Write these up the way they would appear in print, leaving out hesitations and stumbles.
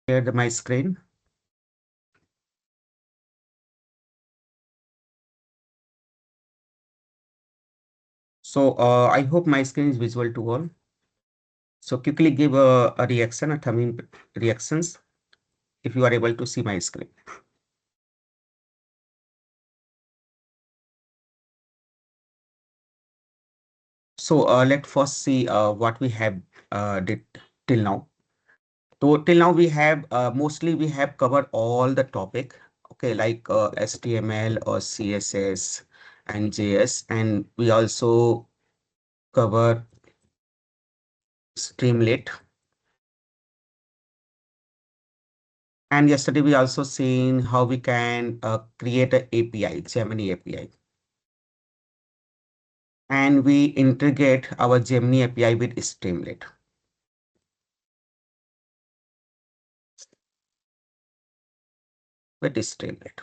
share my screen. So I hope my screen is visible to all. So quickly give a reaction, a thumbing reactions if you are able to see my screen. So let's first see what we have did till now. So till now we have mostly we have covered all the topic. Okay, like HTML or CSS and JS, and we also cover Streamlit. And yesterday we also seen how we can create a API, Gemini API. And we integrate our Gemini API with Streamlit. With Streamlit.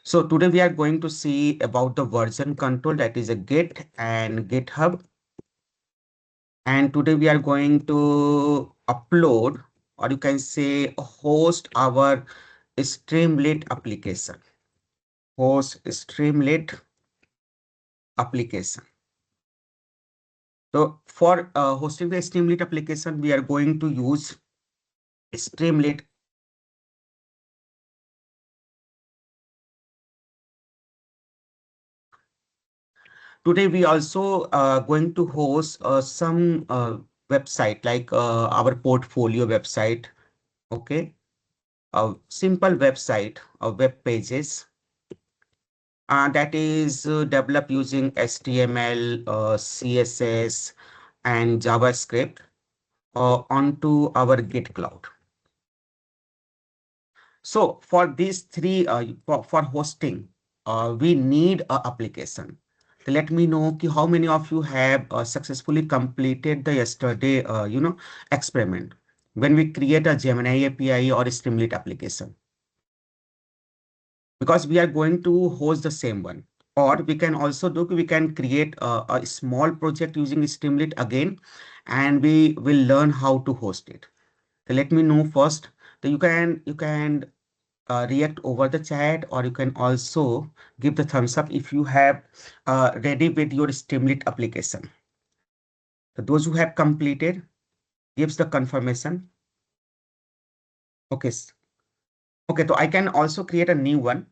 So today we are going to see about the version control, that is a Git and GitHub. And today we are going to upload, or you can say host our Streamlit application. Host Streamlit application. So for hosting the Streamlit application, we are going to use Streamlit. Today we also going to host some website like our portfolio website. Okay, a simple website of web pages that is developed using HTML, CSS, and JavaScript onto our Git cloud. So for these three, for hosting, we need a application. So let me know how many of you have successfully completed the yesterday, experiment when we create a Gemini API or a Streamlit application. Because we are going to host the same one. Or we can also do, we can create a small project using Streamlit again, and we will learn how to host it. So let me know first. So you can react over the chat, or you can also give the thumbs up if you have ready with your Streamlit application. So those who have completed gives the confirmation. Okay. Okay, so I can also create a new one.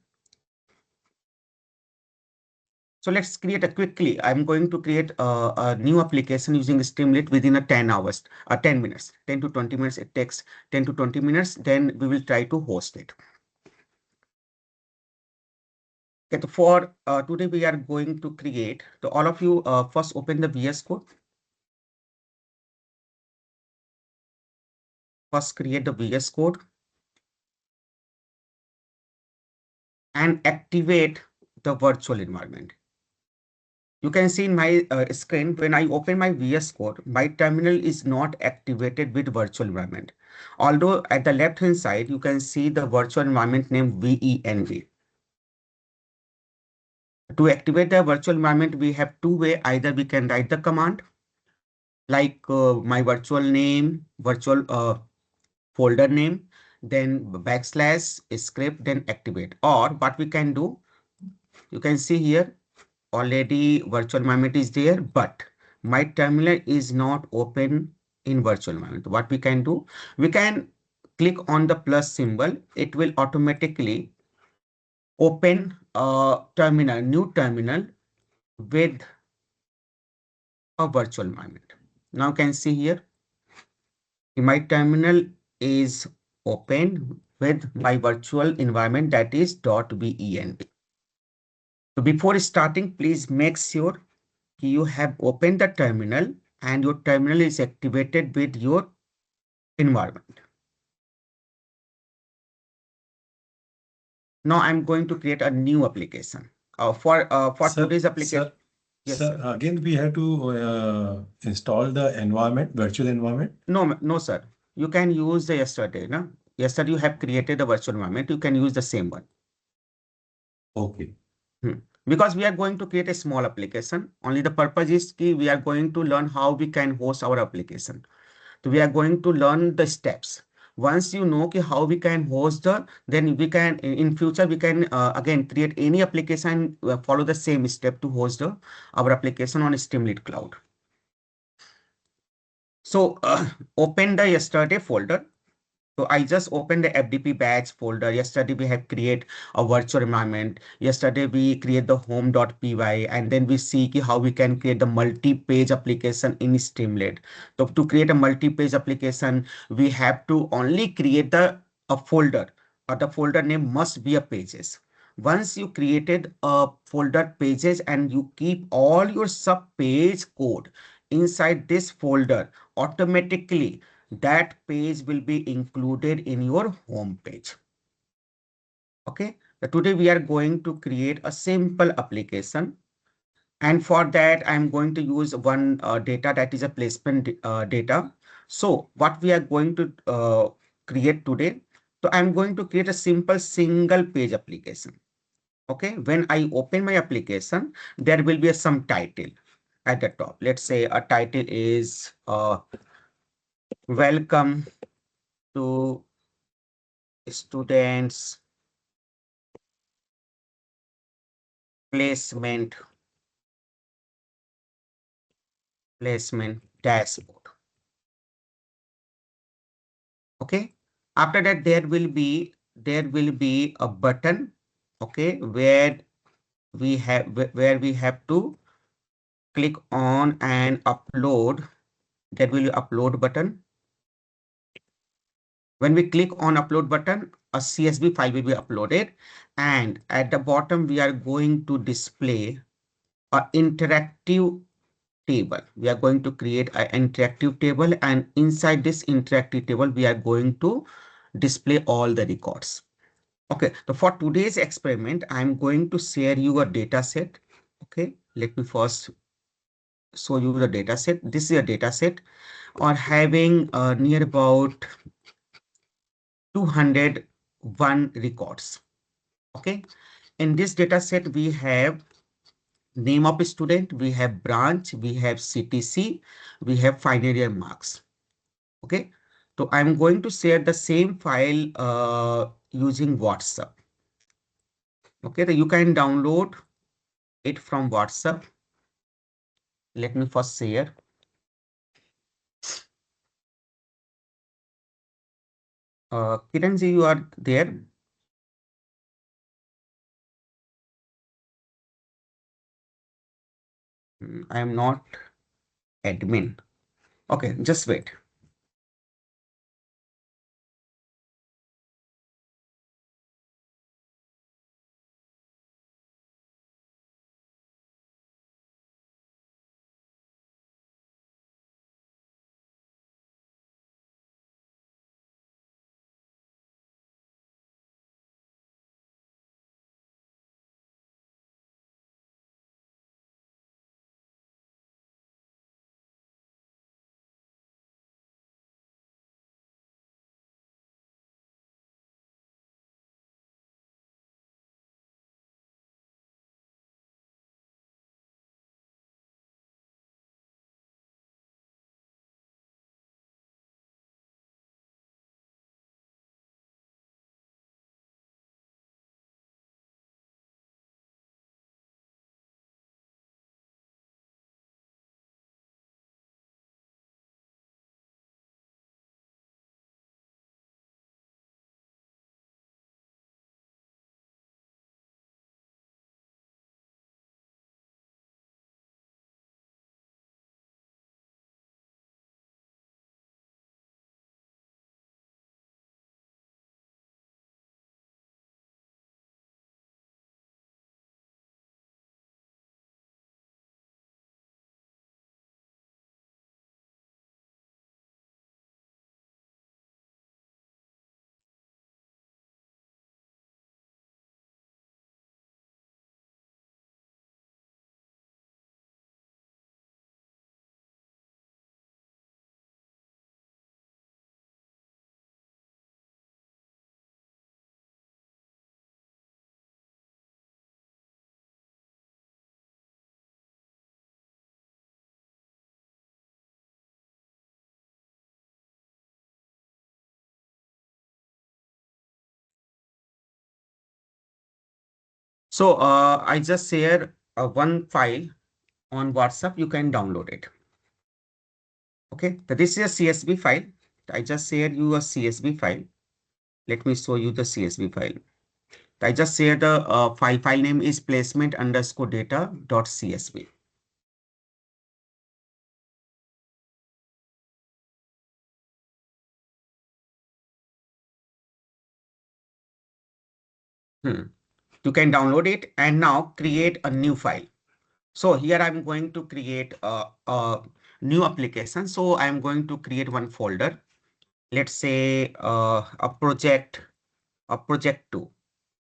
So let's create a quickly. I'm going to create a new application using Streamlit within a 10 hours, 10 minutes, 10 to 20 minutes. It takes 10 to 20 minutes. Then we will try to host it. Okay, so for today, we are going to create. So all of you first open the VS Code. First create the VS Code and activate the virtual environment. You can see in my screen, when I open my VS Code, my terminal is not activated with virtual environment. Although at the left hand side, you can see the virtual environment name VENV. To activate the virtual environment, we have two ways. Either we can write the command like my virtual name, virtual folder name, then backslash script, then activate. Or what we can do, you can see here, already virtual environment is there, but my terminal is not open in virtual environment. What we can do, we can click on the plus symbol. It will automatically open a terminal, new terminal with a virtual environment. Now you can see here, my terminal is open with my virtual environment, that is .venv. So before starting, please make sure you have opened the terminal and your terminal is activated with your environment. Now I'm going to create a new application. For Sir, today's application. sir, Yes, sir, sir. again, we have to install the environment, virtual environment. No, sir. You can use the yesterday. No? Yesterday you have created a virtual environment. You can use the same one. Okay. Because we are going to create a small application. Only the purpose is we are going to learn how we can host our application. So we are going to learn the steps. Once you know how we can host then we can in future we can again create any application, follow the same step to host our application on Streamlit Cloud. So open the yesterday folder. So I just opened the FDP batch folder. Yesterday we have create a virtual environment. Yesterday we create the home.py, and then we see how we can create the multi-page application in Streamlit. So to create a multi-page application, we have to only create a folder, or the folder name must be a pages. Once you created a folder pages and you keep all your sub page code inside this folder, automatically that page will be included in your home page. Okay, so today we are going to create a simple application, and for that I'm going to use one data, that is a placement data. So what we are going to create today, so I'm going to create a simple single page application. Okay, when I open my application, there will be some title at the top. Let's say a title is welcome to students placement dashboard. Okay, after that there will be a button, okay, where we have to click on and upload. There will be upload button. When we click on upload button, a CSV file will be uploaded, and at the bottom we are going to display a interactive table. We are going to create an interactive table, and inside this interactive table, we are going to display all the records. Okay, so for today's experiment, I'm going to share you a data set. Okay, let me first show you the data set. This is a data set or having near about 201 records. Okay, in this data set, we have name of a student, we have branch, we have CTC, we have final year marks. Okay, so I'm going to share the same file using WhatsApp. Okay, so you can download it from WhatsApp. Let me first share. Kiranji, you are there? I am not admin. Okay, just wait. So I just share one file on WhatsApp. You can download it. Okay, so this is a CSV file. I just shared you a CSV file. Let me show you the CSV file. I just shared the file name is placement underscore data dot CSV. You can download it and now create a new file. So here I'm going to create a new application. So I'm going to create one folder. Let's say a project 2.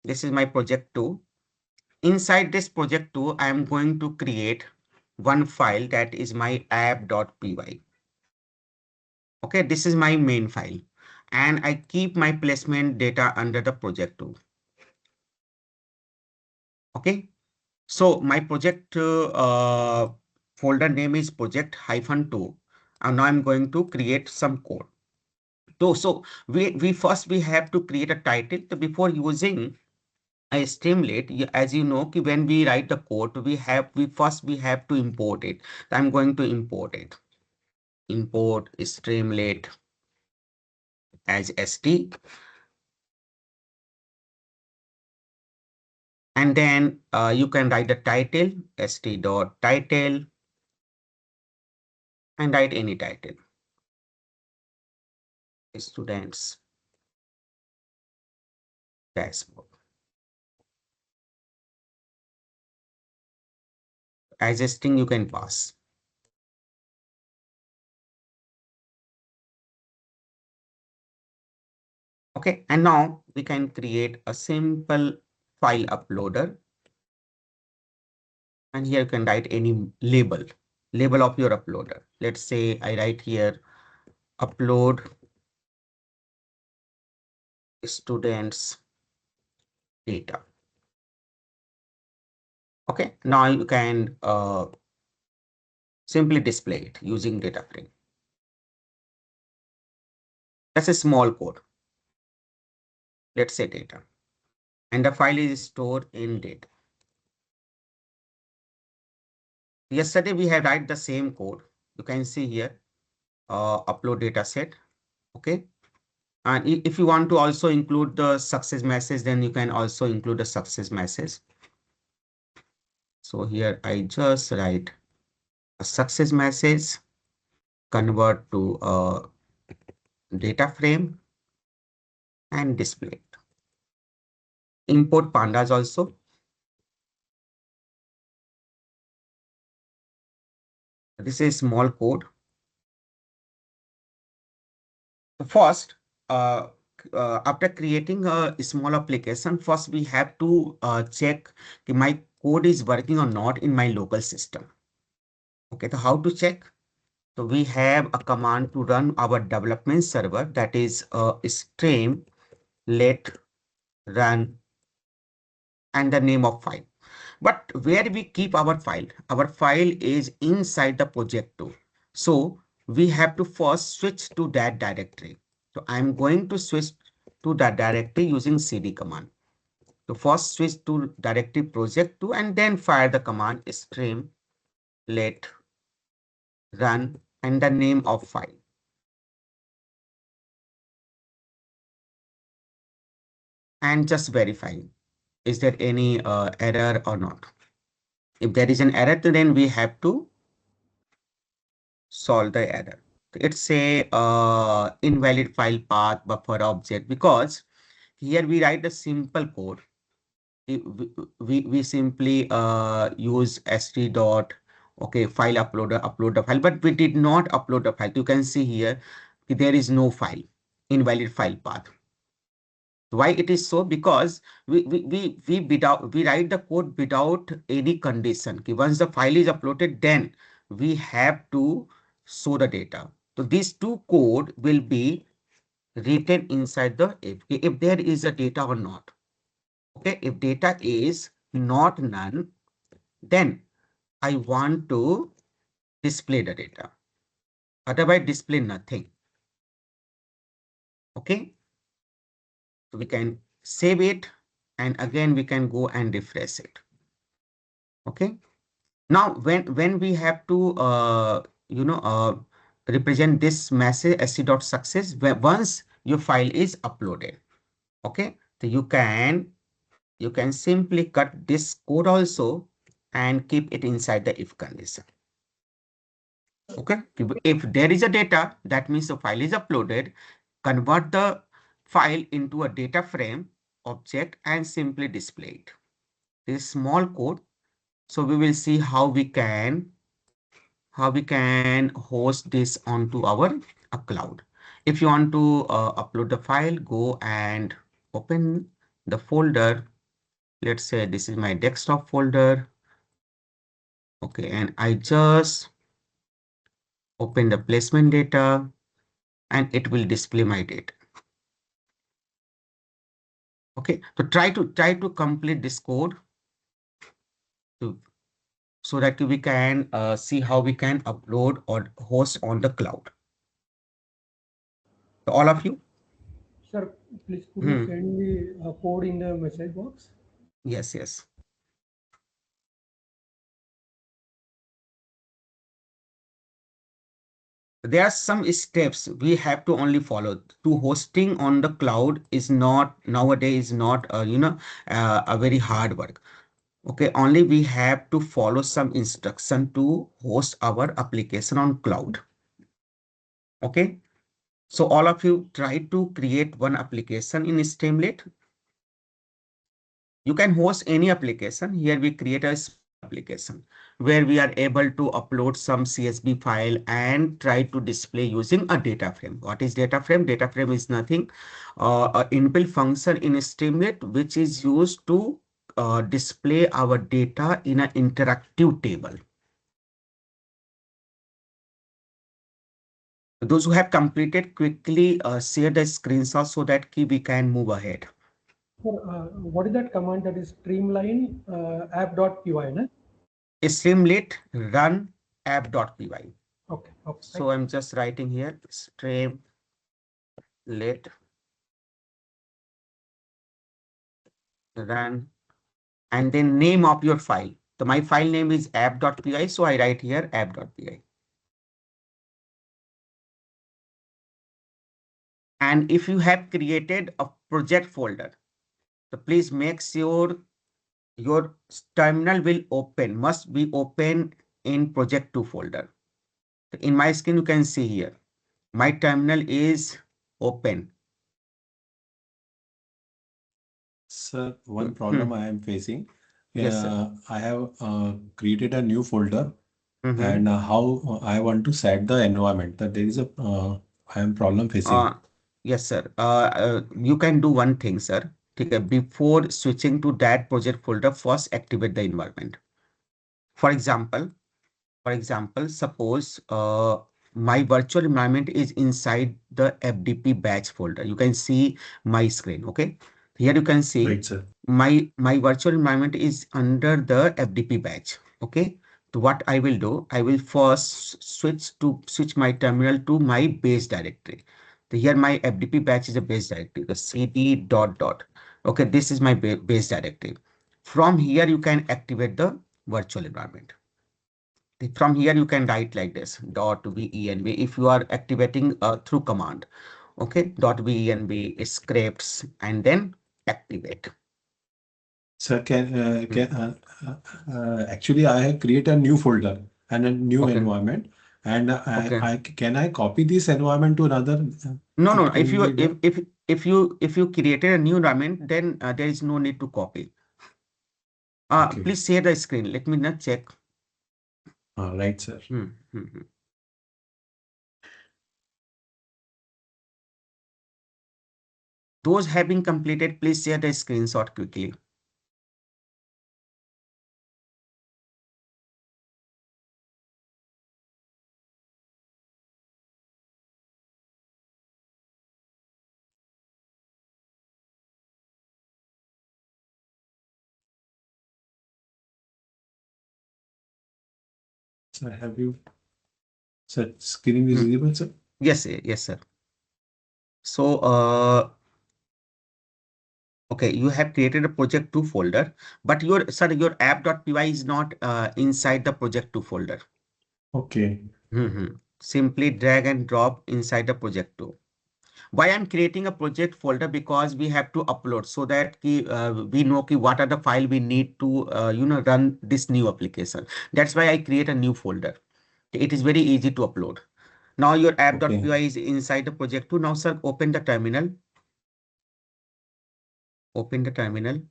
This is my project 2. Inside this project 2, I am going to create one file that is my app.py. Okay, this is my main file. And I keep my placement data under the project 2. Okay, so my project folder name is project-2. And now I'm going to create some code. So we first we have to create a title. So before using a Streamlit, as you know, when we write the code, we first have to import it. So I'm going to import it. Import Streamlit as st, and then you can write the title st.title and write any title. Students dashboard. As a string you can pass. Okay, and now we can create a simple file uploader. And here you can write any label of your uploader. Let's say I write here upload students data. Okay, now you can simply display it using data frame. That's a small code. Let's say data, and the file is stored in data. Yesterday we had write the same code. You can see here upload data set. Okay, and if you want to also include the success message, then you can also include the success message. So here I just write a success message, convert to a data frame and display it. Import pandas also. This is small code. First, after creating a small application, first we have to check if my code is working or not in my local system. Okay, so how to check? So we have a command to run our development server, that is stream let run and the name of file. But where we keep our file? Our file is inside the project 2. So we have to first switch to that directory. So I'm going to switch to that directory using cd command. So first switch to directory project 2 and then fire the command stream let run and the name of file. And just verify, is there any error or not? If there is an error, then we have to solve the error. It's a invalid file path buffer object, because here we write a simple code. We simply use st dot okay file uploader upload the file, but we did not upload the file. You can see here there is no file, invalid file path. Why it is so? Because we write the code without any condition. Okay, once the file is uploaded, then we have to show the data. So these two code will be written inside the if there is a data or not. Okay, if data is not none, then I want to display the data. Otherwise, display nothing. Okay, so we can save it and again we can go and refresh it. Okay. Now when we have to represent this message sc.success once your file is uploaded. Okay, so you can simply cut this code also and keep it inside the if condition. Okay, if there is a data, that means the file is uploaded, convert the file into a data frame object and simply display it. This small code. So we will see how we can host this onto our cloud. If you want to upload the file, go and open the folder. Let's say this is my desktop folder. Okay, and I just open the placement data and it will display my data. Okay, so try to complete this code so that we can see how we can upload or host on the cloud. So all of you. Sir, please could you send the code in the message box? Yes, yes. There are some steps we have to only follow. To hosting on the cloud is not nowadays not a very hard work. Okay, only we have to follow some instruction to host our application on cloud. Okay, so all of you try to create one application in Streamlit. You can host any application. Here we create a application where we are able to upload some CSV file and try to display using a data frame. What is data frame? Data frame is nothing, an inbuilt function in Streamlit which is used to display our data in an interactive table. Those who have completed, quickly share the screenshot so that we can move ahead. Sir, what is that command that is streamline app.py? Na? Streamlit run app.py. Okay. So I'm just writing here streamlit run and then name of your file. So my file name is app.py. So I write here app.py. And if you have created a project folder, so please make sure your terminal must be open in project 2 folder. In my screen, you can see here, my terminal is open. Sir, one problem I am facing. Yes, sir. I have created a new folder, and how I want to set the environment. That there is a I am problem facing. Yes, sir. You can do one thing, sir. Okay, before switching to that project folder, first activate the environment. For example, suppose my virtual environment is inside the FDP batch folder. You can see my screen. Okay, here you can see Right, sir. my virtual environment is under the FDP batch. Okay, so what I will do, I will first switch my terminal to my base directory. So here my FDP batch is a base directory, the cd dot dot. Okay, this is my base directory. From here you can activate the virtual environment. From here you can write like this .venv if you are activating through command. Okay, .venv scripts and then activate. Sir, actually I have created a new folder and a new environment, and can I copy this environment to another? No. If you created a new environment, then there is no need to copy. Okay. Please share the screen. Let me not check. Right, sir. Those having completed, please share the screenshot quickly. Sir, have you? Sir, screen is visible, sir? Yes, sir. So Okay, you have created a project 2 folder, but your app.py is not inside the project 2 folder. Okay. Simply drag and drop inside the project 2. Why I'm creating a project folder? Because we have to upload so that we know what are the file we need to run this new application. That's why I create a new folder. It is very easy to upload. Now your app.py is inside the project 2. Now sir, open the terminal. Open the terminal.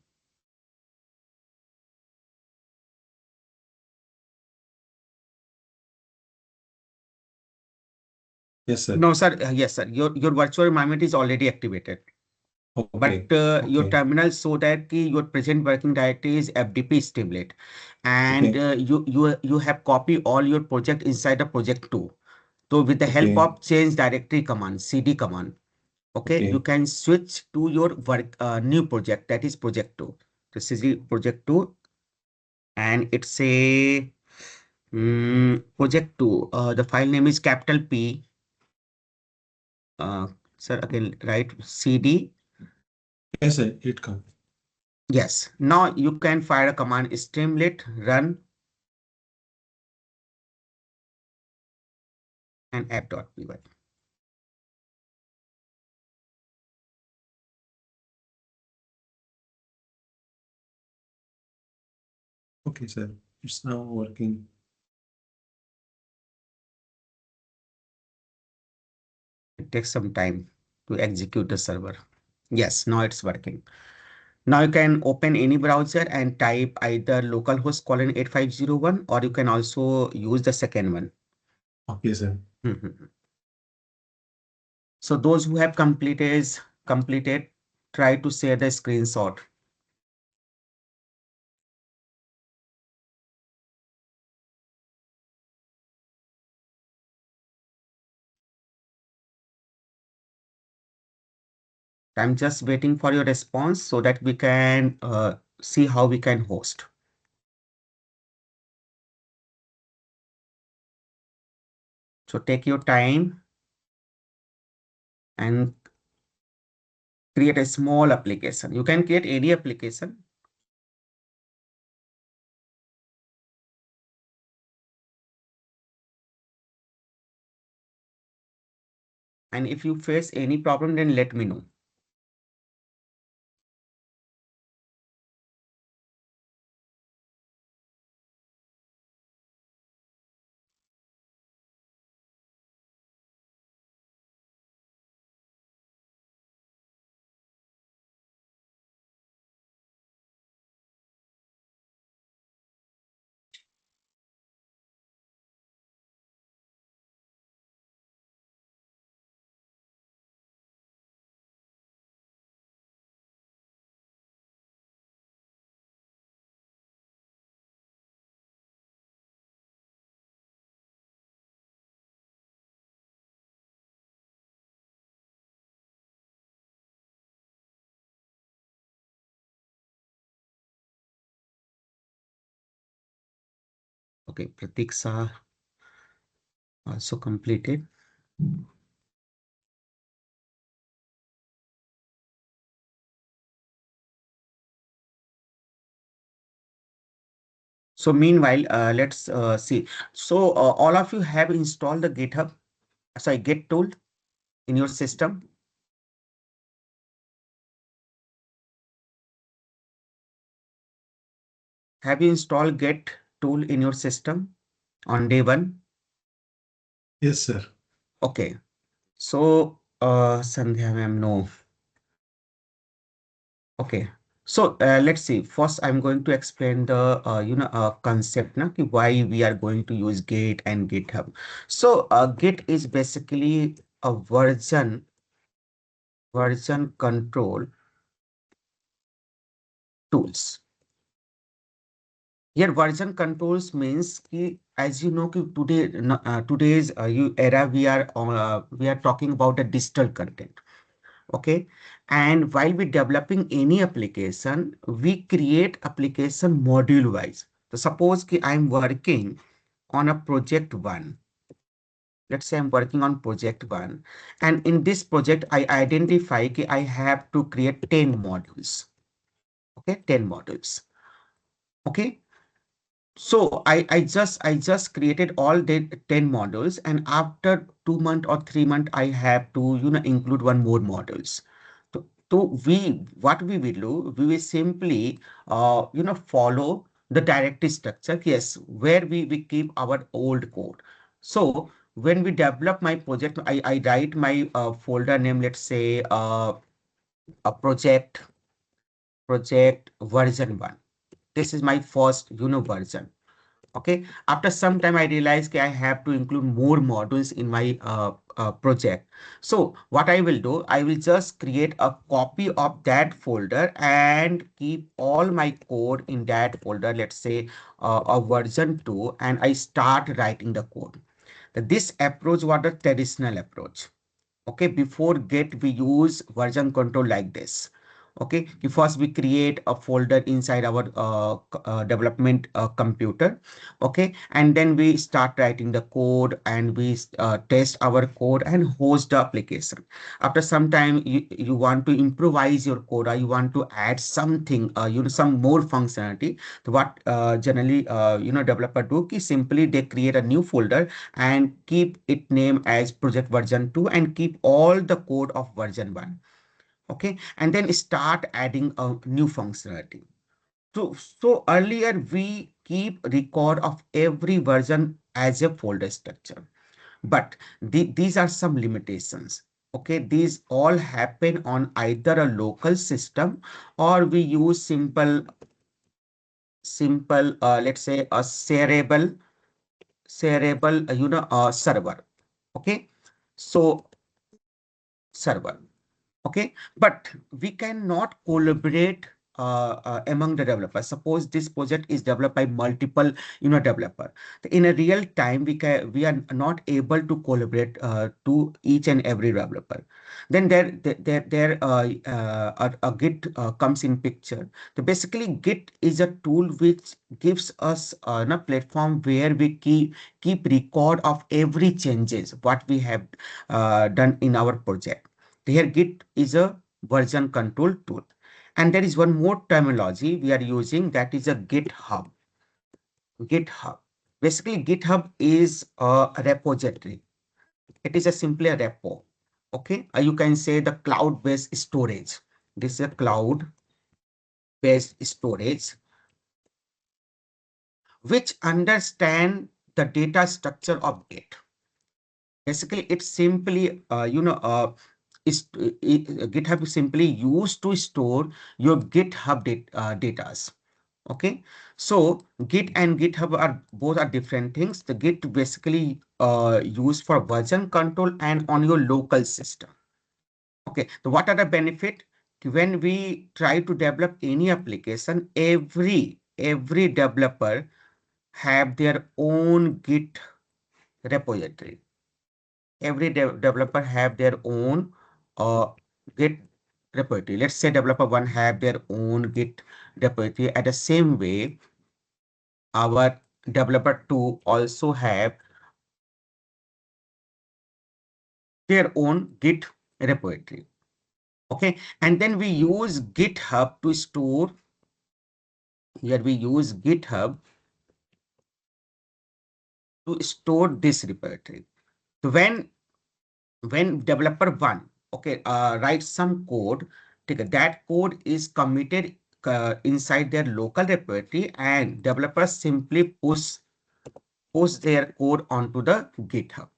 Yes, sir. No, sir. Yes, sir. Your virtual environment is already activated. Okay. But your terminal so that your present working directory is FDP Streamlit, and you have copied all your project inside the project 2. So with the help of change directory command, CD command, okay, you can switch to your new project, that is project 2. This is the project 2, and it's a project 2. The file name is capital P. Sir, again, write CD. Yes, sir, it comes. Yes. Now you can fire a command streamlit run and app.py. Okay, sir. It's now working. It takes some time to execute the server. Yes, now it's working. Now you can open any browser and type either localhost colon 8501, or you can also use the second one. Okay, sir. So those who have completed, try to share the screenshot. I'm just waiting for your response so that we can see how we can host. So take your time and create a small application. You can create any application. And if you face any problem, then let me know. Okay, Pratiksha also completed. So meanwhile, let's see. So all of you have installed the Git tool in your system. Have you installed Git tool in your system on day 1? Yes, sir. Okay. So Sandhya ma'am, no. Okay. So let's see. First, I'm going to explain the concept na, ki why we are going to use Git and GitHub. So Git is basically a version control tools. Here, version controls means ki, as you know, ki today's era we are talking about the digital content. Okay, and while we developing any application, we create application module wise. So suppose ki I'm working on a project 1. Let's say I'm working on project 1, and in this project I identify ki I have to create 10 modules. Okay, 10 modules. Okay. So I just created all the 10 modules, and after 2 months or 3 months, I have to include one more modules. So what we will do, we will simply follow the directory structure. Yes, where we keep our old code. So when we develop my project, I write my folder name, let's say a project version 1. This is my first version. Okay, after some time I realized I have to include more modules in my project. So what I will do, I will just create a copy of that folder and keep all my code in that folder, let's say a version 2, and I start writing the code. This approach was the traditional approach. Okay, before Git, we use version control like this. Okay, first we create a folder inside our development computer. Okay, and then we start writing the code, and we test our code and host the application. After some time, you want to improvise your code, or you want to add something, some more functionality. So what generally developer do is simply they create a new folder and keep it name as project version 2 and keep all the code of version 1. Okay, and then start adding a new functionality. So earlier we keep record of every version as a folder structure, but these are some limitations. Okay, these all happen on either a local system, or we use simple let's say a shareable server. Okay, so server. Okay, but we cannot collaborate among the developers. Suppose this project is developed by multiple developer. In a real time, we are not able to collaborate to each and every developer. Then a Git comes in picture. So basically Git is a tool which gives us a platform where we keep record of every changes what we have done in our project. Here Git is a version control tool. And there is one more terminology we are using, that is a GitHub. GitHub. Basically, GitHub is a repository. It is a simply a repo. Okay. You can say the cloud-based storage. This is a cloud-based storage which understand the data structure of Git. Basically, it's simply GitHub is simply used to store your GitHub datas. Okay, so Git and GitHub are both are different things. The Git basically used for version control and on your local system. Okay, so what are the benefit? When we try to develop any application, every developer have their own Git repository. Every developer have their own Git repository. Let's say developer 1 have their own Git repository. At the same way, our developer 2 also have their own Git repository. Okay, and then we use GitHub to store. Here we use GitHub to store this repository. So when developer 1 okay writes some code, okay, that code is committed inside their local repository, and developers simply push their code onto the GitHub.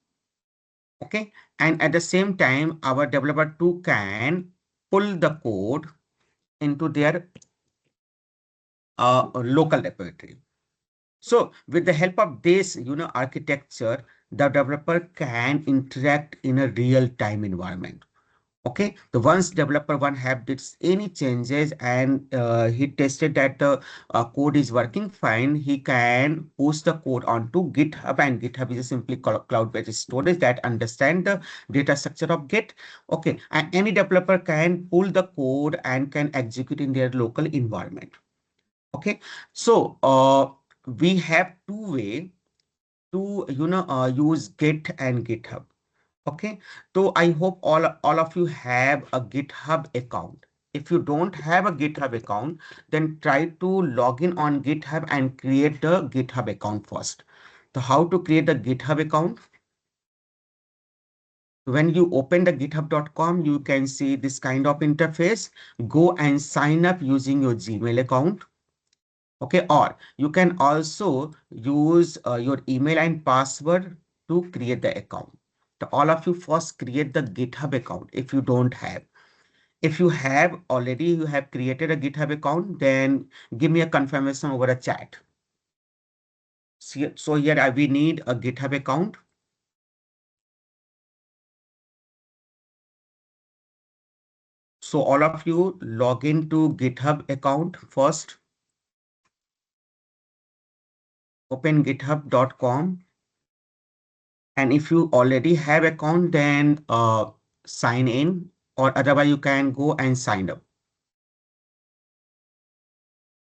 Okay, and at the same time our developer 2 can pull the code into their local repository. So with the help of this architecture, the developer can interact in a real-time environment. Okay, the once developer 1 have this any changes, and he tested that the code is working fine, he can post the code onto GitHub, and GitHub is a simply cloud-based storage that understand the data structure of Git. Okay, and any developer can pull the code and can execute in their local environment. Okay, so we have two way to use Git and GitHub. Okay, so I hope all of you have a GitHub account. if you don't have a GitHub account, then try to log in on GitHub and create the GitHub account first. So how to create the GitHub account? When you open the github.com, you can see this kind of interface. Go and sign up using your Gmail account. Okay, or you can also use your email and password to create the account. So all of you first create the GitHub account if you don't have. If you have already, you have created a GitHub account, then give me a confirmation over a chat. So here we need a GitHub account. So all of you log into GitHub account first. Open github.com. And if you already have account, then sign in, or otherwise you can go and sign up.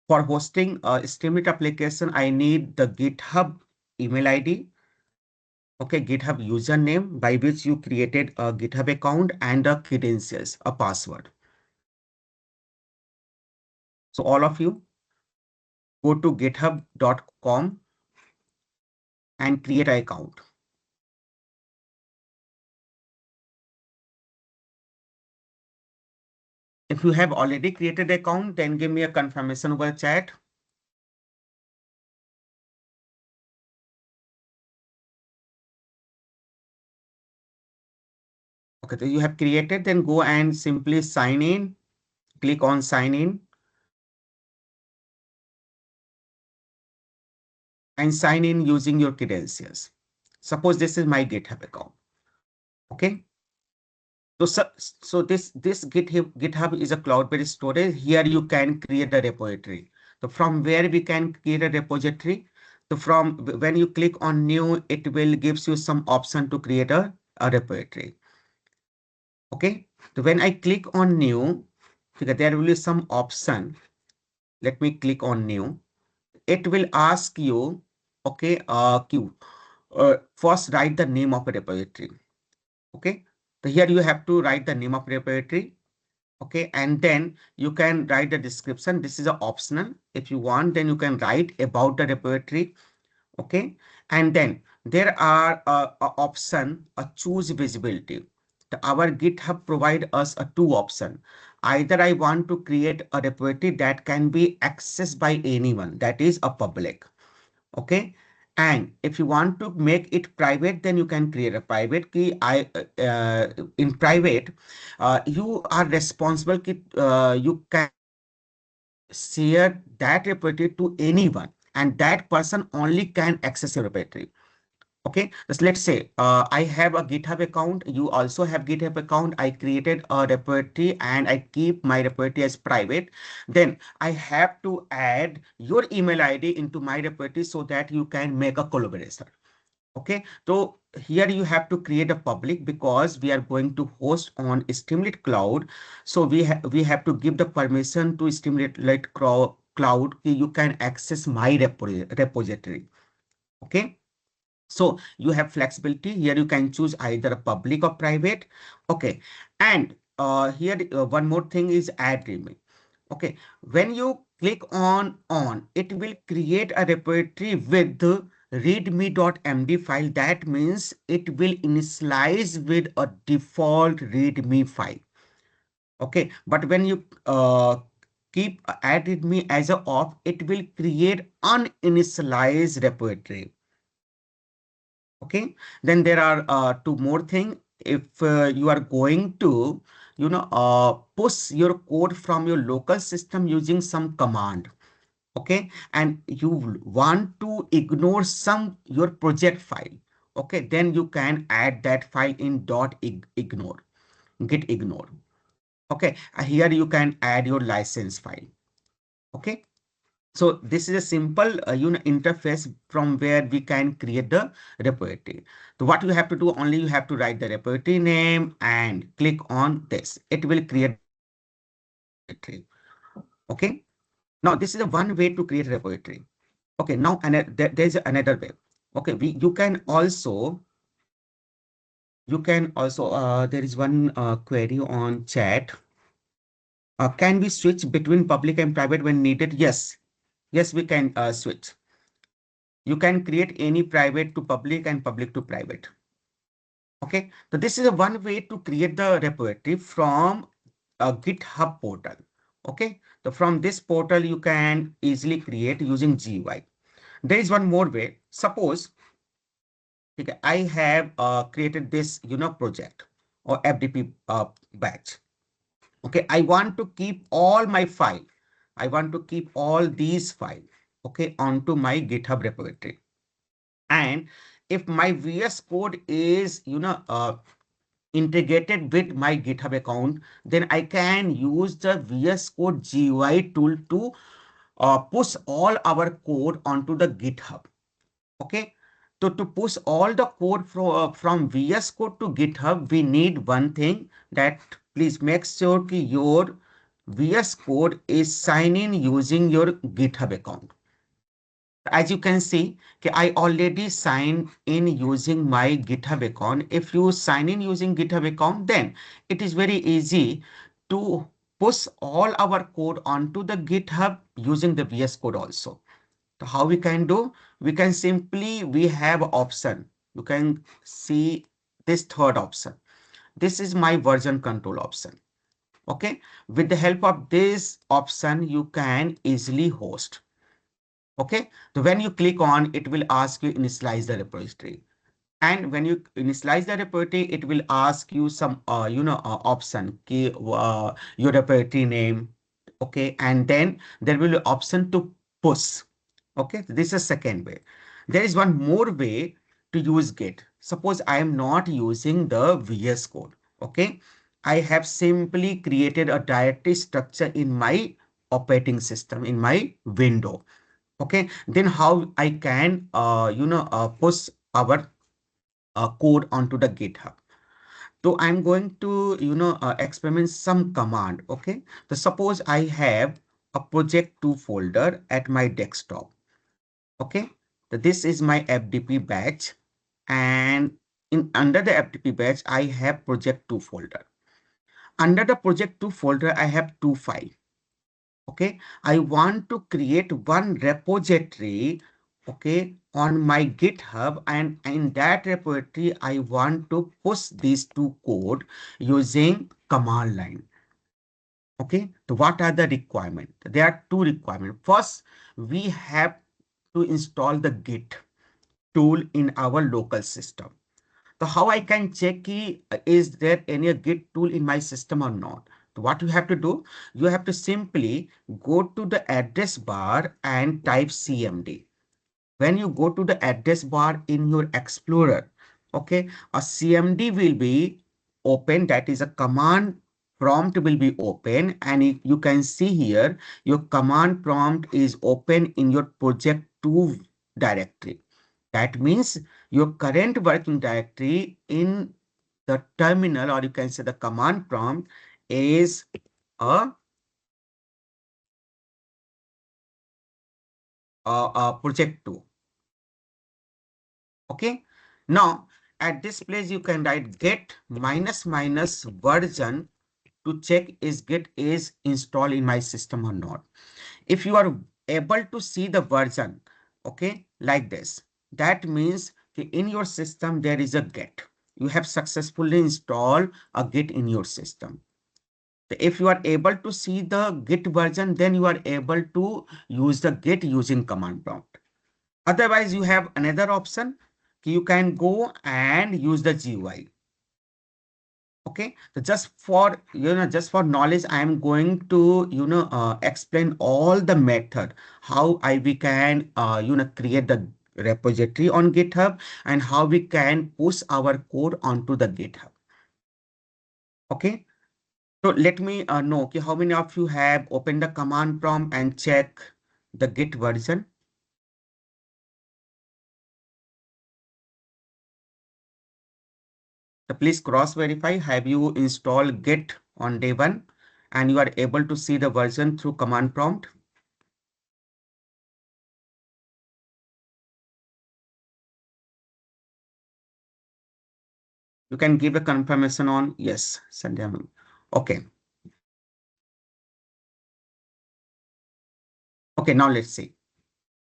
For hosting a Streamlit application, I need the GitHub email ID. Okay, GitHub username by which you created a GitHub account and the credentials, a password. So all of you go to github.com and create an account. If you have already created an account, then give me a confirmation over chat. Okay, so you have created, then go and simply sign in. Click on sign in. And sign in using your credentials. Suppose this is my GitHub account. Okay. So this GitHub is a cloud-based storage. Here you can create a repository. So from where we can create a repository? So from when you click on new, it will gives you some option to create a repository. Okay. So when I click on new, there will be some option. Let me click on new. It will ask you, okay, first write the name of a repository. Okay, so here you have to write the name of repository. Okay, and then you can write the description. This is a optional. If you want, then you can write about the repository. Okay, and then there are a option, a choose visibility. Our GitHub provide us a two option. Either I want to create a repository that can be accessed by anyone, that is a public. Okay, and if you want to make it private, then you can create a private key. In private, you are responsible. You can share that repository to anyone, and that person only can access your repository. Okay, let's say I have a GitHub account. You also have GitHub account. I created a repository and I keep my repository as private. Then I have to add your email ID into my repository so that you can make a collaboration. Okay, so here you have to create a public because we are going to host on Streamlit Cloud. So we have to give the permission to Streamlit Cloud. You can access my repository. Okay. So you have flexibility here. You can choose either public or private. Okay. And here one more thing is add readme. Okay. When you click on, it will create a repository with the readme.md file. That means it will initialize with a default readme file. Okay. But when you keep add readme as a off, it will create uninitialized repository. Okay, then there are two more things. If you are going to, push your code from your local system using some command, okay, and you want to ignore some your project file, okay, then you can add that file in .ignore, git ignore. Okay, here you can add your license file. Okay. So this is a simple interface from where we can create the repository. So what you have to do, only you have to write the repository name and click on this. It will create repository. Okay. Now this is a one way to create a repository. Okay. Now there's another way. Okay. You can also there is one query on chat. Can we switch between public and private when needed? Yes. Yes, we can switch. You can create any private to public and public to private. Okay, so this is a one way to create the repository from a GitHub portal. Okay, so from this portal, you can easily create using GUI. There is one more way. Suppose okay, I have created this, project or FDP batch. Okay, I want to keep all my file. I want to keep all these files, okay, onto my GitHub repository. And if my VS Code is, integrated with my GitHub account, then I can use the VS Code GUI tool to push all our code onto the GitHub. Okay. So to push all the code from VS Code to GitHub, we need one thing, that please make sure that your VS Code is sign in using your GitHub account. As you can see, I already signed in using my GitHub account. If you sign in using GitHub account, then it is very easy to push all our code onto the GitHub using the VS Code also. So how we can do? We can simply, we have option. You can see this third option. This is my version control option. Okay. With the help of this option, you can easily host. Okay, so when you click on, it will ask you initialize the repository. And when you initialize the repository, it will ask you some, option, your repository name. Okay, and then there will be option to push. Okay, so this is second way. There is one more way to use Git. Suppose I am not using the VS Code. Okay, I have simply created a directory structure in my operating system, in my window. Okay, then how I can push our code onto the GitHub. So I'm going to experiment some command. Okay, so suppose I have a project2 folder at my desktop. Okay, so this is my FDP batch, and in under the FDP batch I have project2 folder. Under the project2 folder I have two files. Okay, I want to create one repository, okay, on my GitHub, and in that repository I want to push these two code using command line. Okay, so what are the requirements? There are two requirements. First, we have to install the Git tool in our local system. So how I can check is there any Git tool in my system or not? So what you have to do, you have to simply go to the address bar and type CMD. When you go to the address bar in your Explorer, okay, a CMD will be open. That is a command prompt will be open, and you can see here your command prompt is open in your project2 directory. That means your current working directory in the terminal, or you can say the command prompt, is a project2. Okay. Now at this place you can write git ---- version to check is Git is installed in my system or not. If you are able to see the version, okay, like this, that means in your system there is a Git. You have successfully installed a Git in your system. If you are able to see the Git version, then you are able to use the Git using command prompt. Otherwise, you have another option. You can go and use the GUI. Okay, so just for just for knowledge, I am going to explain all the method how we can create the repository on GitHub and how we can push our code onto the GitHub. Okay, so let me know how many of you have opened the command prompt and check the Git version. So please cross verify. Have you installed Git on day one and you are able to see the version through command prompt? You can give a confirmation on yes, Sandhya. Okay. Okay, now let's see.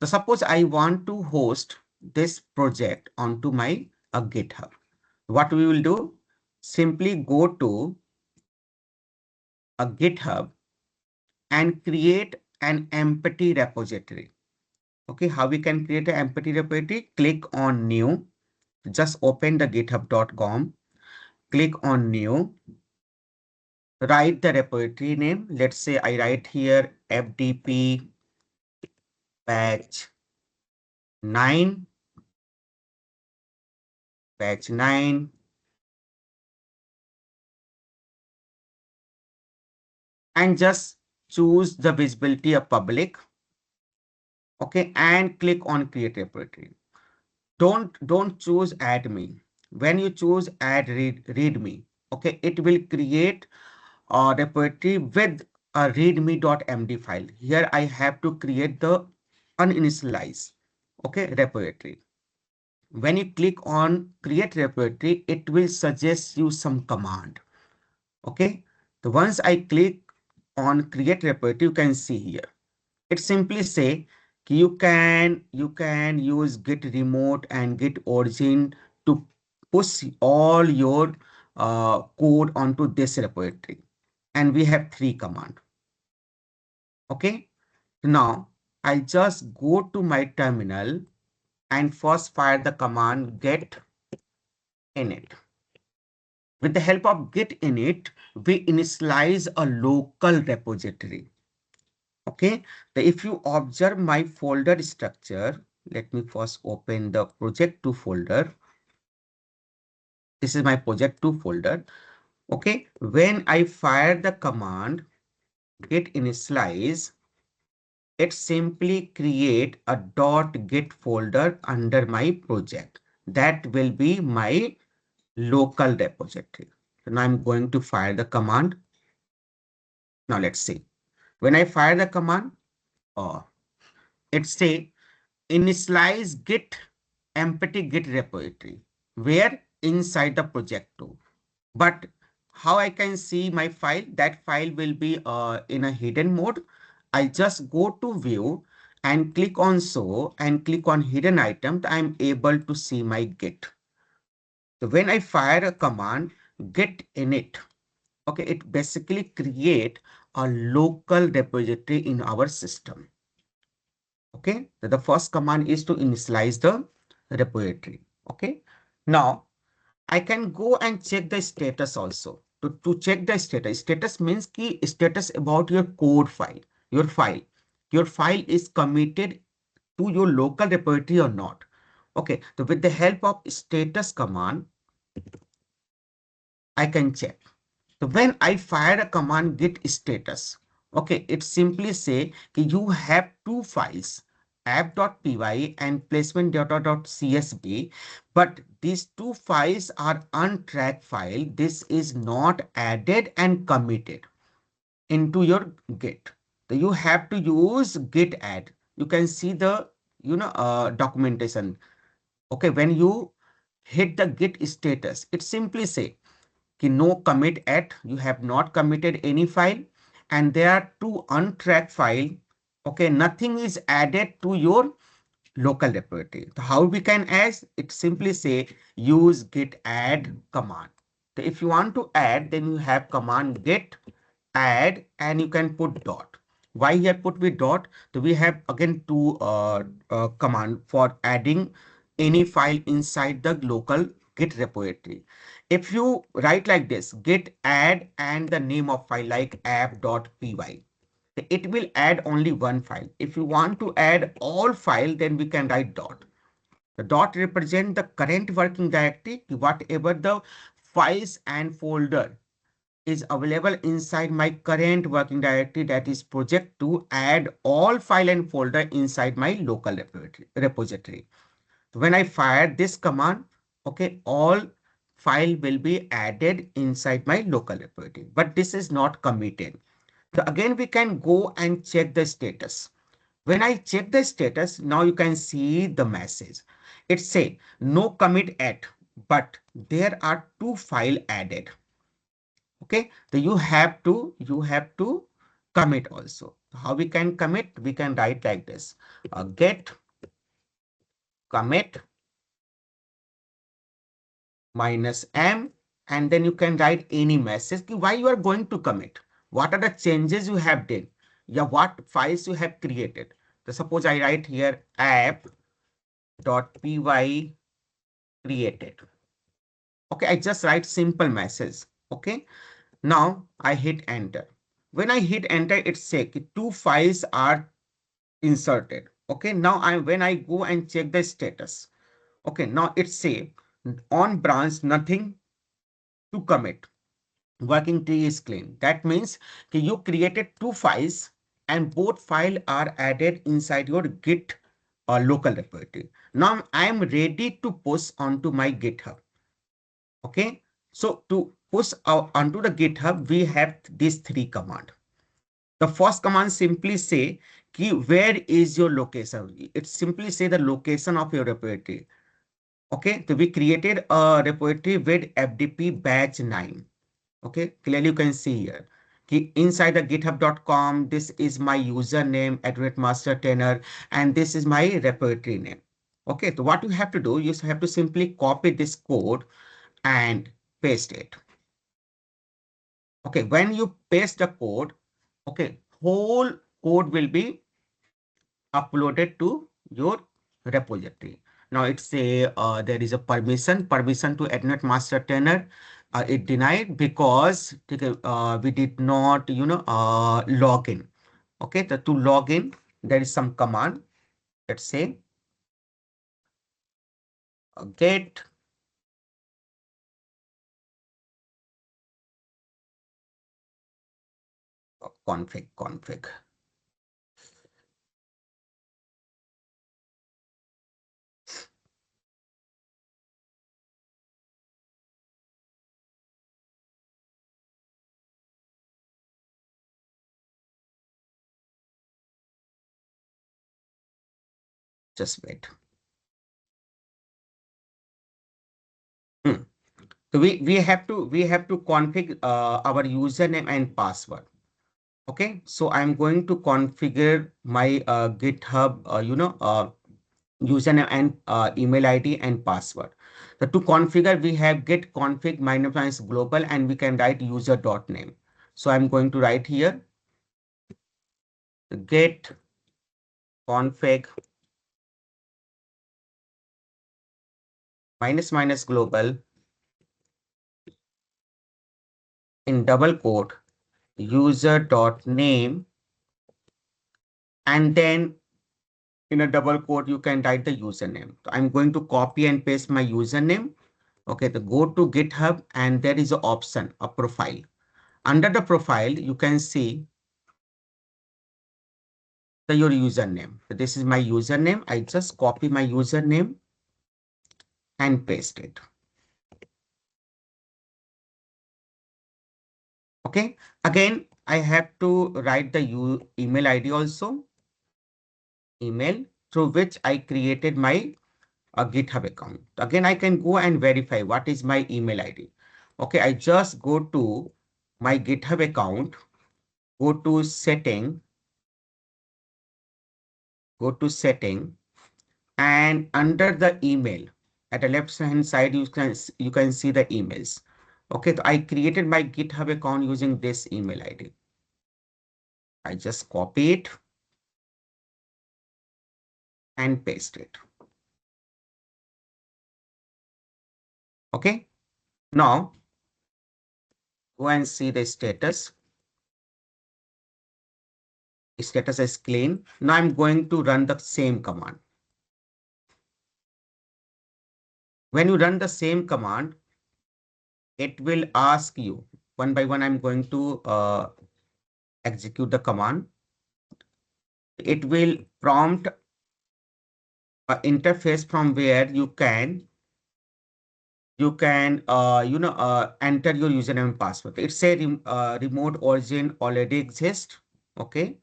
So suppose I want to host this project onto my GitHub. What we will do? Simply go to a GitHub and create an empty repository. Okay, how we can create an empty repository? Click on new. Just open the github.com. Click on new. Write the repository name. Let's say I write here FDP batch 9. Batch 9. And just choose the visibility of public. Okay, and click on create repository. Don't choose add me. When you choose add readme, okay, it will create a repository with a readme.md file. Here I have to create the uninitialized, okay, repository. When you click on create repository, it will suggest you some command. Okay, so once I click on create repository, you can see here it simply say you can use git remote and git origin to push all your code onto this repository, and we have 3 commands. Okay, now I just go to my terminal and first fire the command git init. With the help of git init, we initialize a local repository. Okay, so if you observe my folder structure, let me first open the project2 folder. This is my project2 folder. Okay, when I fire the command git initialize, it simply create a .git folder under my project. That will be my local repository. So now I'm going to fire the command. Now let's see. When I fire the command, it say initialize git empty git repository where inside the project2. But how I can see my file? That file will be in a hidden mode. I just go to view and click on show and click on hidden items. I'm able to see my git. So when I fire a command git init, okay, it basically create a local repository in our system. Okay, so the first command is to initialize the repository. Okay, now I can go and check the status also. To check the status means key status about your code file, your file. Your file is committed to your local repository or not. Okay, so with the help of status command, I can check. So when I fire a command git status, okay, it simply say you have 2 files, app.py and placement.csv, but these 2 files are untracked file. This is not added and committed into your git. So you have to use git add. You can see the documentation. Okay, when you hit the git status, it simply say no commit at, you have not committed any file, and there are 2 untracked file. Okay, nothing is added to your local repository. So how we can add? It simply say use git add command. So if you want to add, then you have command git add and you can put dot. Why here put with dot? So we have again 2 command for adding any file inside the local git repository. If you write like this, git add and the name of file like app.py, it will add only one file. If you want to add all file, then we can write dot. The dot represent the current working directory, whatever the files and folder is available inside my current working directory, that is project, to add all file and folder inside my local repository. When I fire this command, okay, all file will be added inside my local repository, but this is not committed. So again, we can go and check the status. When I check the status, now you can see the message. It say no commit at, but there are 2 file added. Okay, so you have to commit also. How we can commit? We can write like this, get commit minus m, and then you can write any message why you are going to commit, what are the changes you have done, yeah, what files you have created. So suppose I write here app.py created. Okay, I just write simple message. Okay, now I hit enter. When I hit enter, it says two files are inserted. Okay, now when I go and check the status. Okay, now it say on branch nothing to commit. Working tree is clean. That means you created two files and both files are added inside your Git or local repository. Now I am ready to push onto my GitHub. Okay, so to push onto the GitHub, we have these three commands. The first command simply say where is your location. It simply say the location of your repository. Okay, so we created a repository with FDP batch 9. Okay, clearly you can see here. Inside the github.com, this is my username, master tenor, and this is my repository name. Okay, so what you have to do, you have to simply copy this code and paste it. Okay, when you paste the code, okay, whole code will be uploaded to your repository. Now it's a there is a permission to admit master tenor. It denied because we did not log in. Okay, to log in there is some command. Let's say get config. Just wait. Hmm. So we have to configure our username and password. Okay, so I'm going to configure my GitHub, username and email ID and password. So to configure, we have get config minus global, and we can write user.name. So I'm going to write here get config minus global in double quote user.name, and then in a double quote you can write the username. So I'm going to copy and paste my username. Okay, so go to GitHub and there is an option, a profile. Under the profile, you can see your username. So this is my username. I just copy my username and paste it. Okay. Again, I have to write the email ID also. Email through which I created my GitHub account. Again, I can go and verify what is my email ID. Okay, I just go to my GitHub account, go to setting, and under the email at the left hand side you can see the emails. Okay, so I created my GitHub account using this email ID. I just copy it and paste it. Okay, now go and see the status. Status is clean. Now I'm going to run the same command. When you run the same command, it will ask you one by one. I'm going to execute the command. It will prompt a interface from where you can enter your username and password. It's a remote origin already exists. Okay,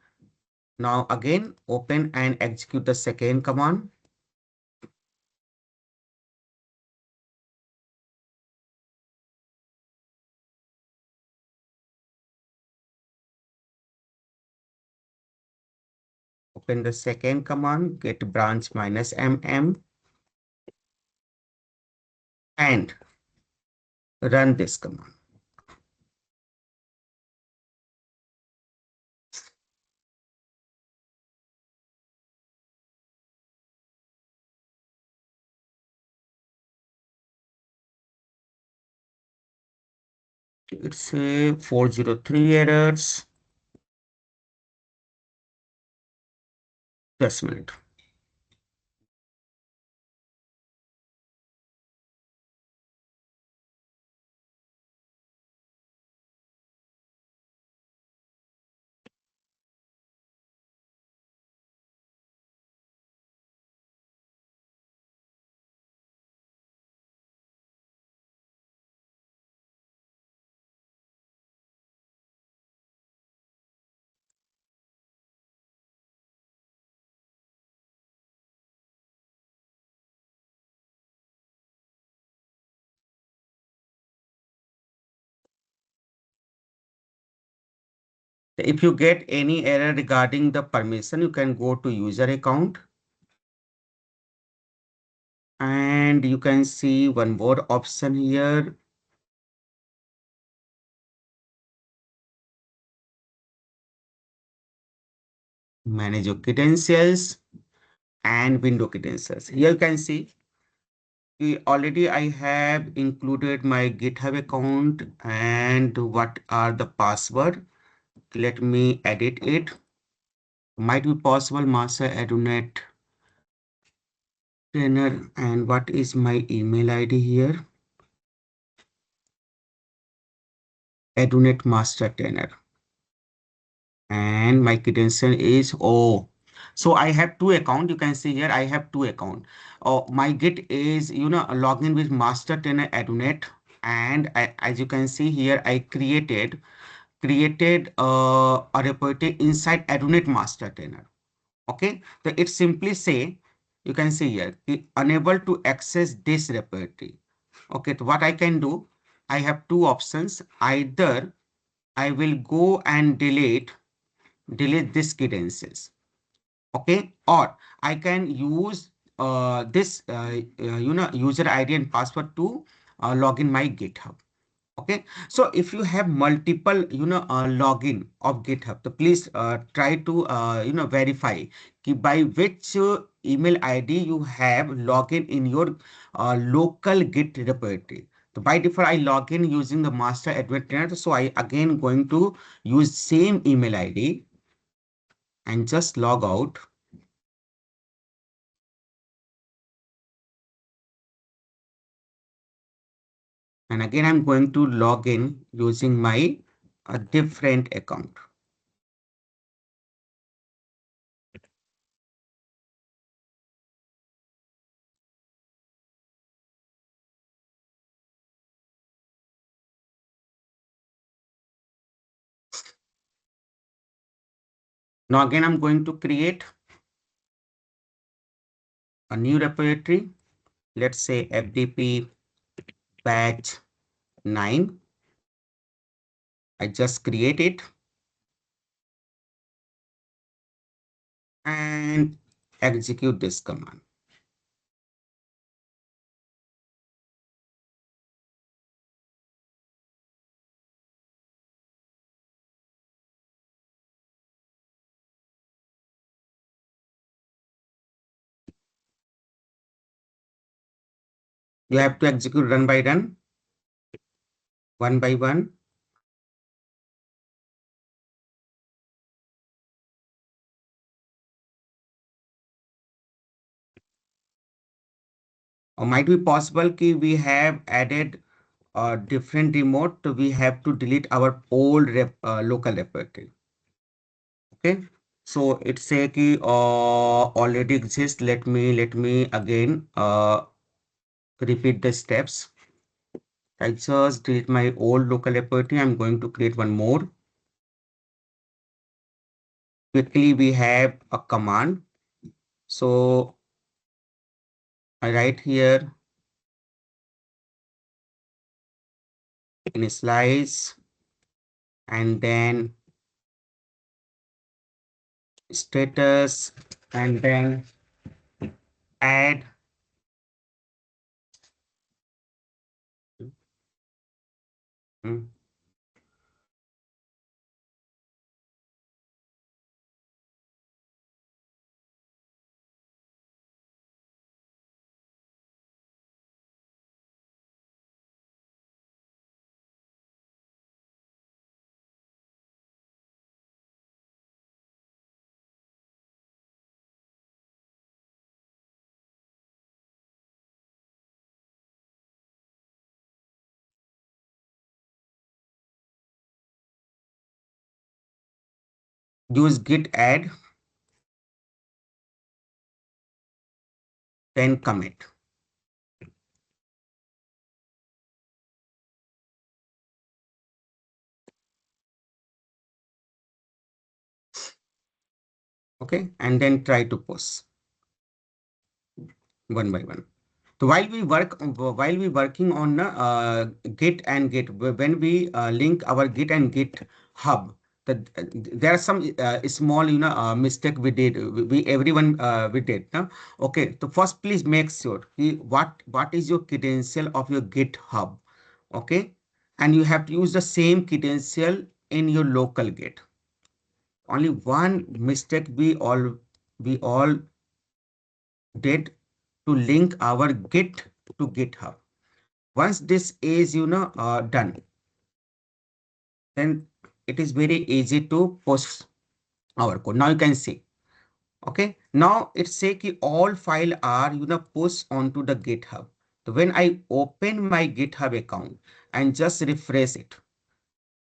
now again open and execute the second command. Open the second command, get branch minus mm, and run this command. It's a 403 errors. Just a minute. If you get any error regarding the permission, you can go to user account. And you can see one more option here. Manage your credentials and window credentials. Here you can see already I have included my GitHub account and what are the password. Let me edit it. Might be possible master Edunet trainer, and what is my email ID here? Edunet master trainer. And my credential is so I have two account. You can see here I have two account. My Git is login with master trainer Edunet, and as you can see here I created a repository inside Edunet master trainer. Okay, so it simply say, you can see here unable to access this repository. Okay, so what I can do, I have two options. Either I will go and delete this credentials. Okay, or I can use this user ID and password to log in my GitHub. Okay, so if you have multiple login of GitHub, so please try to verify by which email ID you have login in your local Git repository. So by default I log in using the master admin, so I again going to use same email ID and just log out. And again, I'm going to log in using my different account. Now again, I'm going to create a new repository. Let's say FDP batch 9. I just create it and execute this command. You have to execute run by run, one by one. Or might be possible that we have added a different remote, so we have to delete our old local repository. Okay, so it say ki already exists. Let me again repeat the steps. I just delete my old local repository. I'm going to create one more. Quickly, we have a command. So I write here initialize and then status, and then add. Hmm. Use git add, then commit. Okay, and then try to push one by one. So while we working on Git and Git, when we link our Git and Git hub, there are some small mistake we did. We everyone we did. No? Okay, so first please make sure what is your credential of your GitHub. Okay, and you have to use the same credential in your local Git. Only one mistake we all did to link our Git to GitHub. Once this is done, then it is very easy to post our code. Now you can see. Okay. Now it say ki all file are post onto the GitHub. So when I open my GitHub account and just refresh it,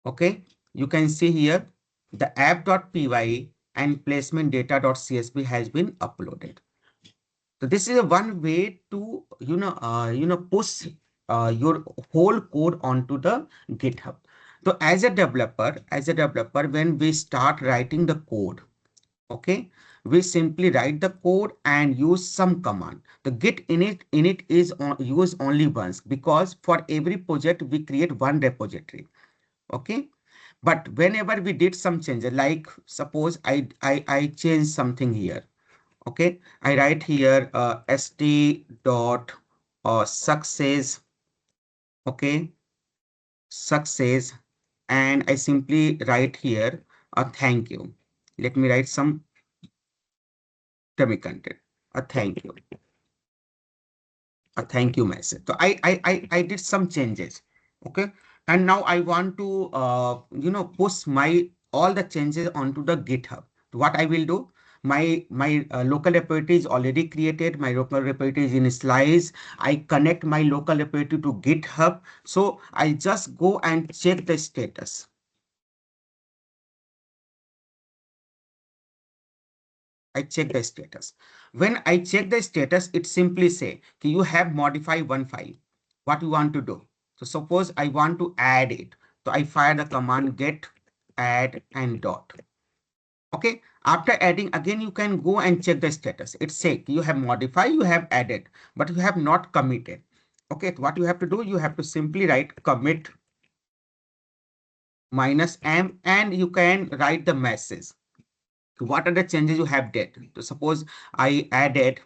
okay, you can see here the app.py and placement data.csv has been uploaded. So this is a one way to push your whole code onto the GitHub. So as a developer, when we start writing the code, okay, we simply write the code and use some command. The git init is used only once because for every project we create one repository. Okay, but whenever we did some changes, like suppose I change something here. Okay, I write here st dot success. Okay, success, and I simply write here a thank you. Let me write some dummy content. A thank you. A thank you message. So I did some changes. Okay, and now I want to push my all the changes onto the GitHub. So what I will do? My local repository is already created. My local repository is in Slice. I connect my local repository to GitHub. So I just go and check the status. I check the status. When I check the status, it simply say you have modified one file. What you want to do? So suppose I want to add it. So I fire the command get add and dot. Okay. After adding again, you can go and check the status. It say you have modified, you have added, but you have not committed. Okay. What you have to do? You have to simply write commit -m and you can write the message. What are the changes you have did? So suppose I added,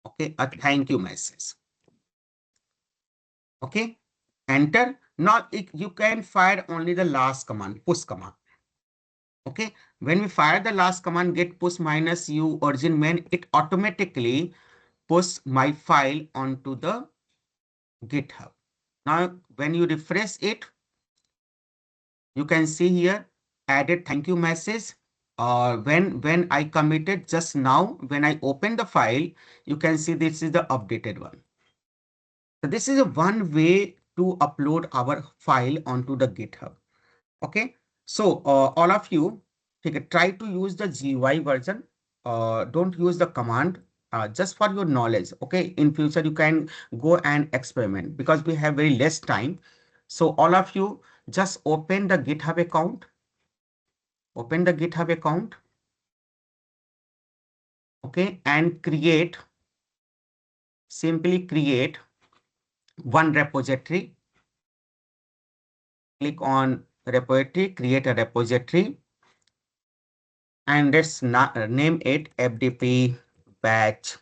okay, a thank you message. Okay, enter. Now you can fire only the last command, push command. Okay, when we fire the last command, get push -u origin main, it automatically push my file onto the GitHub. Now, when you refresh it, you can see here added thank you message. When I committed just now, when I open the file, you can see this is the updated one. So this is a one way to upload our file onto the GitHub. Okay. So all of you try to use the GUI version. Don't use the command. Just for your knowledge. Okay. In future, you can go and experiment because we have very less time. So all of you just open the GitHub account. Open the GitHub account. Okay. And simply create one repository. Click on repository, create a repository. and let's name it FDP batch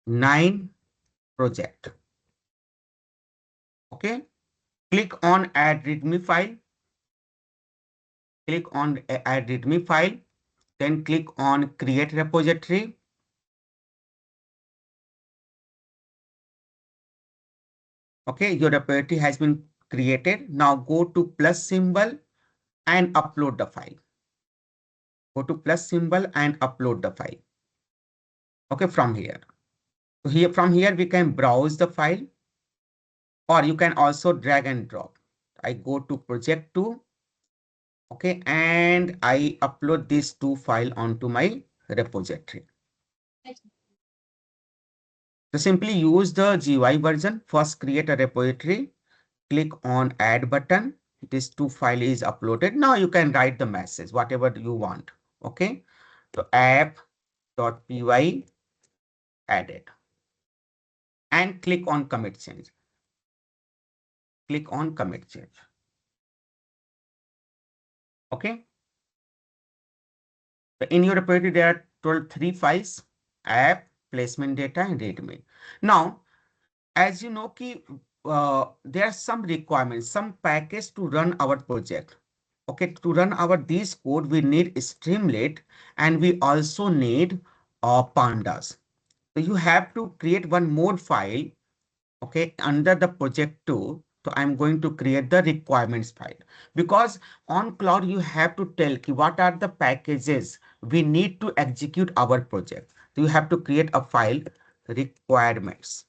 9 project. Okay, click on add readme file. Click on add readme file, then click on create repository. Okay, your repository has been created. Now go to plus symbol and upload the file. Go to plus symbol and upload the file. Okay, from here. So from here we can browse the file, or you can also drag and drop. I go to project 2. Okay, and I upload these 2 files onto my repository. So simply use the GUI version. First create a repository. Click on add button. This 2 file is uploaded. Now you can write the message, whatever you want. Okay. So app.py added. And click on commit change. Click on commit change. Okay. So in your repository, there are total 3 files: app, placement data, and readme. Now, as you know, there are some requirements, some package to run our project. Okay, to run our this code, we need Streamlit, and we also need pandas. So you have to create one more file. Okay, under the project 2. So I'm going to create the requirements file, because on cloud you have to tell what are the packages we need to execute our project. So you have to create a file requirements.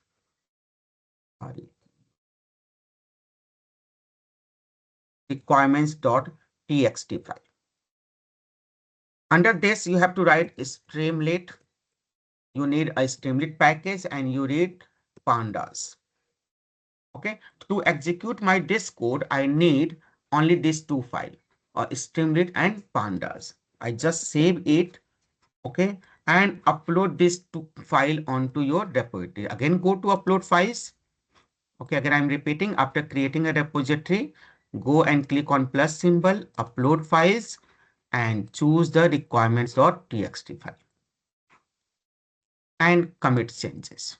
Requirements.txt file. Under this, you have to write Streamlit. You need a Streamlit package and you need pandas. Okay, to execute my this code, I need only these 2 files, Streamlit and pandas. I just save it. Okay, and upload this file onto your repository. Again, go to upload files. Okay, again, I'm repeating, after creating a repository, go and click on plus symbol, upload files, and choose the requirements.txt file and commit changes.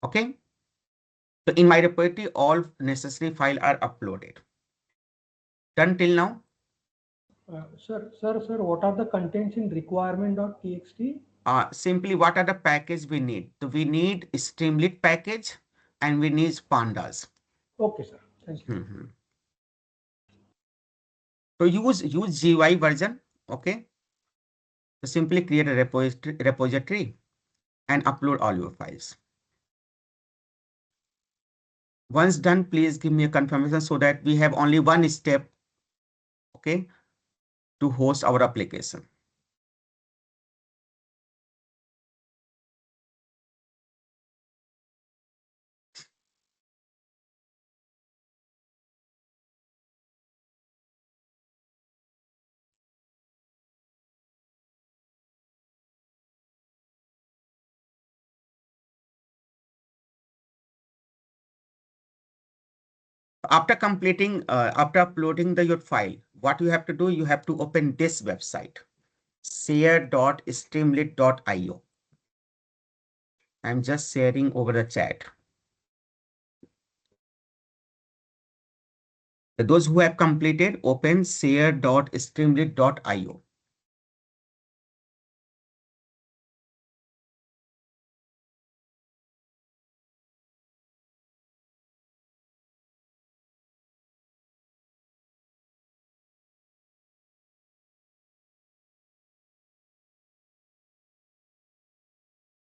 Okay. So in my repository, all necessary files are uploaded. Done till now? Sir, what are the contents in requirement.txt? Simply what are the package we need? So we need Streamlit package and we need pandas. Okay, sir. Thank you. So use GUI version. Okay. So simply create a repository and upload all your files. Once done, please give me a confirmation so that we have only one step, okay, to host our application. After uploading your file, what you have to do, you have to open this website, share.streamlit.io. I'm just sharing over the chat. Those who have completed, open share.streamlit.io.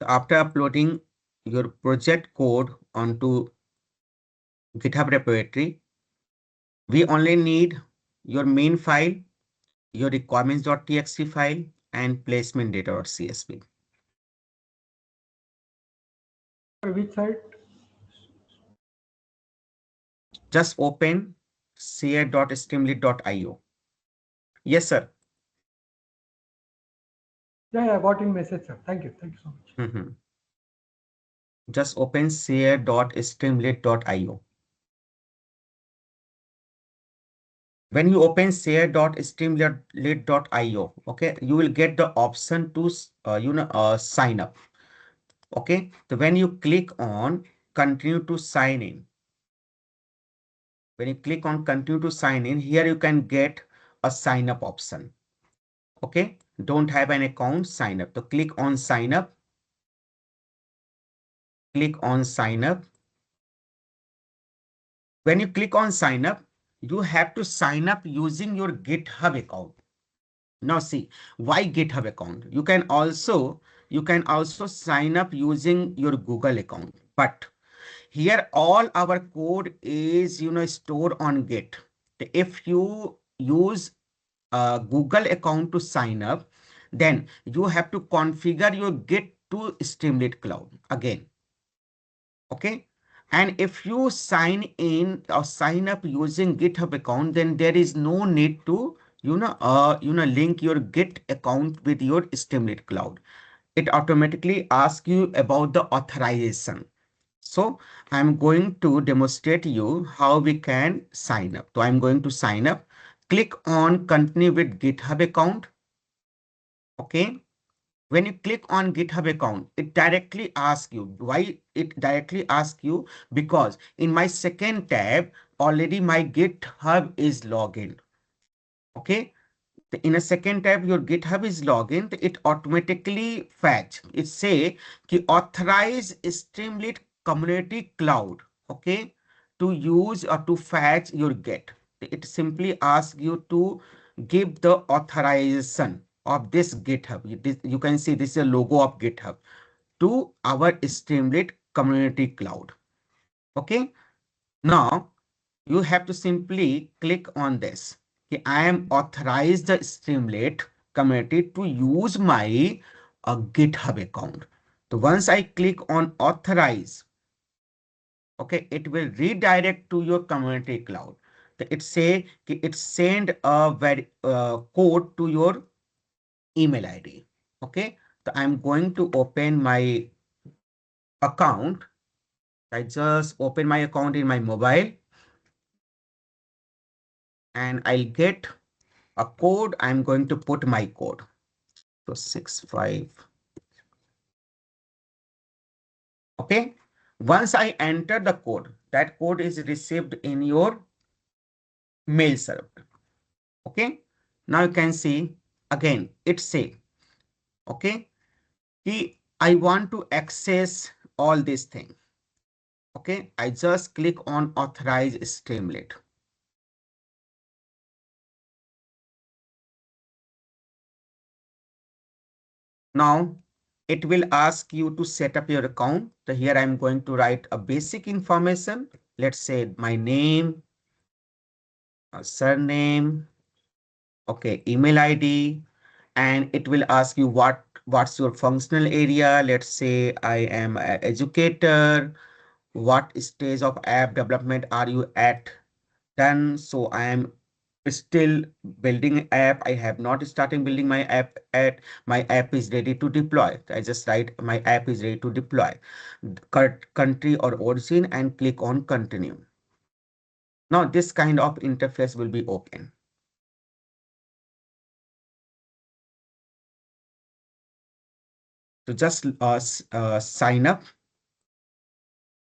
After uploading your project code onto GitHub repository, we only need your main file, your requirements.txt file, and placement data.csv. Which site? Just open share.streamlit.io. Yes, sir. Yeah, I got in message, sir. Thank you. Thank you so much. Just open share.streamlit.io. When you open share.streamlit.io, okay, you will get the option to sign up. Okay, so when you click on continue to sign in, when you click on continue to sign in, here you can get a sign up option. Okay, don't have an account, sign up. So click on sign up. Click on sign up. When you click on sign up, you have to sign up using your GitHub account. Now see, why GitHub account? You can also sign up using your Google account. But here all our code is stored on Git. If you use a Google account to sign up, then you have to configure your Git to Streamlit Cloud again. Okay. And if you sign in or sign up using GitHub account, then there is no need to link your Git account with your Streamlit Cloud. It automatically asks you about the authorization. So I'm going to demonstrate you how we can sign up. So I'm going to sign up. Click on continue with GitHub account. Okay. When you click on GitHub account, it directly asks you. Why it directly asks you? Because in my second tab, already my GitHub is login. Okay. In a second tab, your GitHub is login. It automatically fetch. It say ki authorize Streamlit Community Cloud. Okay. To use or to fetch your Git. It simply asks you to give the authorization of this GitHub. You can see this is a logo of GitHub to our Streamlit Community Cloud. Okay. Now you have to simply click on this. I am authorized the Streamlit community to use my GitHub account. So once I click on authorize, okay, it will redirect to your community cloud. So it say it send a code to your email ID. Okay, so I'm going to open my account. I just open my account in my mobile and I'll get a code. I'm going to put my code. So 65. Okay. Once I enter the code, that code is received in your mail server. Okay. Now you can see again, it say, okay, I want to access all these things. Okay. I just click on authorize Streamlit. Now it will ask you to set up your account. So here I'm going to write a basic information. Let's say my name, surname, okay, email ID, and it will ask you what's your functional area. Let's say I am an educator. What stage of app development are you at? Done. So I am still building app. I have not started building my app at my app is ready to deploy. I just write my app is ready to deploy. Country or origin and click on continue. Now this kind of interface will be open. So just sign up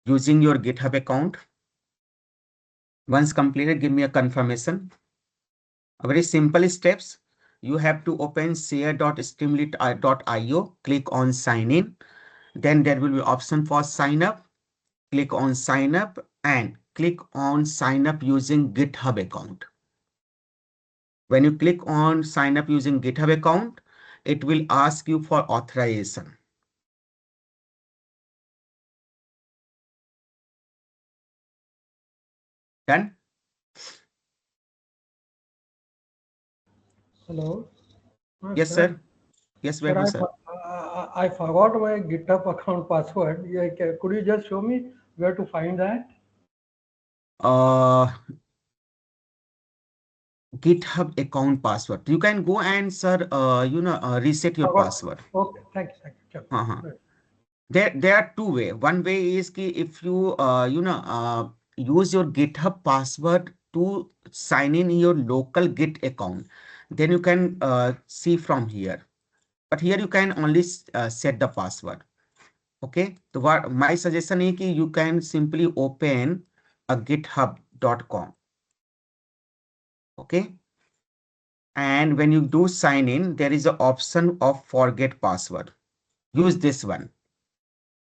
using your GitHub account. Once completed, give me a confirmation. A very simple steps. You have to open share.streamlit.io, click on sign in. Then there will be option for sign up. Click on sign up and click on sign up using GitHub account. When you click on sign up using GitHub account, it will ask you for authorization. Done? Hello. Yes, sir. Yes, Sir, Vaibhav, sir. I forgot my GitHub account password. Yeah, could you just show me where to find that? Uh, GitHub account password. You can go and sir, reset your Forgot. password. Okay, thank you. Sure. Uh-huh. Good. There are two way. One way is ki if you use your GitHub password to sign in your local Git account, then you can see from here. But here you can only set the password. Okay, so what my suggestion is कि you can simply open a github.com. Okay, and when you do sign in, there is an option of forget password. Use this one.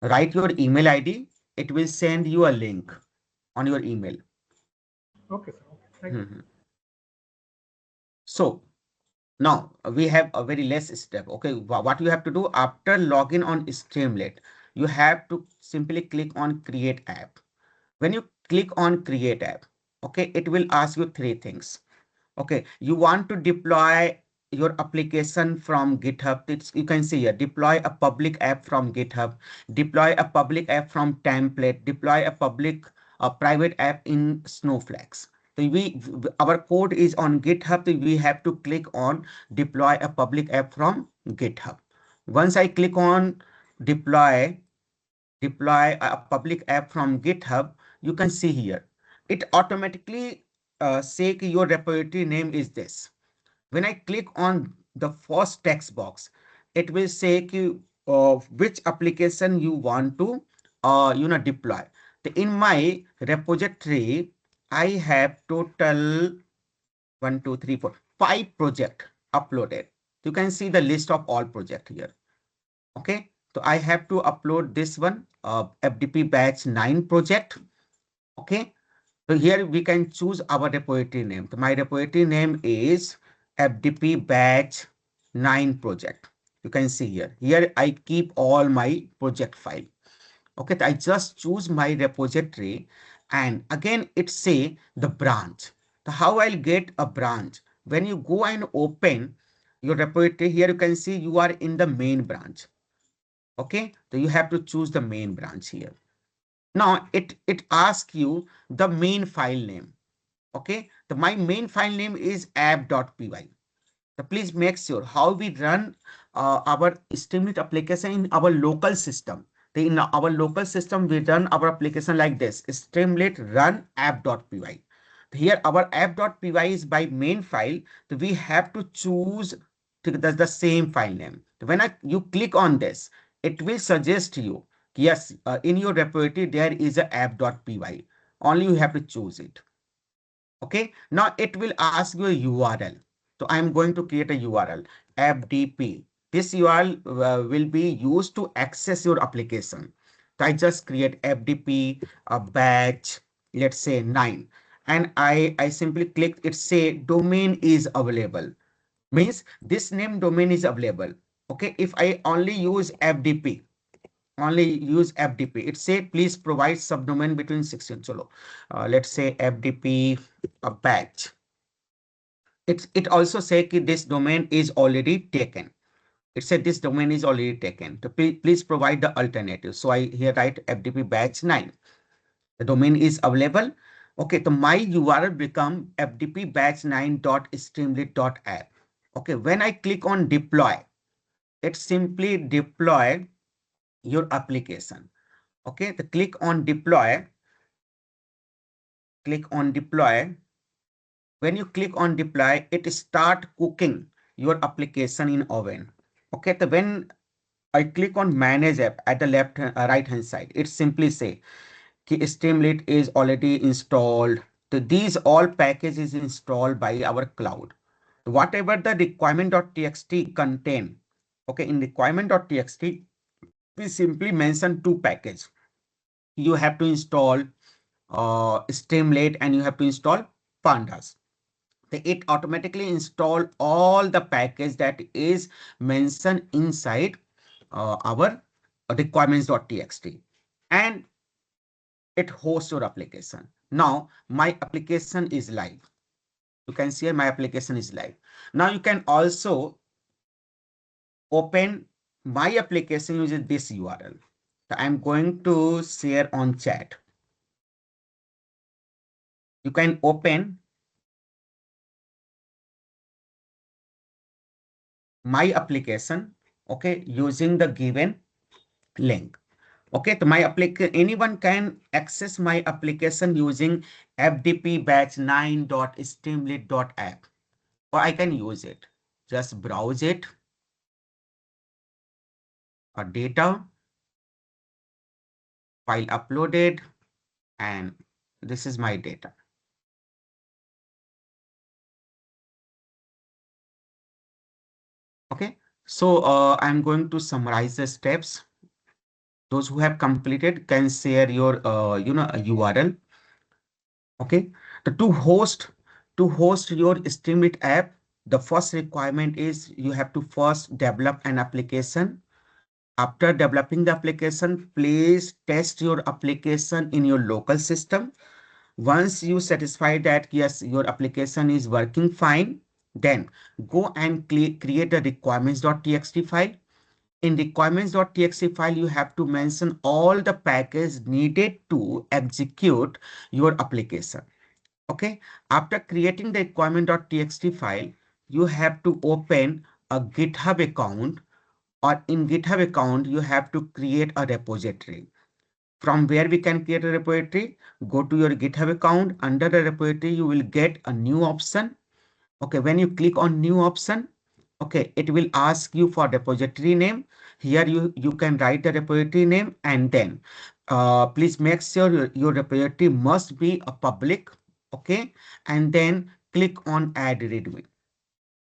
Write your email ID. It will send you a link on your email. Okay, sir. Okay. Thank you. So now we have a very less step. Okay, what you have to do after login on Streamlit, you have to simply click on create app. When you click on create app, okay, it will ask you three things. Okay, you want to deploy your application from GitHub. You can see here, deploy a public app from GitHub, deploy a public app from template, deploy a private app in Snowflakes. So our code is on GitHub. So we have to click on deploy a public app from GitHub. Once I click on deploy a public app from GitHub, you can see here, it automatically say your repository name is this. When I click on the first text box, it will say which application you want to deploy. In my repository, I have total 1, 2, 3, 4, 5 project uploaded. You can see the list of all project here. Okay, so I have to upload this one, FDP batch 9 project. Okay, so here we can choose our repository name. So my repository name is FDP batch 9 project. You can see here. Here I keep all my project file. Okay, so I just choose my repository, and again it say the branch. So how I'll get a branch? When you go and open your repository, here you can see you are in the main branch. Okay, so you have to choose the main branch here. Now it asks you the main file name. Okay, my main file name is app.py. So please make sure how we run our Streamlit application in our local system. In our local system, we run our application like this: Streamlit run app.py. Here our app.py is by main file. So we have to choose the same file name. When you click on this, it will suggest you, yes, in your repository there is a app.py. Only you have to choose it. Okay, now it will ask you a URL. So I am going to create a URL, FDP. This URL will be used to access your application. So I just create FDP a batch, let's say 9. And I simply click, it say domain is available. Means this name domain is available. Okay, if I only use FDP, it say please provide subdomain between 16. So let's say FDP a batch. It also say that this domain is already taken. It said this domain is already taken. So please provide the alternative. So I here write FDP batch 9. The domain is available. Okay, so my URL become FDP batch 9.streamlit.app. Okay, when I click on deploy, it simply deploy your application. Okay, the click on deploy. When you click on deploy, it start cooking your application in oven. Okay, so when I click on manage app at the right hand side, it simply say Streamlit is already installed. So these all packages installed by our cloud. Whatever the requirement.txt contain, okay, in requirement.txt, we simply mention 2 packages. You have to install Streamlit and you have to install pandas. It automatically install all the package that is mentioned inside our requirements.txt, and it hosts your application. Now my application is live. You can see my application is live. Now you can also open my application using this URL. So I'm going to share on chat. You can open my application, okay, using the given link. Okay, so my application, anyone can access my application using fdp batch 9.streamlit.app, or I can use it. Just browse it, data, file uploaded, and this is my data. Okay, so I'm going to summarize the steps. Those who have completed can share your URL. Okay, to host your Streamlit app, the first requirement is you have to first develop an application. After developing the application, please test your application in your local system. Once you satisfy that yes, your application is working fine, then go and create a requirements.txt file. In requirements.txt file, you have to mention all the packages needed to execute your application. Okay, after creating the requirement.txt file, you have to open a GitHub account, or in GitHub account, you have to create a repository. From where we can create a repository, go to your GitHub account. Under the repository, you will get a new option. Okay, when you click on new option, okay, it will ask you for repository name. Here you can write the repository name, and then please make sure your repository must be a public. Okay, and then click on add readme.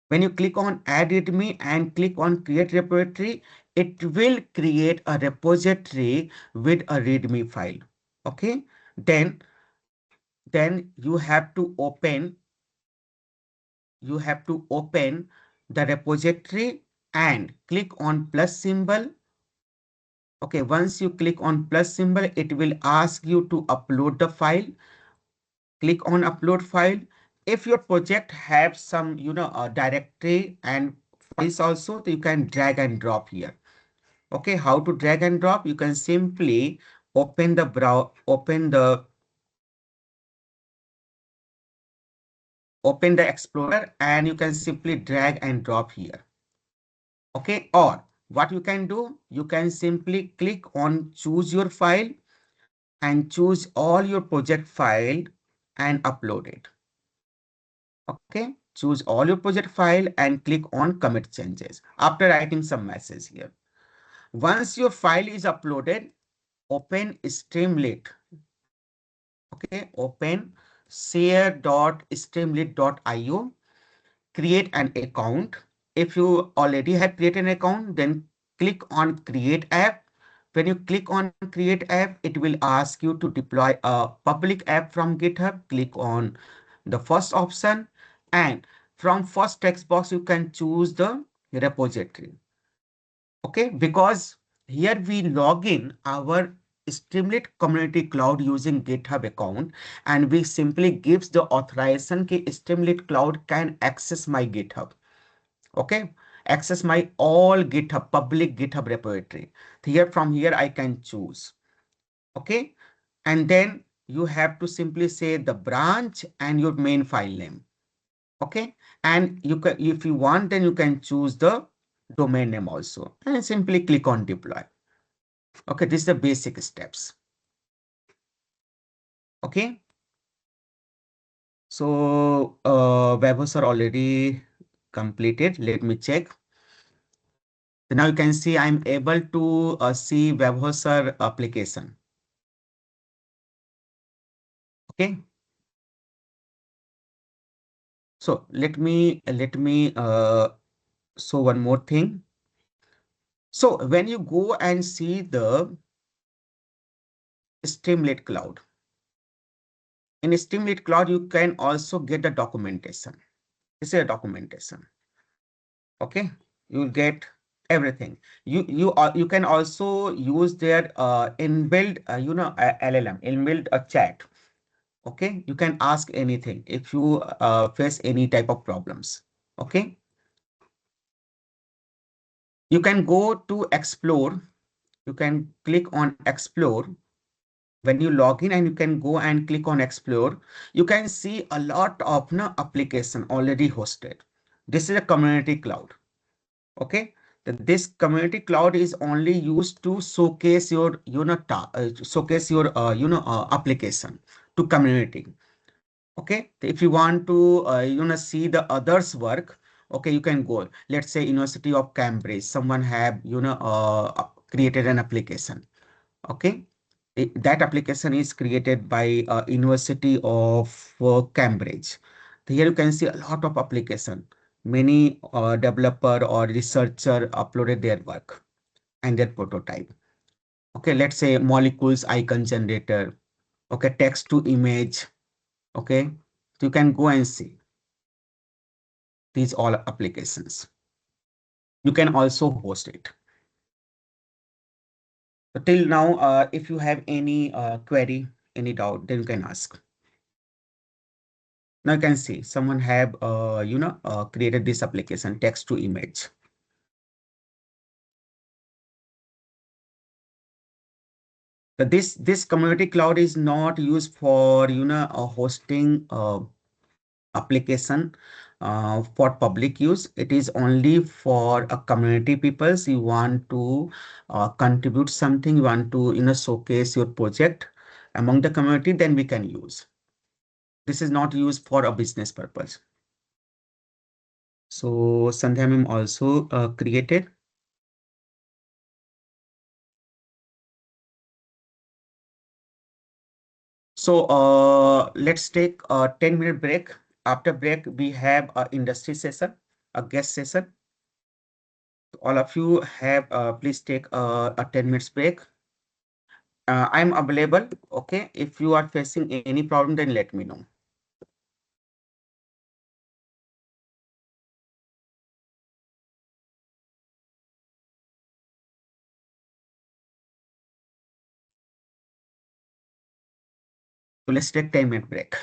When you click on add readme and click on create repository, it will create a repository with a readme file. Okay, then you have to open the repository and click on plus symbol. Okay, once you click on plus symbol, it will ask you to upload the file. Click on upload file. If your project has some directory and files also, you can drag and drop here. Okay, how to drag and drop? You can simply open the Explorer, and you can simply drag and drop here. Okay, or what you can do, you can simply click on choose your file and choose all your project file and upload it. Okay, choose all your project file and click on commit changes after writing some message here. Once your file is uploaded, open Streamlit. Okay, open share.streamlit.io. Create an account. If you already have created an account, then click on create app. When you click on create app, it will ask you to deploy a public app from GitHub. Click on the first option, and from first text box, you can choose the repository. Okay, because here we log in our Streamlit Community Cloud using GitHub account, and we simply gives the authorization that Streamlit Cloud can access my GitHub. Okay, access my all GitHub public GitHub repository. Here from here I can choose. Okay, and then you have to simply say the branch and your main file name. Okay, and you can, if you want, then you can choose the domain name also, and simply click on deploy. Okay, this is the basic steps. Okay, so Vaibhav are already completed. Let me check. So now you can see I'm able to see Vaibhav application. Okay, so let me show one more thing. So when you go and see the Streamlit Cloud, in Streamlit Cloud, you can also get the documentation. This is a documentation. Okay, you'll get everything. You can also use their inbuilt LLM, inbuilt a chat. Okay, you can ask anything if you face any type of problems. Okay, you can go to explore. You can click on explore when you log in, and you can go and click on explore. You can see a lot of application already hosted. This is a community cloud. Okay, that this community cloud is only used to showcase your application to community. Okay, if you want to see the others work, okay, you can go. Let's say University of Cambridge, someone have created an application. Okay, that application is created by University of Cambridge. Here you can see a lot of application. Many developer or researcher uploaded their work and their prototype. Okay, let's say molecules icon generator. Okay, text to image. Okay, so you can go and see these all applications. You can also host it. So till now, if you have any query, any doubt, then you can ask. Now you can see someone have created this application text to image. But this community cloud is not used for hosting application for public use. It is only for a community peoples. You want to contribute something, you want to showcase your project among the community, then we can use. This is not used for a business purpose. So Sandhya ma'am also created. So let's take a 10-minute break. After break, we have a industry session, a guest session. All of you have please take a 10 minutes break. I'm available. Okay, if you are facing any problem, then let me know. So let's take 10-minute break.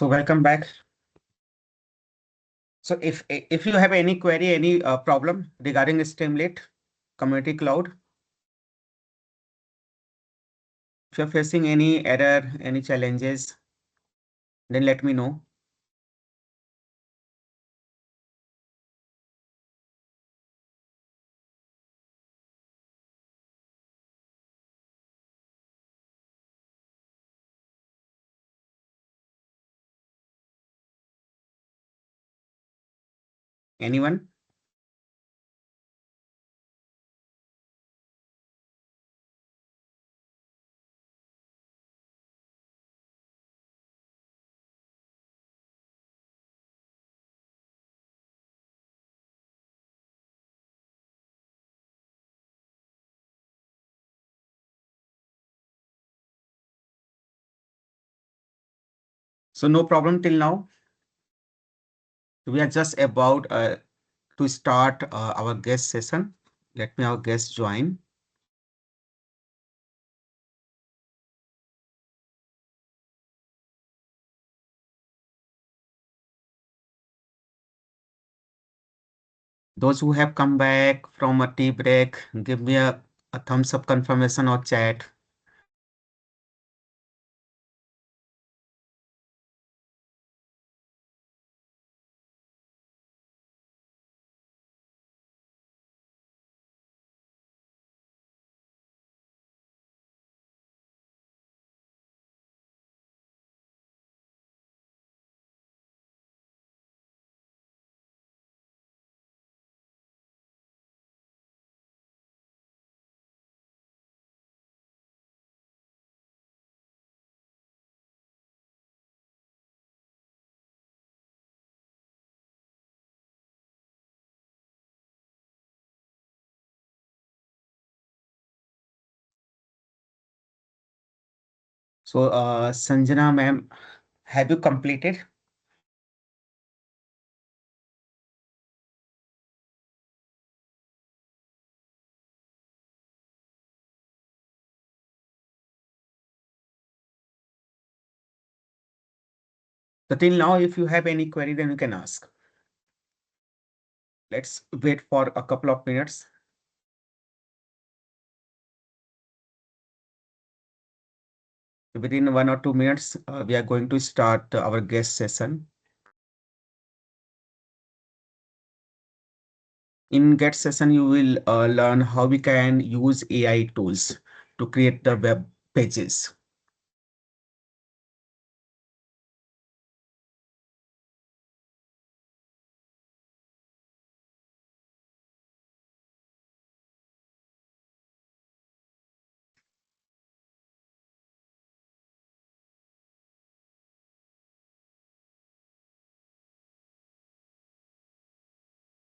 So welcome back. So if you have any query, any problem regarding Streamlit Community Cloud, if you're facing any error, any challenges, then let me know. Anyone? So no problem till now. We are just about to start our guest session. Let me our guest join. Those who have come back from a tea break, give me a thumbs up confirmation or chat. So Sanjana ma'am, have you completed? So till now, if you have any query, then you can ask. Let's wait for a couple of minutes. Within 1 or 2 minutes, we are going to start our guest session. In guest session, you will learn how we can use AI tools to create the web pages.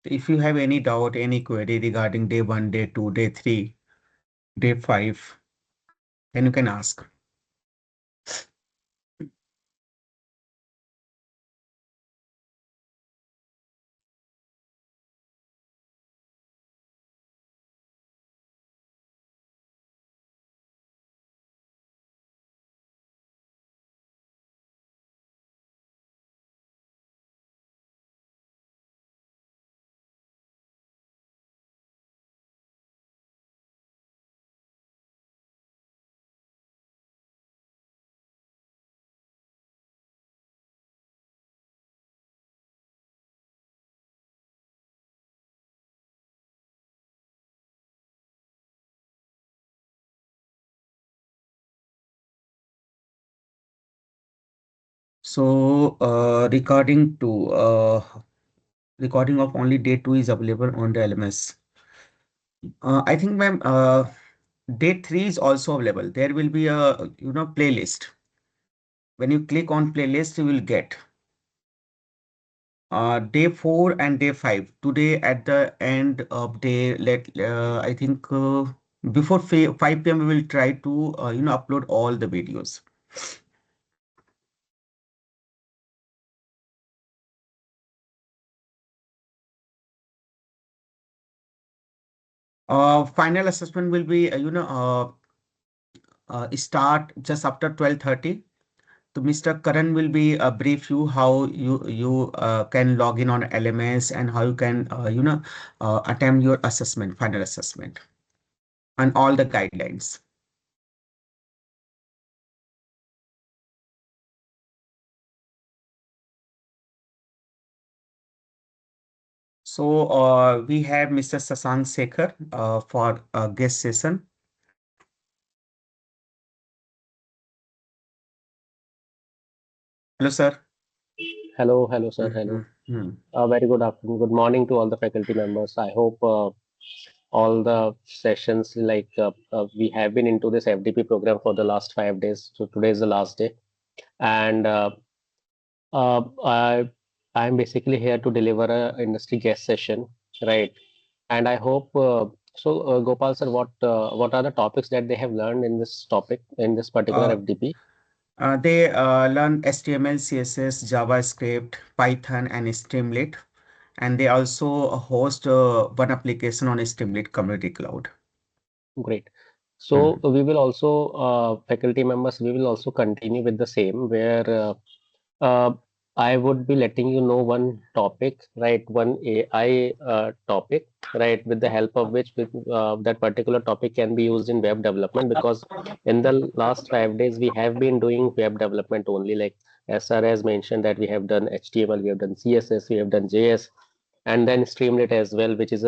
If you have any doubt, any query regarding day 1, day 2, day 3, day 5, then you can ask. So recording of only day 2 is available on the LMS. I think, ma'am, day 3 is also available. There will be a playlist. When you click on playlist, you will get day 4 and day 5. Today at the end of day, I think before 5 p.m. we will try to upload all the videos. Final assessment will be start just after 12:30. So Mr. Karan will be brief you how you can log in on LMS and how you can attempt your assessment, final assessment, and all the guidelines. So we have Mr. Sasank Sekhar for a guest session. Hello, sir. Hello, sir. Hello. Very good afternoon. Good morning to all the faculty members. I hope all the sessions we have been into this FDP program for the last 5 days. So today is the last day, and I'm basically here to deliver a industry guest session, right? And I hope Gopal sir, what are the topics that they have learned in this topic in this particular FDP? They learn HTML, CSS, JavaScript, Python, and Streamlit. And they also host one application on Streamlit Community Cloud. Great. So we will also, faculty members, we will also continue with the same, where I would be letting you know one topic, right? One AI topic, right? With the help of which that particular topic can be used in web development, because in the last 5 days we have been doing web development only. Like SR has mentioned that we have done HTML, we have done CSS, we have done JS, and then Streamlit as well, which is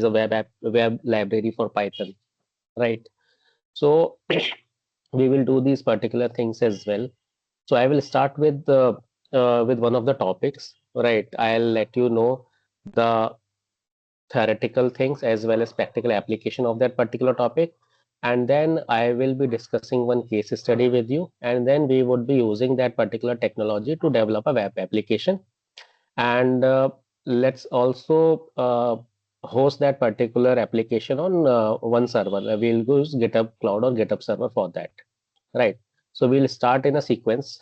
a web library for Python, right? So we will do these particular things as well. So I will start with one of the topics, right? I'll let you know the theoretical things as well as practical application of that particular topic, and then I will be discussing one case study with you, and then we would be using that particular technology to develop a web application. And let's also host that particular application on one server. We'll use GitHub Cloud or GitHub Server for that, right? So we'll start in a sequence.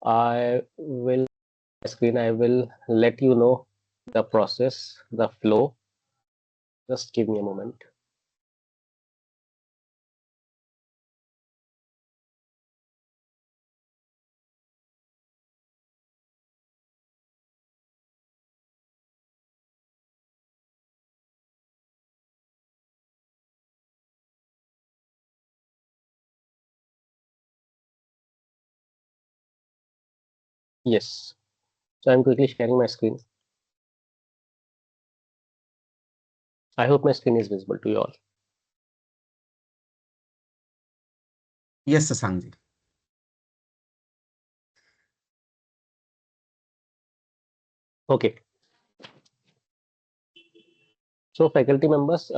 I will screen. I will let you know the process, the flow. Just give me a moment. Yes. So I'm quickly sharing my screen. I hope my screen is visible to you all. Yes, Sasank. Okay. So faculty members,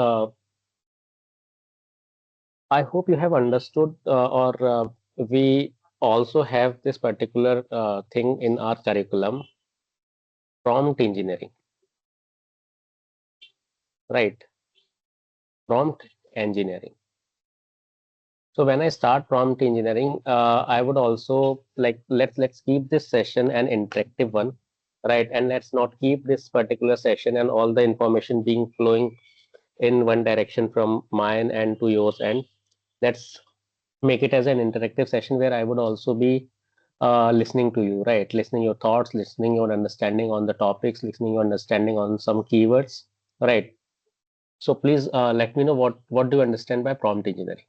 I hope you have understood, or we also have this particular thing in our curriculum, prompt engineering, right? Prompt engineering. So when I start prompt engineering, I would also like, let's keep this session an interactive one, right? And let's not keep this particular session and all the information being flowing in one direction from mine and to yours end. Let's make it as an interactive session where I would also be listening to you, right? Listening your thoughts, listening your understanding on the topics, listening your understanding on some keywords, right? So please let me know what do you understand by prompt engineering?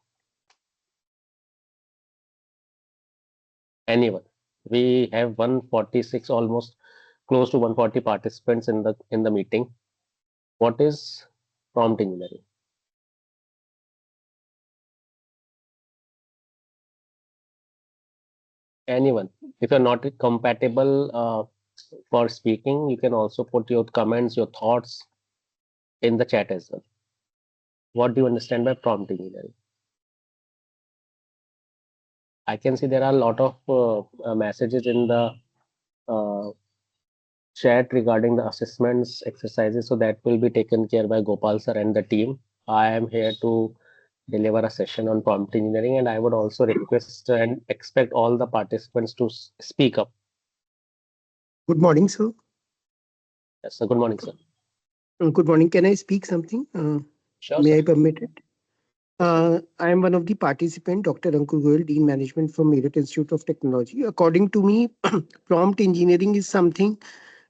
Anyone? We have 146, almost close to 140 participants in the meeting. What is prompt engineering? Anyone? If you're not compatible for speaking, you can also put your comments, your thoughts in the chat as well. What do you understand by prompt engineering? I can see there are a lot of messages in the chat regarding the assessments exercises, so that will be taken care by Gopal sir and the team. I am here to deliver a session on prompt engineering, and I would also request and expect all the participants to speak up. Good morning, sir. Yes, sir. Good morning, sir. Good morning. Can I speak something? Sure, May sir. I permit it? I am one of the participants, Dr. Ankur Goyal, Dean Management from Meerut Institute of Technology. According to me, prompt engineering is something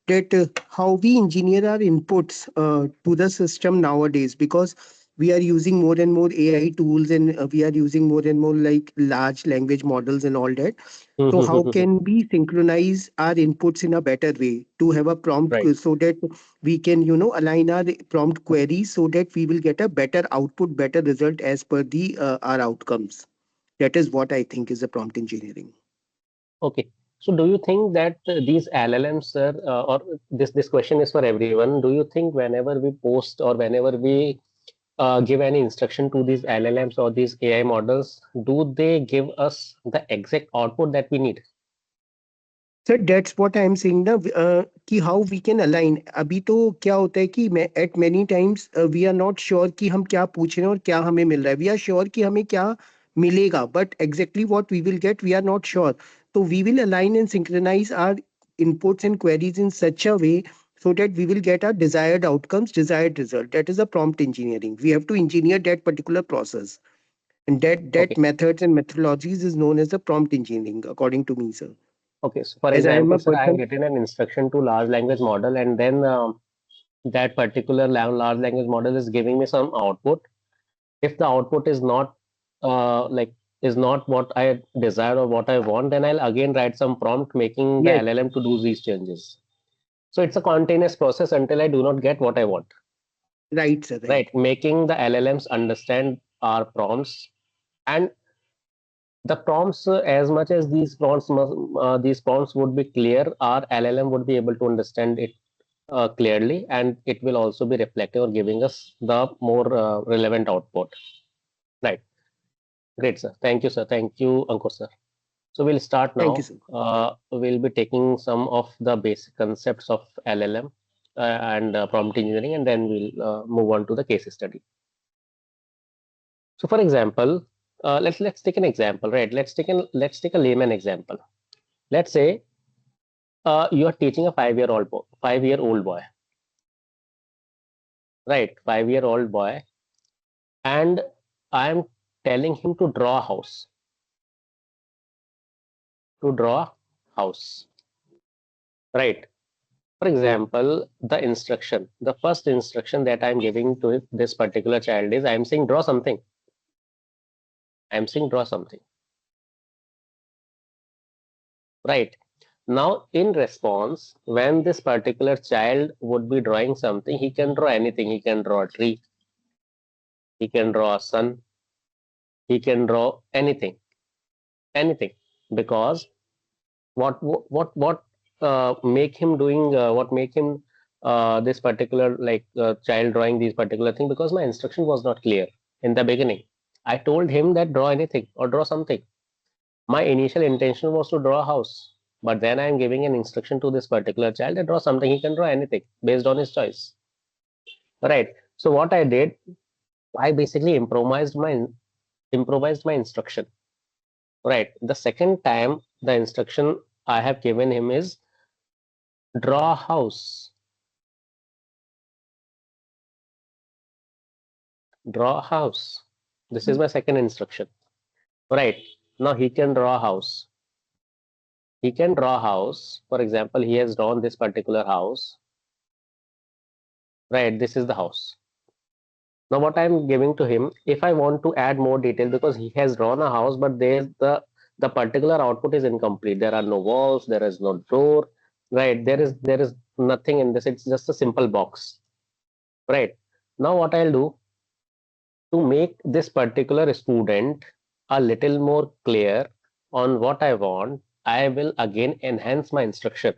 that how we engineer our inputs to the system nowadays, because we are using more and more AI tools, and we are using more and more like large language models and all that. So how can we synchronize our inputs in a better way to have a prompt Right. so that we can, align our prompt queries so that we will get a better output, better result as per the our outcomes. That is what I think is a prompt engineering. Okay. So do you think that these LLMs, sir, or this question is for everyone. Do you think whenever we post or whenever we give any instruction to these LLMs or these AI models, do they give us the exact output that we need? Sir that's what I am saying ना कि how we can align अभी तो क्या होता है कि मैं at many times we are not sure कि हम क्या पूछ रहे हैं और क्या हमें मिल रहा है वी आर श्योर कि हमें क्या मिलेगा but exactly what we will get we are not sure तो we will align and synchronise our inputs and queries in such a way so that we will get our desired outcomes, desired result. That is a prompt engineering. We have to engineer that particular process, and that Okay. methods and methodologies is known as the prompt engineering, according to me, sir. Okay. So for As I am example, a sir, I have person. written an instruction to large language model, and then that particular large language model is giving me some output. If the output is not like is not what I desire or what I want, then I'll again write some prompt making the Yes, LLM to do these changes. So it's a continuous process until I do not get what I want. right, sir, right. Right, making the LLMs understand our prompts, and the prompts, as much as these prompts would be clear, our LLM would be able to understand it clearly, and it will also be reflective or giving us the more relevant output. Right. Great, sir. Thank you, sir. Thank you, Ankur, sir. So we'll start Thank you, now. sir. We'll be taking some of the basic concepts of LLM and prompt engineering, and then we'll move on to the case study. So, for example, let's take an example, right? Let's take a layman example. Let's say you are teaching a 5-year-old boy, right? 5-year-old boy, and I am telling him to draw a house. To draw a house, right? For example, the first instruction that I'm giving to this particular child is I'm saying draw something. I'm saying draw something. Right. Now, in response, when this particular child would be drawing something, he can draw anything. He can draw a tree, he can draw a sun, he can draw anything, anything. Because what make him doing what make him this particular child drawing these particular thing, because my instruction was not clear in the beginning. I told him that draw anything or draw something. My initial intention was to draw a house, but then I am giving an instruction to this particular child that draw something. He can draw anything based on his choice. Right. So what I did, I basically improvised my instruction. Right. The second time, the instruction I have given him is draw a house. Draw a house. This is my second instruction. Right. Now he can draw a house. He can draw a house. For example, he has drawn this particular house. Right. This is the house. Now what I'm giving to him, if I want to add more detail, because he has drawn a house, but there's the particular output is incomplete. There are no walls, there is no door, right? There is nothing in this. It's just a simple box. Right. Now what I'll do to make this particular student a little more clear on what I want, I will again enhance my instruction.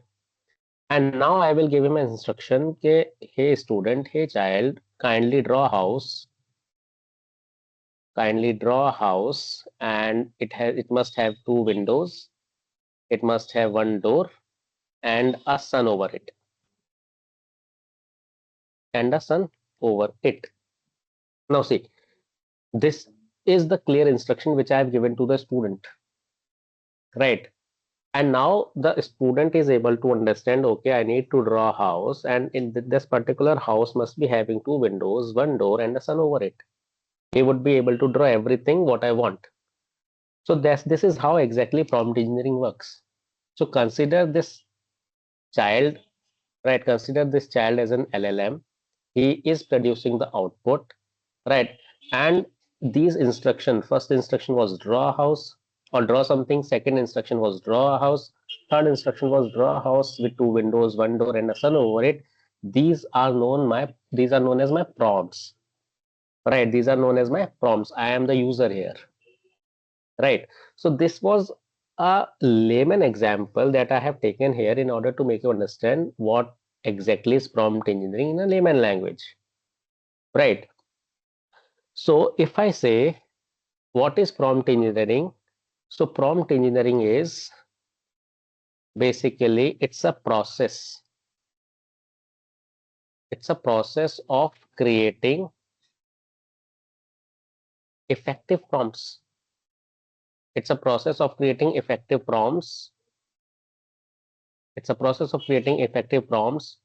And now I will give him an instruction, okay, hey student, hey child, kindly draw a house. Kindly draw a house, and it must have 2 windows, it must have 1 door, and a sun over it. And a sun over it. Now see, this is the clear instruction which I have given to the student. Right. And now the student is able to understand, okay, I need to draw a house, and in this particular house must be having 2 windows, 1 door, and a sun over it. he would be able to draw everything what I want. So this is how exactly prompt engineering works. So consider this child, right? Consider this child as an LLM. He is producing the output, right? And these instruction, first instruction was draw a house or draw something. Second instruction was draw a house. Third instruction was draw a house with two windows, one door, and a sun over it. These are known as my prompts, right? These are known as my prompts. I am the user here, right? So this was a layman example that I have taken here in order to make you understand what exactly is prompt engineering in a layman language, right? So if I say what is prompt engineering, so prompt engineering is basically it's a process of creating effective prompts. It's a process of creating effective prompts. It's a process of creating effective prompts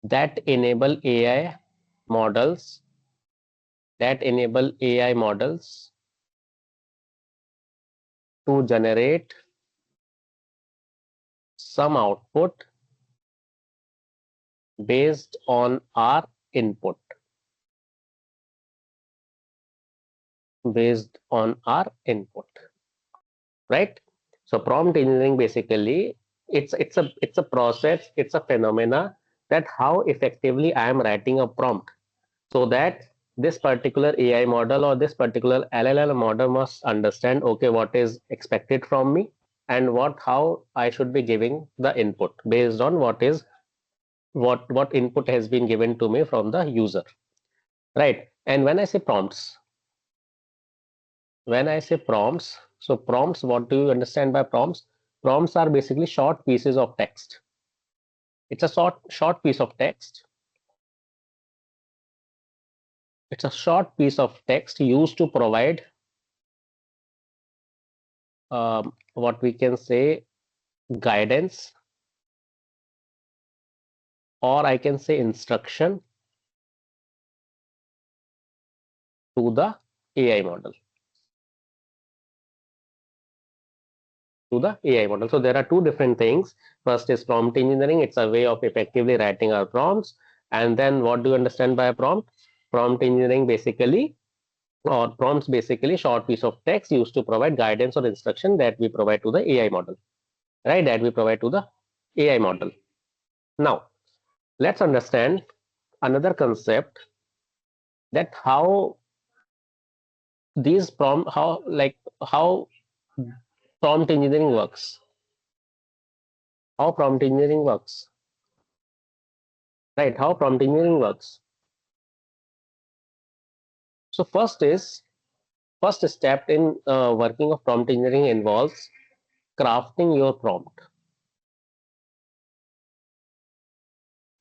that enable AI models to generate some output based on our input. Right? So prompt engineering basically it's a process, it's a phenomena that how effectively I am writing a prompt so that this particular AI model or this particular LLM model must understand, okay, what is expected from me and how I should be giving the input based on what input has been given to me from the user, right? And when I say prompts, so prompts, what do you understand by prompts? Prompts are basically short pieces of text. It's a short piece of text. It's a short piece of text used to provide what we can say guidance, or I can say instruction to the AI model. So there are two different things. First is prompt engineering. It's a way of effectively writing our prompts. And then what do you understand by a prompt? Prompt engineering basically, or prompts basically short piece of text used to provide guidance or instruction that we provide to the AI model, right? That we provide to the AI model. Now, let's understand another concept, that how these prompt, how prompt engineering works. How prompt engineering works, right? How prompt engineering works. So first step in working of prompt engineering involves crafting your prompt.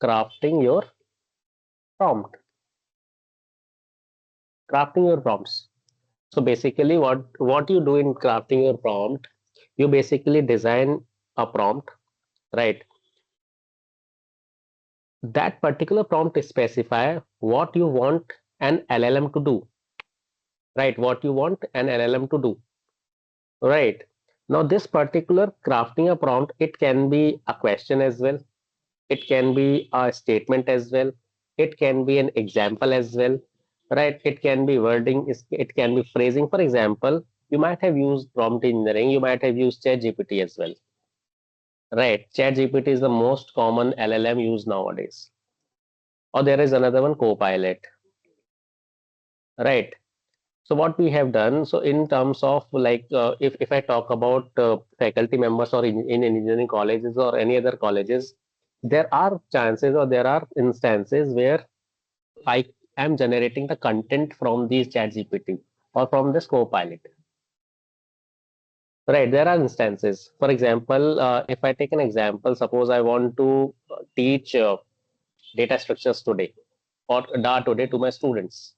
Crafting your prompt. Crafting your prompts. So basically, what you do in crafting your prompt, you basically design a prompt, right? That particular prompt specify what you want an LLM to do, right? What you want an LLM to do, right? Now, this particular crafting a prompt, it can be a question as well. It can be a statement as well. It can be an example as well, right? It can be wording, it can be phrasing. For example, you might have used prompt engineering, you might have used ChatGPT as well, right? ChatGPT is the most common LLM used nowadays. Or there is another one, Copilot, right? So what we have done, so in terms of if I talk about faculty members or in engineering colleges or any other colleges, there are chances or there are instances where I am generating the content from these chat GPT or from this Copilot. Right, there are instances. For example, if I take an example, suppose I want to teach data structures today or DA today to my students.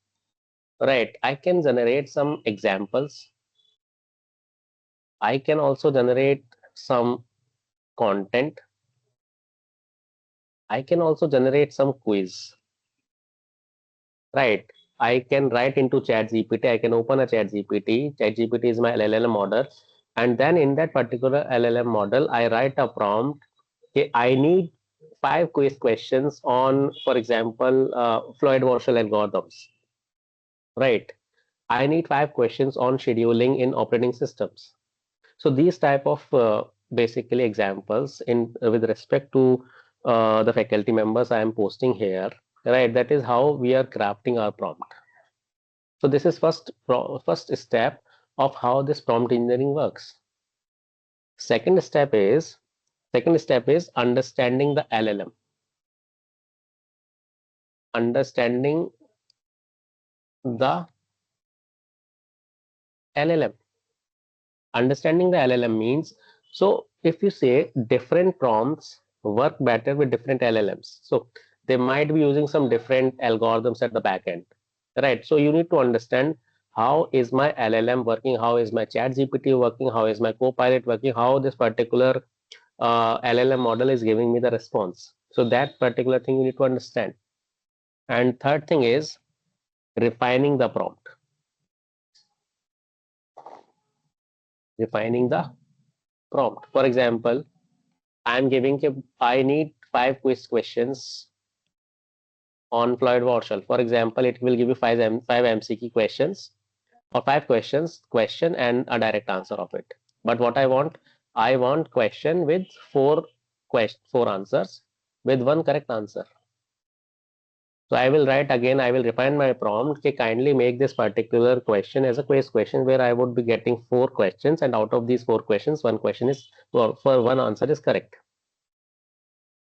Right, I can generate some examples. I can also generate some content. I can also generate some quiz. Right. I can write into ChatGPT. I can open a ChatGPT. ChatGPT is my LLM model, and then in that particular LLM model, I write a prompt. Okay, I need 5 questions on, for example, Floyd-Warshall algorithms. Right. I need 5 questions on scheduling in operating systems. So these type of basically examples in with respect to the faculty members I am posting here, right? That is how we are crafting our prompt. So this is first step of how this prompt engineering works. Second step is understanding the LLM. Understanding the LLM. Understanding the LLM means, so if you say different prompts work better with different LLMs, so they might be using some different algorithms at the back end, right? So you need to understand how is my LLM working, how is my chat GPT working, how is my copilot working, how this particular LLM model is giving me the response. So that particular thing you need to understand. And third thing is refining the prompt. Refining the prompt. For example, I'm giving I need 5 questions on Floyd-Warshall. For example, it will give you five MCQ questions or 5 questions, question and a direct answer of it. But what I want question with four answers with one correct answer. So I will write again, I will refine my prompt. Okay, kindly make this particular question as a quiz question where I would be getting 4 questions, and out of these 4 questions, one question is, well, for one answer is correct.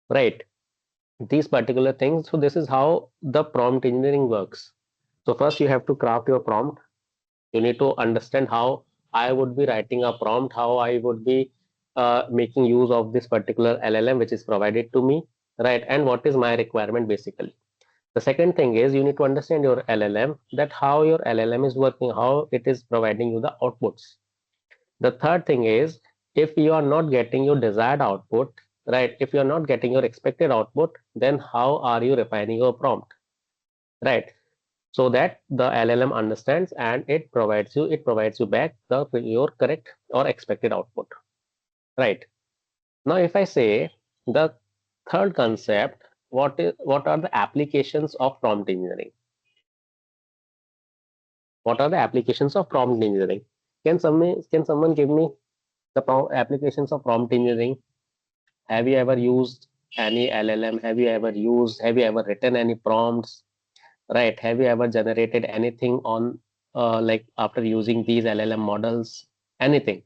Right. These particular things. So this is how the prompt engineering works. So first you have to craft your prompt. You need to understand how I would be writing a prompt, how I would be making use of this particular LLM which is provided to me, right? And what is my requirement basically. The second thing is you need to understand your LLM, that how your LLM is working, how it is providing you the outputs. The third thing is, if you are not getting your desired output, right? If you are not getting your expected output, then how are you refining your prompt, right? So that the LLM understands and it provides you back your correct or expected output, right? Now, if I say the third concept, what are the applications of prompt engineering? What are the applications of prompt engineering? Can someone give me the applications of prompt engineering? Have you ever used any LLM? Have you ever written any prompts? Right? Have you ever generated anything on like after using these LLM models? Anything?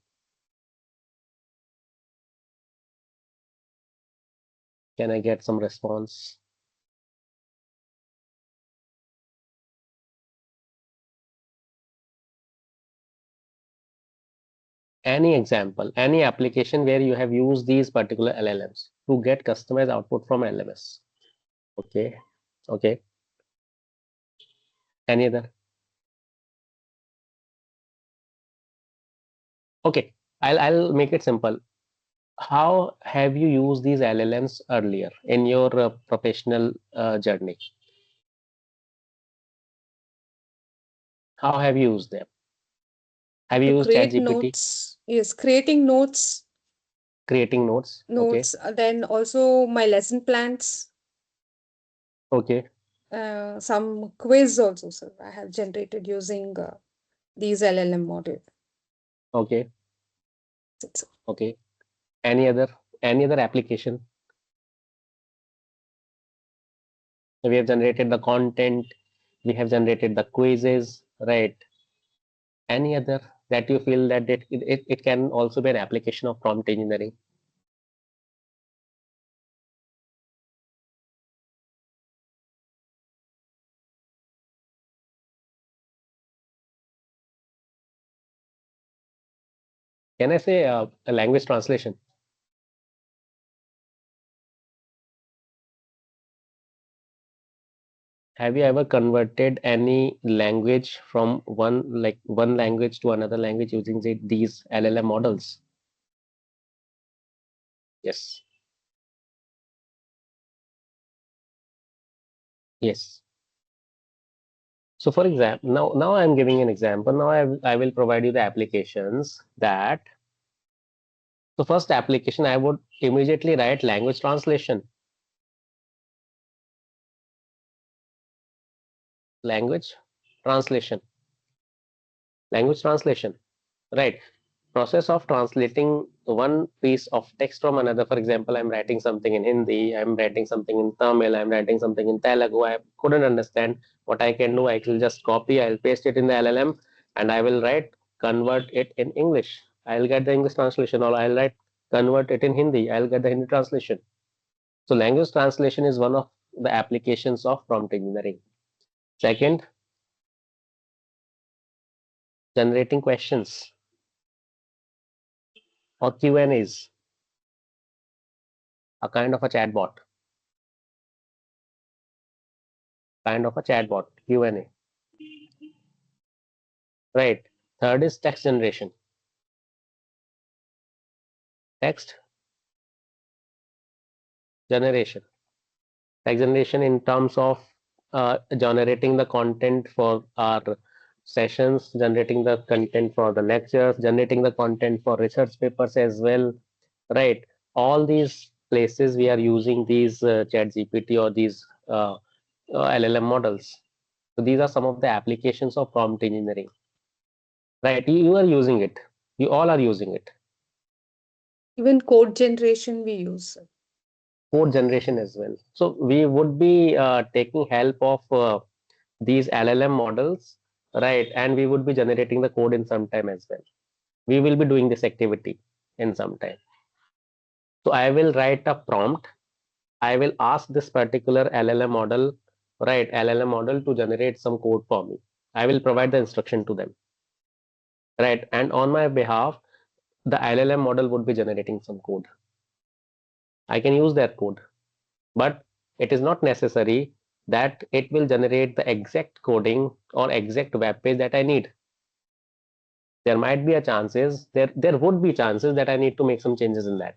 Can I get some response? Any example, any application where you have used these particular LLMs to get customized output from LMS? Okay. Okay. Any other? Okay. I'll make it simple. How have you used these LLMs earlier in your professional journey? How have you used them? Have you To used create ChatGPT? notes. Yes, creating notes. Creating notes. Okay. Then also my lesson plans. Okay. Some quiz also, sir. I have generated using these LLM model. Okay. That's it. Okay. Any other application? We have generated the content. We have generated the quizzes, right? Any other that you feel that it can also be an application of prompt engineering? Can I say a language translation? Have you ever converted any language from one language to another language using these LLM models? Yes. Yes. So for example, now I'm giving an example. Now I will provide you the applications that. So first application, I would immediately write language translation. Language translation. Language translation. Right. Process of translating one piece of text from another. For example, I'm writing something in Hindi, I'm writing something in Tamil, I'm writing something in Telugu. I couldn't understand what I can do. I will just copy, I'll paste it in the LLM, and I will write, convert it in English. I'll get the English translation, or I'll write, convert it in Hindi. I'll get the Hindi translation. So language translation is one of the applications of prompt engineering. Second, generating questions or Q&As, a kind of a chatbot. Q&A. Right. Third is text generation. Text generation. Text generation in terms of generating the content for our sessions, generating the content for the lectures, generating the content for research papers as well. Right. All these places we are using these ChatGPT or these LLM models. So these are some of the applications of prompt engineering. Right. You are using it. You all are using it. Even code generation we use, sir. Code generation as well. So we would be taking help of these LLM models, right? And we would be generating the code in some time as well. We will be doing this activity in some time. So I will write a prompt. I will ask this particular LLM model, right? LLM model to generate some code for me. I will provide the instruction to them, right? And on my behalf, the LLM model would be generating some code. I can use that code, but it is not necessary that it will generate the exact coding or exact web page that I need. There might be a chances, there would be chances that I need to make some changes in that.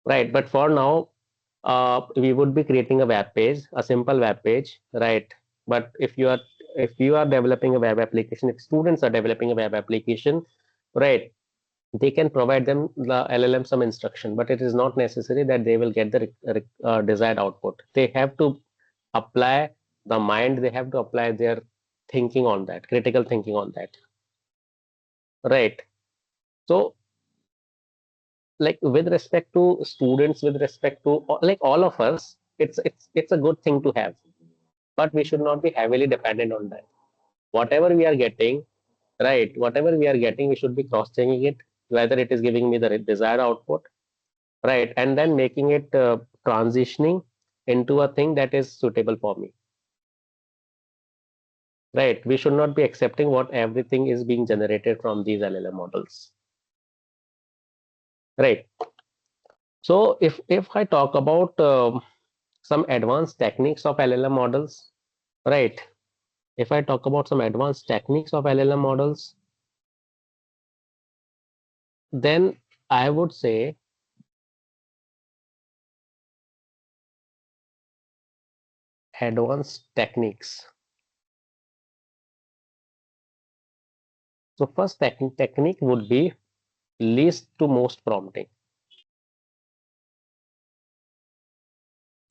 Right, but for now, we would be creating a web page, a simple web page, right? But if you are developing a web application, if students are developing a web application, right, they can provide them the LLM some instruction, but it is not necessary that they will get the desired output. They have to apply the mind, they have to apply their thinking on that, critical thinking on that. Right. So, like with respect to students, with respect to like all of us, it's a good thing to have, but we should not be heavily dependent on that. Whatever we are getting, right? Whatever we are getting, we should be cross-checking it, whether it is giving me the desired output, right? And then making it transitioning into a thing that is suitable for me. Right. We should not be accepting what everything is being generated from these LLM models. Right. So if I talk about some advanced techniques of LLM models, right? If I talk about some advanced techniques of LLM models, then I would say advanced techniques. So first technique would be least to most prompting.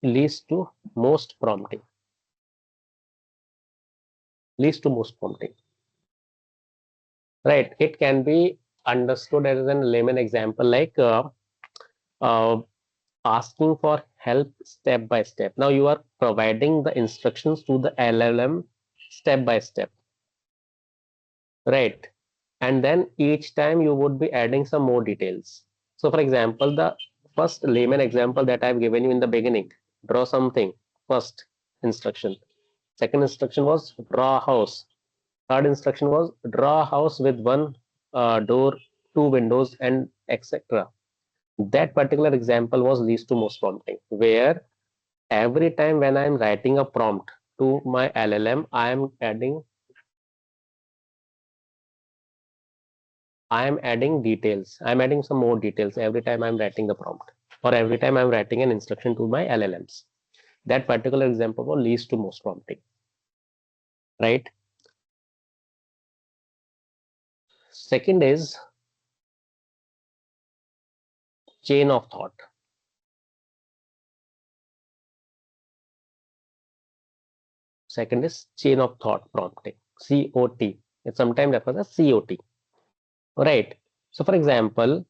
Least to most prompting. Least to most prompting. Right. It can be understood as a layman example like asking for help step by step. Now you are providing the instructions to the LLM step by step. Right. And then each time you would be adding some more details. So for example, the first layman example that I've given you in the beginning, draw something, first instruction. Second instruction was draw a house. Third instruction was draw a house with one door, two windows, and etc. That particular example was least to most prompting, where every time when I'm writing a prompt to my LLM, I'm adding details. I'm adding some more details every time I'm writing the prompt, or every time I'm writing an instruction to my LLMs. that particular example will leads to most prompting, right? Second is chain of thought. Second is chain of thought prompting, COT. It sometimes refers as COT, right? So for example,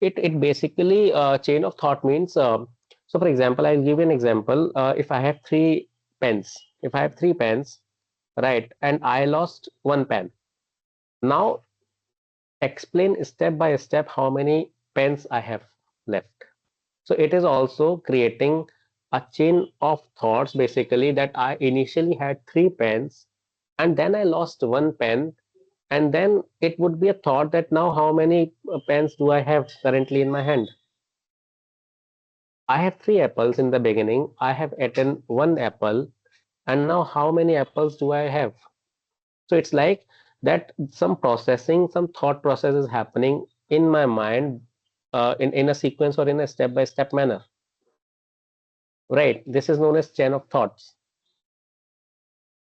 it basically chain of thought means so for example, I'll give you an example. If I have three pens, right, and I lost one pen, now explain step by step how many pens I have left. So it is also creating a chain of thoughts, basically, that I initially had three pens and then I lost one pen, and then it would be a thought that now how many pens do I have currently in my hand? I have three apples in the beginning. I have eaten one apple, and now how many apples do I have? So it's like that some processing, some thought process is happening in my mind in a sequence or in a step by step manner. Right. This is known as chain of thoughts.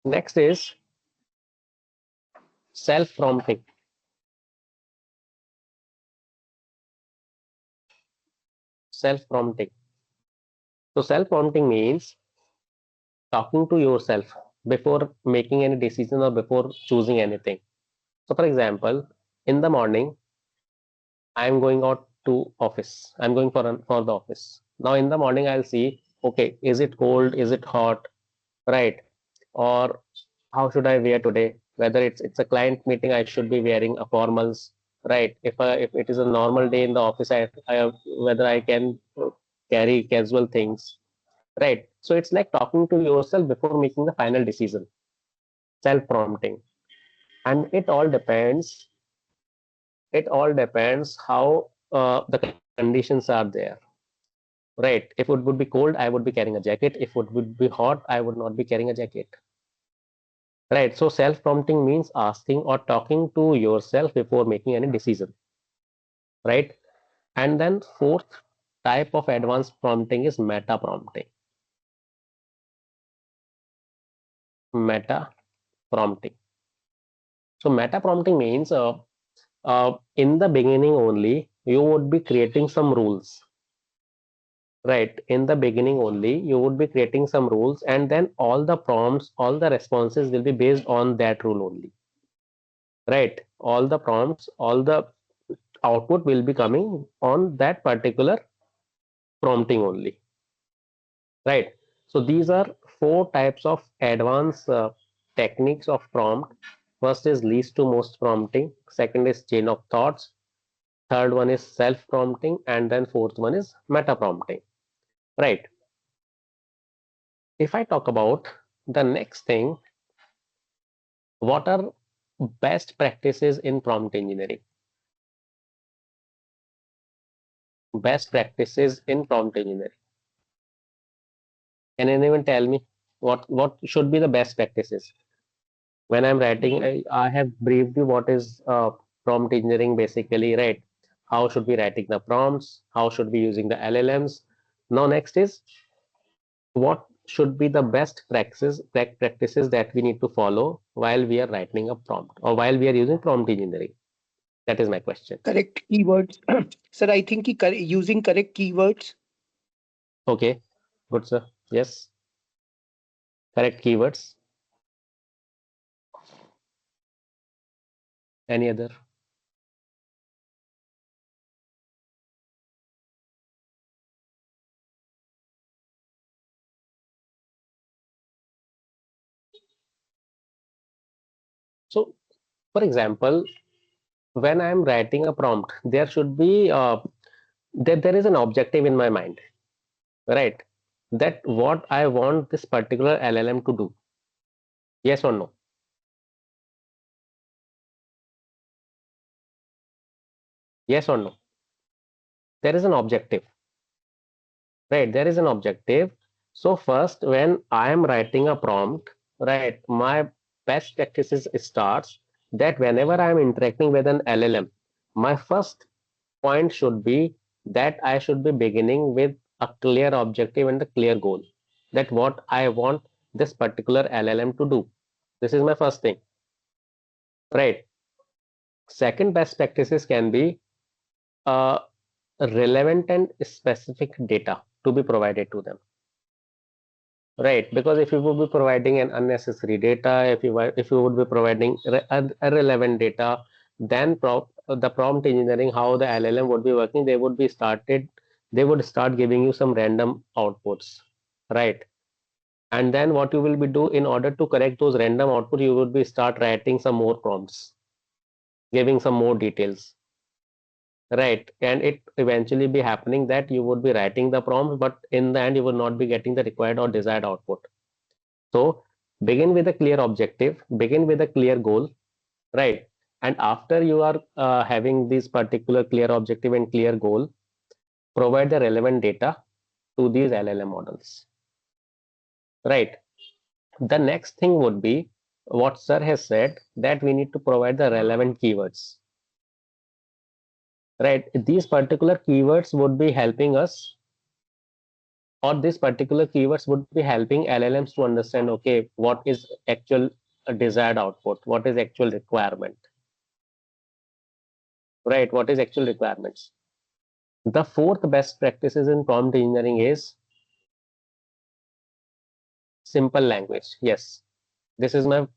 Next is self prompting. Self prompting. So self prompting means talking to yourself before making any decision or before choosing anything. So for example, in the morning, I'm going out to office. I'm going for the office. Now in the morning, I'll see, okay, is it cold? Is it hot? Right? Or how should I wear today? Whether it's a client meeting, I should be wearing a formals, right? If it is a normal day in the office, whether I can carry casual things, right? So it's like talking to yourself before making the final decision, self prompting, and it all depends how the conditions are there, right? If it would be cold, I would be carrying a jacket. If it would be hot, I would not be carrying a jacket, right? So self prompting means asking or talking to yourself before making any decision, right? And then fourth type of advanced prompting is meta prompting. Meta prompting. So meta prompting means in the beginning only you would be creating some rules, right? In the beginning only you would be creating some rules, and then all the prompts, all the responses will be based on that rule only, right? All the prompts, all the output will be coming on that particular prompting only, right? So these are four types of advanced techniques of prompt. First is least to most prompting, second is chain of thoughts, third one is self prompting, and then fourth one is meta prompting, right? If I talk about the next thing, what are best practices in prompt engineering? Best practices in prompt engineering. Can anyone tell me what should be the best practices? When I'm writing, I have briefed you what is prompt engineering basically, right? How should we writing the prompts? How should we using the LLMs? Now next is what should be the best practices that we need to follow while we are writing a prompt or while we are using prompt engineering? That is my question. Correct keywords. Sir, I think using correct keywords. Okay, good sir. Yes, correct keywords. Any other? So, for example, when I'm writing a prompt, there should be there is an objective in my mind, right? That what I want this particular LLM to do. Yes or no? Yes or no? There is an objective, right? There is an objective. So first, when I am writing a prompt, right, my best practices starts that whenever I am interacting with an LLM, my first point should be that I should be beginning with a clear objective and a clear goal, that what I want this particular LLM to do. This is my first thing, right? Second best practices can be uh, relevant and specific data to be provided to them, right? Because if you would be providing an unnecessary data, if you would be providing irrelevant data, then the prompt engineering, how the LLM would be working, they would start giving you some random outputs, right? And then what you will be do in order to correct those random output, you would be start writing some more prompts, giving some more details, right? And it eventually be happening that you would be writing the prompt, but in the end you will not be getting the required or desired output. So begin with a clear objective, begin with a clear goal, right? And after you are having this particular clear objective and clear goal, provide the relevant data to these LLM models, right? The next thing would be what sir has said, that we need to provide the relevant keywords, right? These particular keywords would be helping us, or these particular keywords would be helping LLMs to understand, okay, what is actual desired output, what is actual requirement, right? What is actual requirements. The fourth best practices in prompt engineering is simple language. Yes, this is my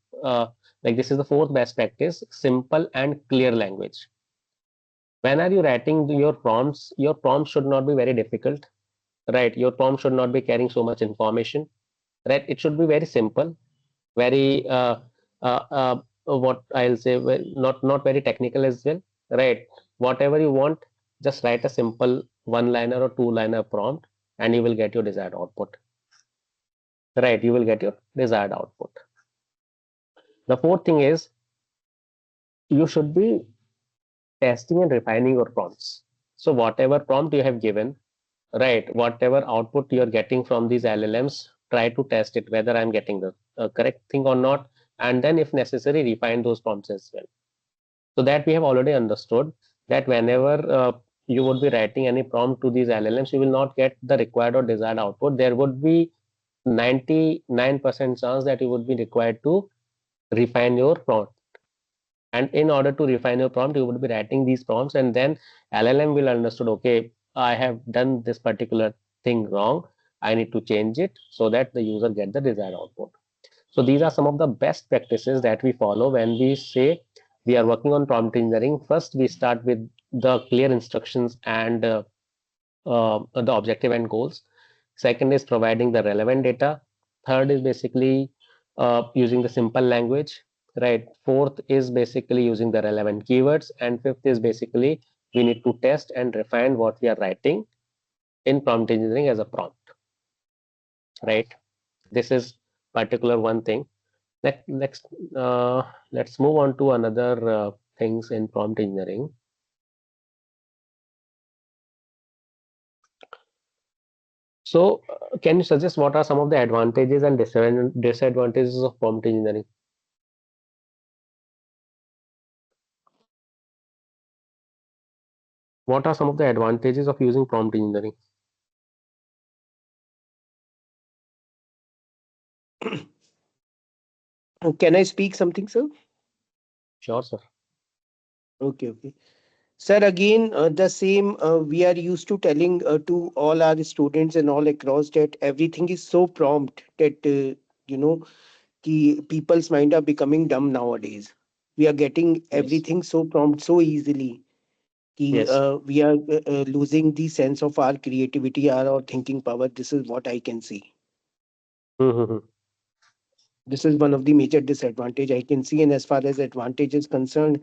this is the fourth best practice, simple and clear language. When are you writing your prompts? Your prompts should not be very difficult, right? Your prompt should not be carrying so much information, right? It should be very simple, very what I'll say, well, not very technical as well, right? Whatever you want, just write a simple one-liner or two-liner prompt, and you will get your desired output, right? You will get your desired output. The fourth thing is you should be testing and refining your prompts. So whatever prompt you have given, right, whatever output you are getting from these LLMs, try to test it whether I'm getting the correct thing or not, and then if necessary refine those prompts as well. So that we have already understood that whenever you would be writing any prompt to these LLMs, you will not get the required or desired output. There would be 99% chance that you would be required to refine your prompt. And in order to refine your prompt, you would be writing these prompts, and then LLM will understood, okay, I have done this particular thing wrong. I need to change it so that the user get the desired output. So these are some of the best practices that we follow when we say we are working on prompt engineering. First, we start with the clear instructions and the objective and goals. Second is providing the relevant data. Third is basically using the simple language, right? Fourth is basically using the relevant keywords. And fifth is basically we need to test and refine what we are writing in prompt engineering as a prompt, right? This is particular one thing. Next, let's move on to another things in prompt engineering. So, can you suggest what are some of the advantages and disadvantages of prompt engineering? What are some of the advantages of using prompt engineering? Can I speak something, sir? Sure, sir. Okay, okay. Sir, again, the same, we are used to telling to all our students and all across that everything is so prompt that, people's mind are becoming dumb nowadays. We are getting Yes. everything so prompt so easily. Yes. We are losing the sense of our creativity, our thinking power. This is what I can see. Mm-hmm. This is one of the major disadvantage I can see. And as far as advantage is concerned,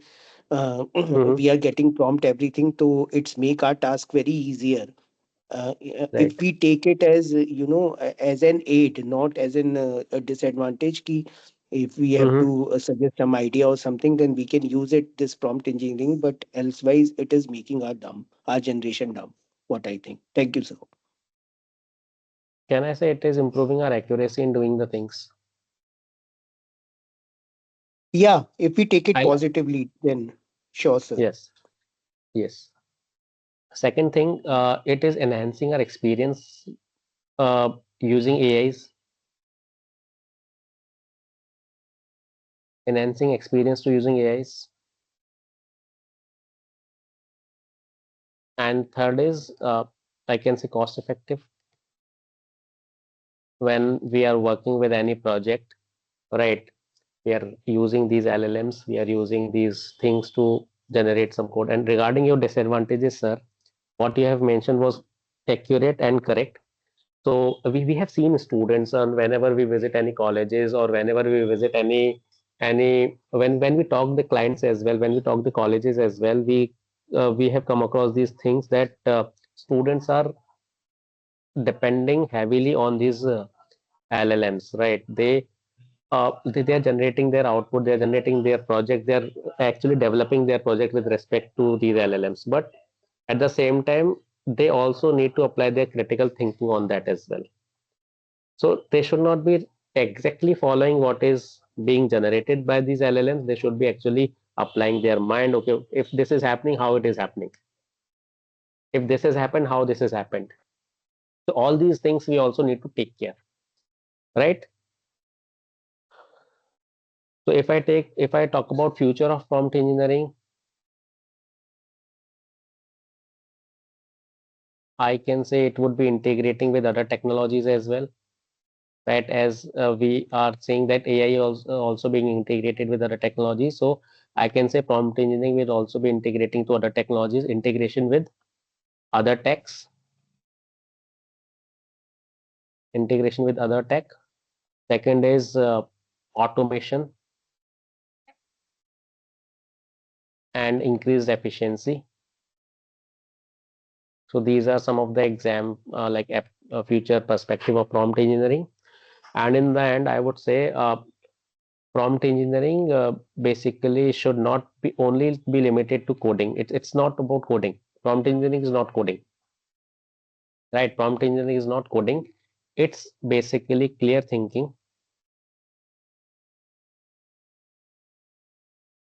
Mm-hmm. we are getting prompt everything, so it's make our task very easier. If Right. we take it as as an aid, not as a disadvantage, ki if we have Mm-hmm. to suggest some idea or something, then we can use it, this prompt engineering, but elsewise it is making our generation dumb, what I think. Thank you, sir. Can I say it is improving our accuracy in doing the things? Yeah, if we take it I positively, then sure, sir. Yes. Yes. Second thing, it is enhancing our experience using AIs, enhancing experience to using AIs. And third is, I can say, cost effective. When we are working with any project, right, we are using these LLMs, we are using these things to generate some code. And regarding your disadvantages, sir, what you have mentioned was accurate and correct. So we have seen students, and whenever we visit any colleges or whenever we visit any when we talk the clients as well, when we talk the colleges as well, we have come across these things that students are depending heavily on these LLMs, right? They are generating their output, they are generating their project, they are actually developing their project with respect to these LLMs. But at the same time, they also need to apply their critical thinking on that as well. So they should not be exactly following what is being generated by these LLMs. They should be actually applying their mind. Okay, if this is happening, how it is happening? If this has happened, how this has happened? So all these things we also need to take care, right? So if I talk about future of prompt engineering, I can say it would be integrating with other technologies as well. Right, as we are saying that AI also being integrated with other technologies. So I can say prompt engineering will also be integrating to other technologies, integration with other techs, integration with other tech. Second is automation and increased efficiency. So these are some of the future perspective of prompt engineering. And in the end, I would say prompt engineering basically should not be only be limited to coding. It's not about coding. Prompt engineering is not coding, right? Prompt engineering is not coding. It's basically clear thinking.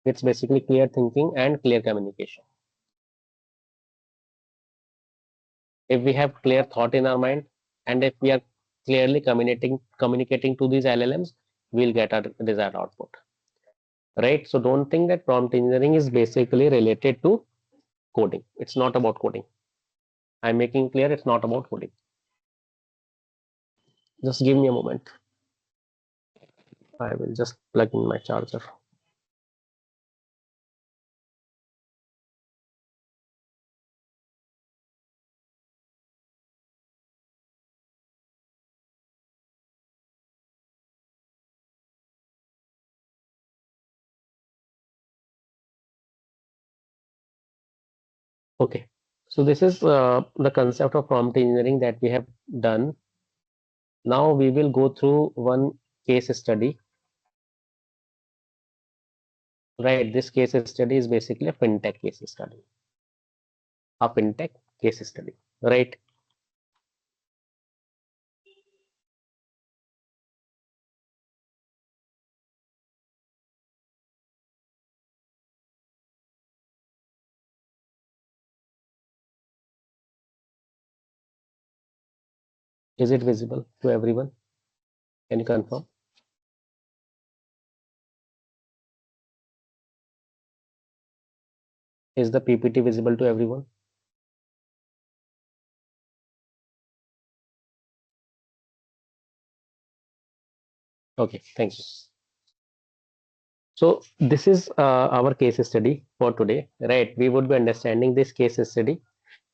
It's basically clear thinking and clear communication. If we have clear thought in our mind, and if we are clearly communicating to these LLMs, we'll get our desired output, right? So don't think that prompt engineering is basically related to coding. It's not about coding. I'm making clear it's not about coding. Just give me a moment. I will just plug in my charger. Okay, so this is the concept of prompt engineering that we have done. Now we will go through one case study. Right, this case study is basically a fintech case study. A fintech case study, right? Is it visible to everyone? Can you confirm? Is the PPT visible to everyone? Okay, thank you. So this is our case study for today, right? We would be understanding this case study,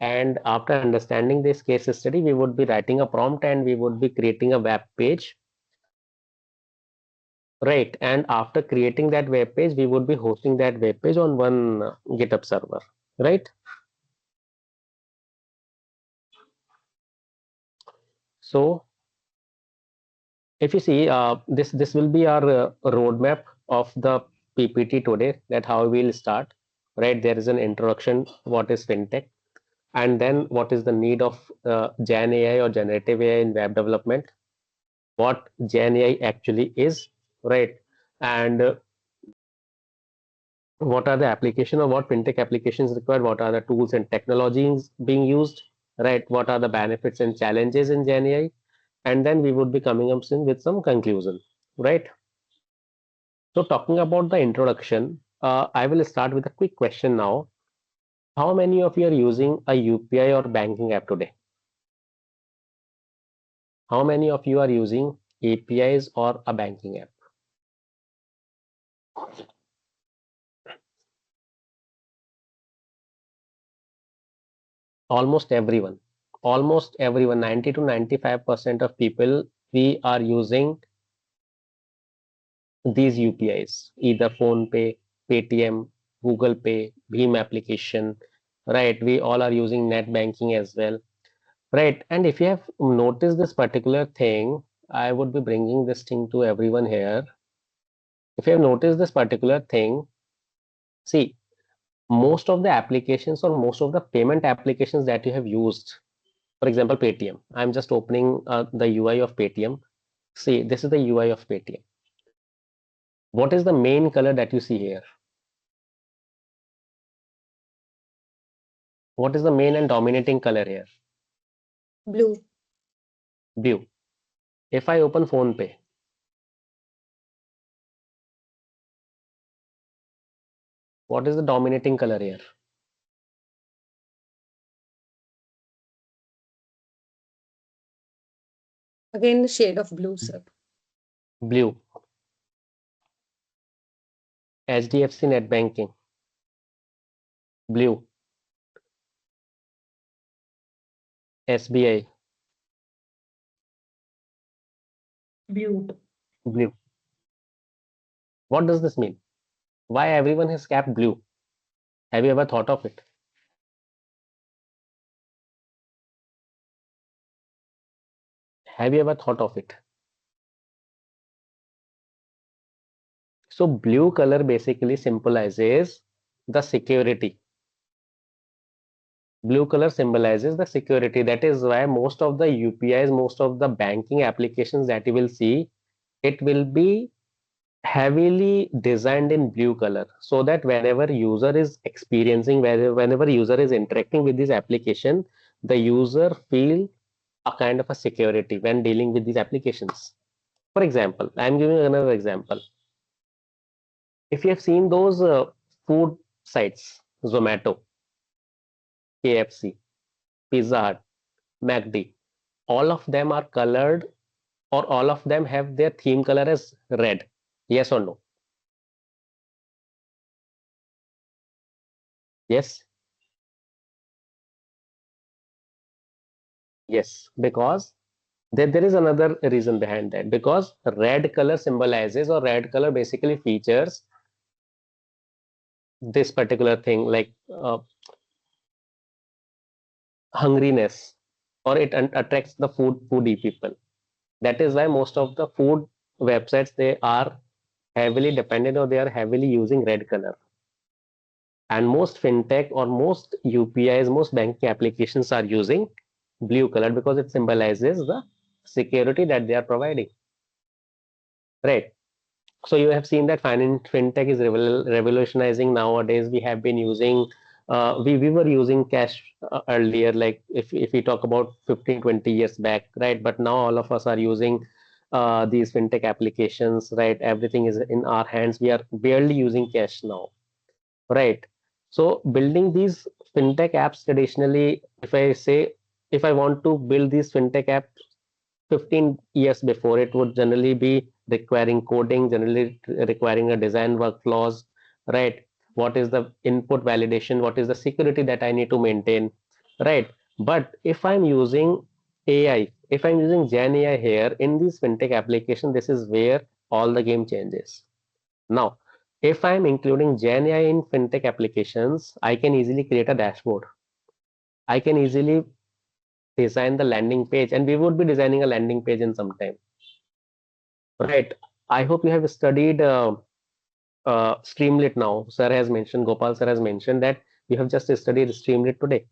and after understanding this case study, we would be writing a prompt and we would be creating a web page, right? And after creating that web page, we would be hosting that web page on one GitHub server, right? So if you see, this will be our roadmap of the PPT today, that how we'll start, right? There is an introduction, what is fintech, and then what is the need of Gen AI or generative AI in web development, what Gen AI actually is, right? And what are the application or what fintech applications required, what are the tools and technologies being used, right? What are the benefits and challenges in GenAI? And then we would be coming up soon with some conclusion, right? So talking about the introduction, I will start with a quick question now. How many of you are using a UPI or banking app today? How many of you are using APIs or a banking app? Almost everyone. Almost everyone, 90 to 95% of people, we are using these UPIs, either PhonePe, Paytm, Google Pay, Bheem application, right? We all are using net banking as well, right? And if you have noticed this particular thing, I would be bringing this thing to everyone here. If you have noticed this particular thing, see, most of the applications or most of the payment applications that you have used, for example, Paytm. I'm just opening the UI of Paytm. See, this is the UI of Paytm. What is the main color that you see here? What is the main and dominating color here? Blue. Blue. If I open PhonePe, what is the dominating color here? Again, the shade of blue, sir. Blue. HDFC Net Banking. Blue. SBI. Blue. Blue. What does this mean? Why everyone has capped blue? Have you ever thought of it? Have you ever thought of it? So blue color basically symbolizes the security. Blue color symbolizes the security. That is why most of the UPIs, most of the banking applications that you will see, it will be heavily designed in blue color, so that whenever user is experiencing, whenever user is interacting with this application, the user feel a kind of a security when dealing with these applications. For example, I'm giving another example. If you have seen those food sites, Zomato, KFC, Pizza Hut, McD, all of them are colored, or all of them have their theme color as red. Yes or no? Yes. Yes, because there is another reason behind that, because red color symbolizes, or red color basically features this particular thing, like hungriness, or it attracts the foodie people. That is why most of the food websites, they are heavily dependent, or they are heavily using red color. And most fintech or most UPIs, most banking applications are using blue color, because it symbolizes the security that they are providing, right? So you have seen that fintech is revolutionizing nowadays. We have been using, we were using cash earlier, like if we talk about 15-20 years back, right? But now all of us are using these fintech applications, right? Everything is in our hands. We are barely using cash now, right? So building these fintech apps traditionally, if I want to build these fintech apps 15 years before, it would generally be requiring coding, generally requiring a design workflows, right? What is the input validation? What is the security that I need to maintain, right? But if I'm using AI, if I'm using Gen AI here in this fintech application, this is where all the game changes. Now, if I'm including Gen AI in fintech applications, I can easily create a dashboard. I can easily design the landing page, and we would be designing a landing page in some time, right? I hope you have studied Streamlit now. Sir has mentioned, Gopal sir has mentioned that you have just studied Streamlit today.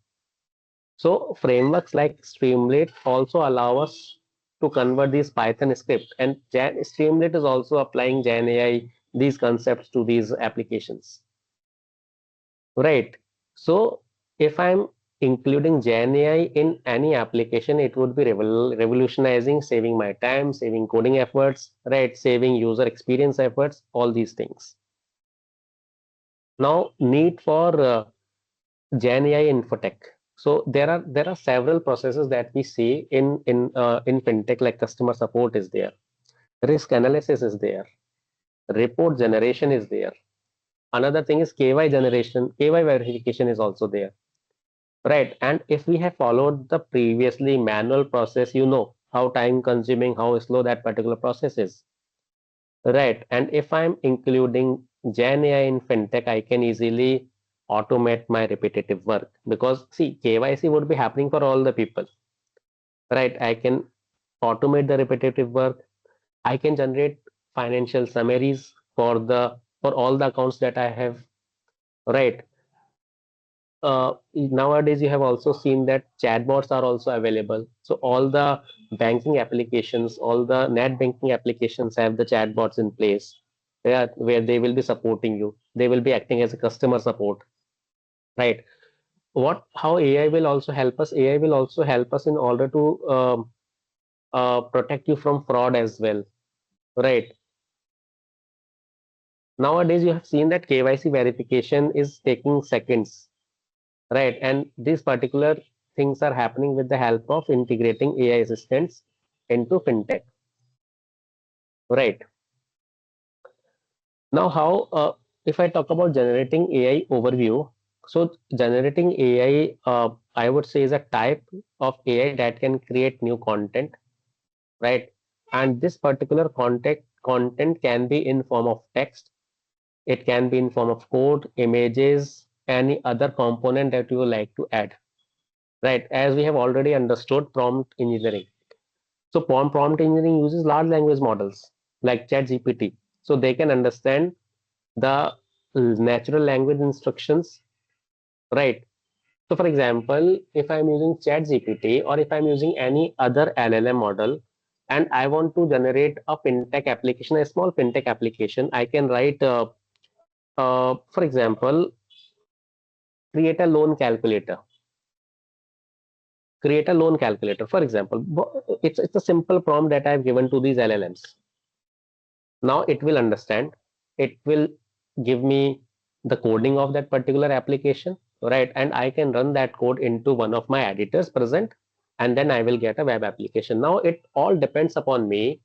So frameworks like Streamlit also allow us to convert these Python script, and Streamlit is also applying Gen AI, these concepts to these applications. right? So if I'm including GenAI in any application, it would be revolutionizing, saving my time, saving coding efforts, right? Saving user experience efforts, all these things. Now, need for GenAI infotech. So there are several processes that we see in fintech, like customer support is there, risk analysis is there, report generation is there. Another thing is KY generation, KY verification is also there. Right. And if we have followed the previously manual process, you know how time consuming, how slow that particular process is. Right. And if I'm including Gen AI in fintech, I can easily automate my repetitive work, because see, KYC would be happening for all the people. Right. I can automate the repetitive work. I can generate financial summaries for all the accounts that I have. Right. Nowadays you have also seen that chatbots are also available. So all the banking applications, all the net banking applications have the chatbots in place, where they will be supporting you. They will be acting as a customer support, right? How AI will also help us? AI will also help us in order to protect you from fraud as well, right? Nowadays you have seen that KYC verification is taking seconds, right? And these particular things are happening with the help of integrating AI assistants into fintech, right? Now, if I talk about generating AI overview, so generating AI, I would say, is a type of AI that can create new content, right? And this particular content can be in form of text, it can be in form of code, images, any other component that you would like to add. Right, as we have already understood prompt engineering. So prompt engineering uses large language models like ChatGPT. So they can understand the natural language instructions, right? So for example, if I'm using ChatGPT or if I'm using any other LLM model and I want to generate a fintech application, a small fintech application, I can write, for example, create a loan calculator. Create a loan calculator, for example. It's a simple prompt that I've given to these LLMs. Now it will understand, it will give me the coding of that particular application, right? And I can run that code into one of my editors present, and then I will get a web application. Now it all depends upon me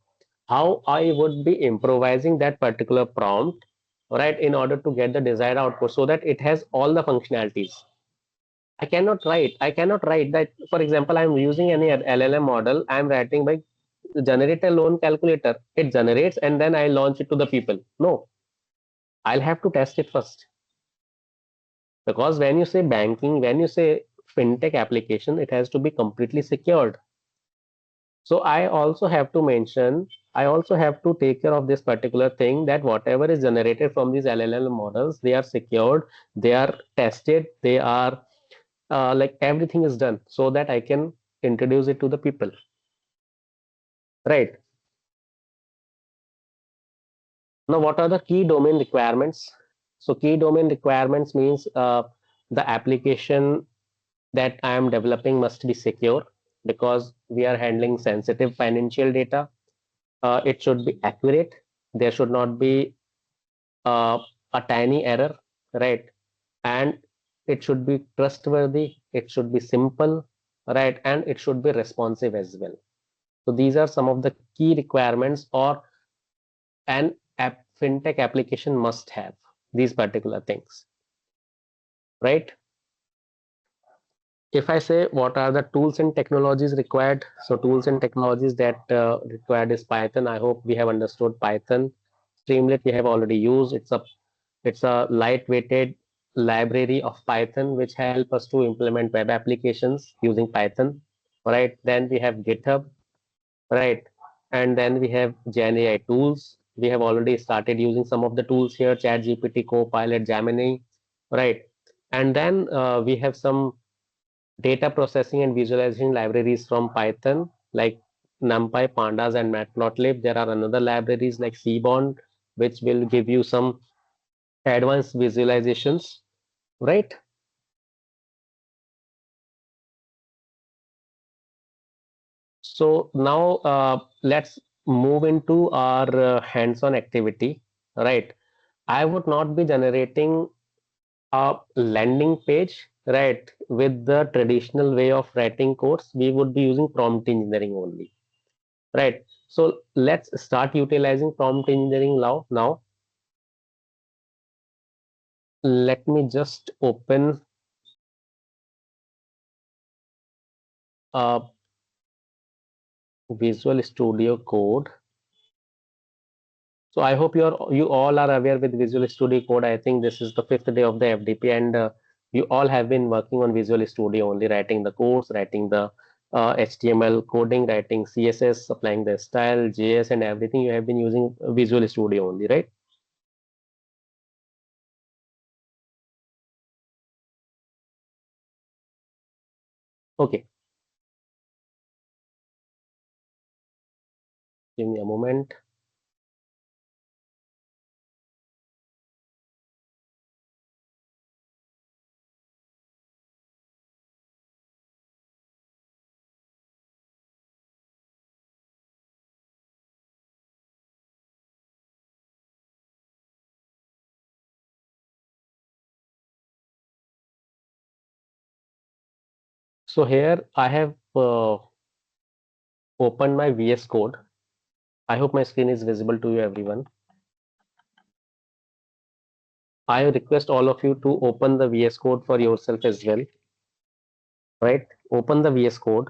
how I would be improvising that particular prompt, right, in order to get the desired output so that it has all the functionalities. I cannot write that, for example, I'm using any LLM model, I'm writing by generate a loan calculator. It generates and then I launch it to the people. No, I'll have to test it first. Because when you say banking, when you say fintech application, it has to be completely secured. So I also have to mention, I also have to take care of this particular thing, that whatever is generated from these LLM models, they are secured, they are tested, they are like everything is done so that I can introduce it to the people. Right. Now, what are the key domain requirements? So key domain requirements means the application that I am developing must be secure, because we are handling sensitive financial data. It should be accurate. There should not be a tiny error, right? And it should be trustworthy. It should be simple, right? And it should be responsive as well. So these are some of the key requirements, or an fintech application must have these particular things, right? If I say what are the tools and technologies required, so tools and technologies that required is Python. I hope we have understood Python. Streamlit we have already used. It's a lightweighted library of Python which help us to implement web applications using Python, right? Then we have GitHub, right? And then we have GenAI tools. We have already started using some of the tools here: ChatGPT, Copilot, Gemini, right? And then we have some data processing and visualization libraries from Python, like NumPy, Pandas, and Matplotlib. There are another libraries like Seaborn, which will give you some advanced visualizations. right? So now let's move into our hands-on activity, right? I would not be generating a landing page, right, with the traditional way of writing codes. We would be using prompt engineering only, right? So let's start utilizing prompt engineering now. Let me just open Visual Studio Code. So I hope you all are aware with Visual Studio Code. I think this is the 5th day of the FDP, and you all have been working on Visual Studio only, writing the codes, writing the HTML coding, writing CSS, applying the style, JS, and everything. You have been using Visual Studio only, right? Okay. Give me a moment. So here I have opened my VS Code. I hope my screen is visible to you, everyone. I request all of you to open the VS Code for yourself as well, right? Open the VS Code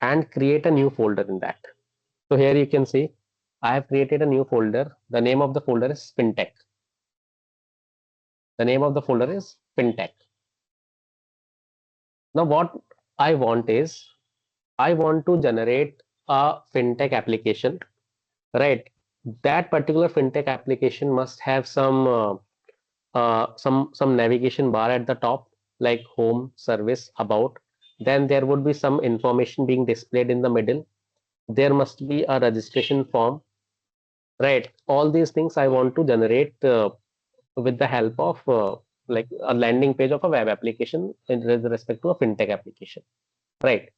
and create a new folder in that. So here you can see I have created a new folder. The name of the folder is FinTech. The name of the folder is FinTech. Now what I want is I want to generate a FinTech application, right? That particular FinTech application must have some navigation bar at the top, like home, service, about. Then there would be some information being displayed in the middle. There must be a registration form, right? All these things I want to generate with the help of like a landing page of a web application with respect to a FinTech application, right?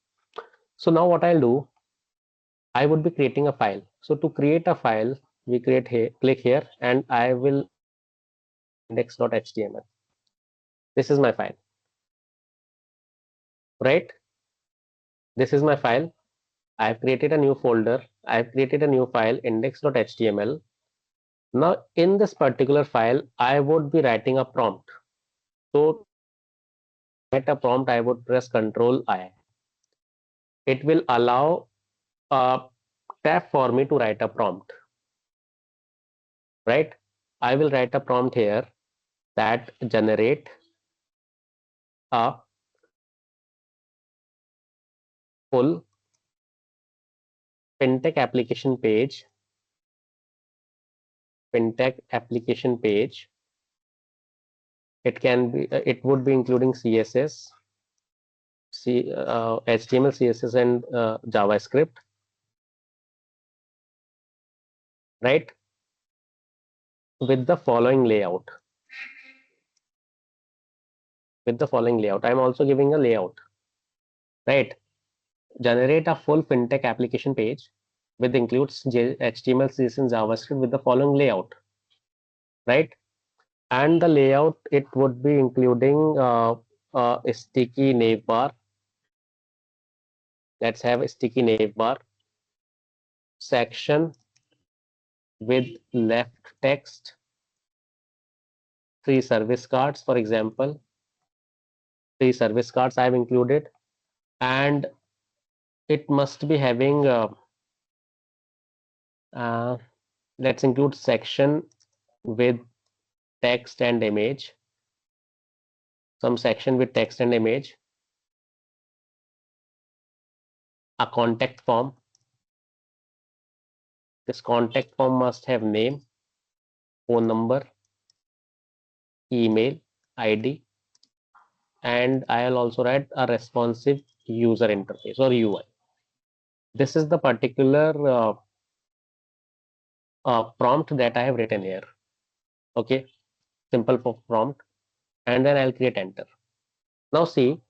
So now what I'll do, I would be creating a file. So to create a file, we create here, click here, and I will index.html. This is my file, right? This is my file. I've created a new folder. I've created a new file, index.html. Now in this particular file, I would be writing a prompt. So write a prompt, I would press Control I. It will allow a tab for me to write a prompt, right? I will write a prompt here that generate a full FinTech application page. FinTech application page. It can be, it would be including CSS, HTML, CSS, and JavaScript, right? With the following layout. With the following layout, I'm also giving a layout, right? Generate a full FinTech application page with includes HTML, CSS, and JavaScript with the following layout, right? And the layout, it would be including a sticky navbar. Let's have a sticky navbar section with left text, 3 service cards, for example. 3 service cards I have included, and it must be having let's include section with text and image, some section with text and image, a contact form. This contact form must have name, phone number, email, ID, and I'll also write a responsive user interface or UI. This is the particular prompt that I have written here. Okay, simple prompt. and then I'll create enter. Now see,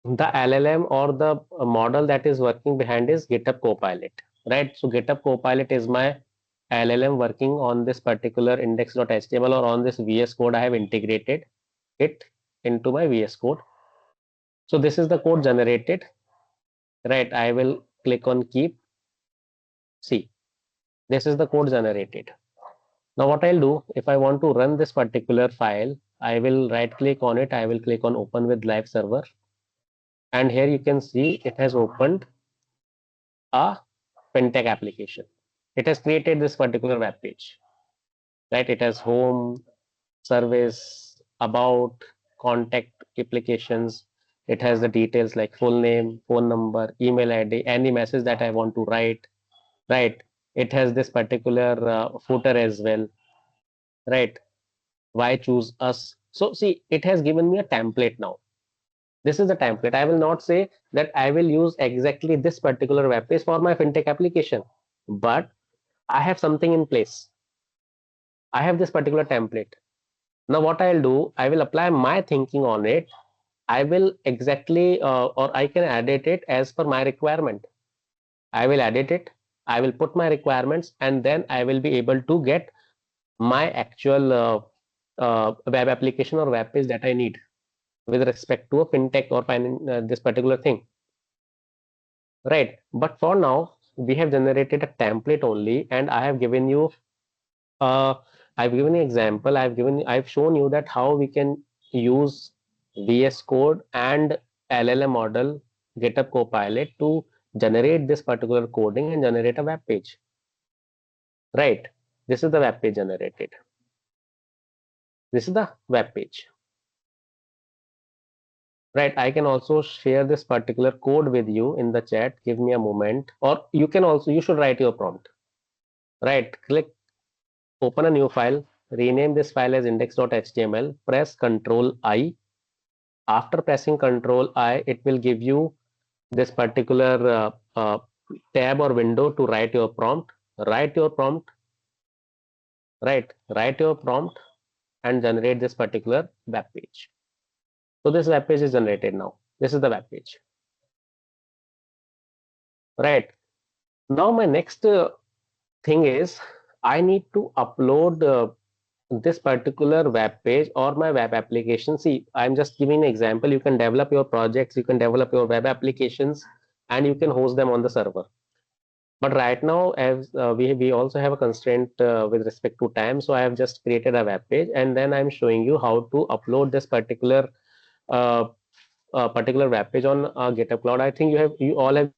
the LLM or the model that is working behind is GitHub Copilot, right? So GitHub Copilot is my LLM working on this particular index.html or on this VS Code. I have integrated it into my VS Code. So this is the code generated, right? I will click on keep. See, this is the code generated. Now what I'll do, if I want to run this particular file, I will right click on it. I will click on open with live server. And here you can see it has opened a fintech application. It has created this particular web page, right? It has home, service, about, contact applications. It has the details like full name, phone number, email ID, any message that I want to write, right? It has this particular footer as well, right? Why choose us? So see, it has given me a template now. This is the template. I will not say that I will use exactly this particular web page for my fintech application, but I have something in place. I have this particular template. Now what I'll do, I will apply my thinking on it. I will exactly, or I can edit it as per my requirement. I will edit it. I will put my requirements, and then I will be able to get my actual web application or web page that I need with respect to a fintech or this particular thing, right? But for now, we have generated a template only, and I have given you I've given an example. I've shown you that how we can use VS Code and LLM model GitHub Copilot to generate this particular coding and generate a web page, right? This is the web page generated. This is the web page, right? I can also share this particular code with you in the chat. Give me a moment, or you should write your prompt, right? Click open a new file, rename this file as index.html, press Ctrl I. After pressing Ctrl I, it will give you this particular tab or window to write your prompt. Write your prompt, and generate this particular web page. So this web page is generated now. This is the web page, right? Now my next thing is I need to upload this particular web page or my web application. See, I'm just giving an example. You can develop your projects, you can develop your web applications, and you can host them on the server. But right now, as we also have a constraint with respect to time, so I have just created a web page, and then I'm showing you how to upload this particular web page on GitHub Cloud. I think you all have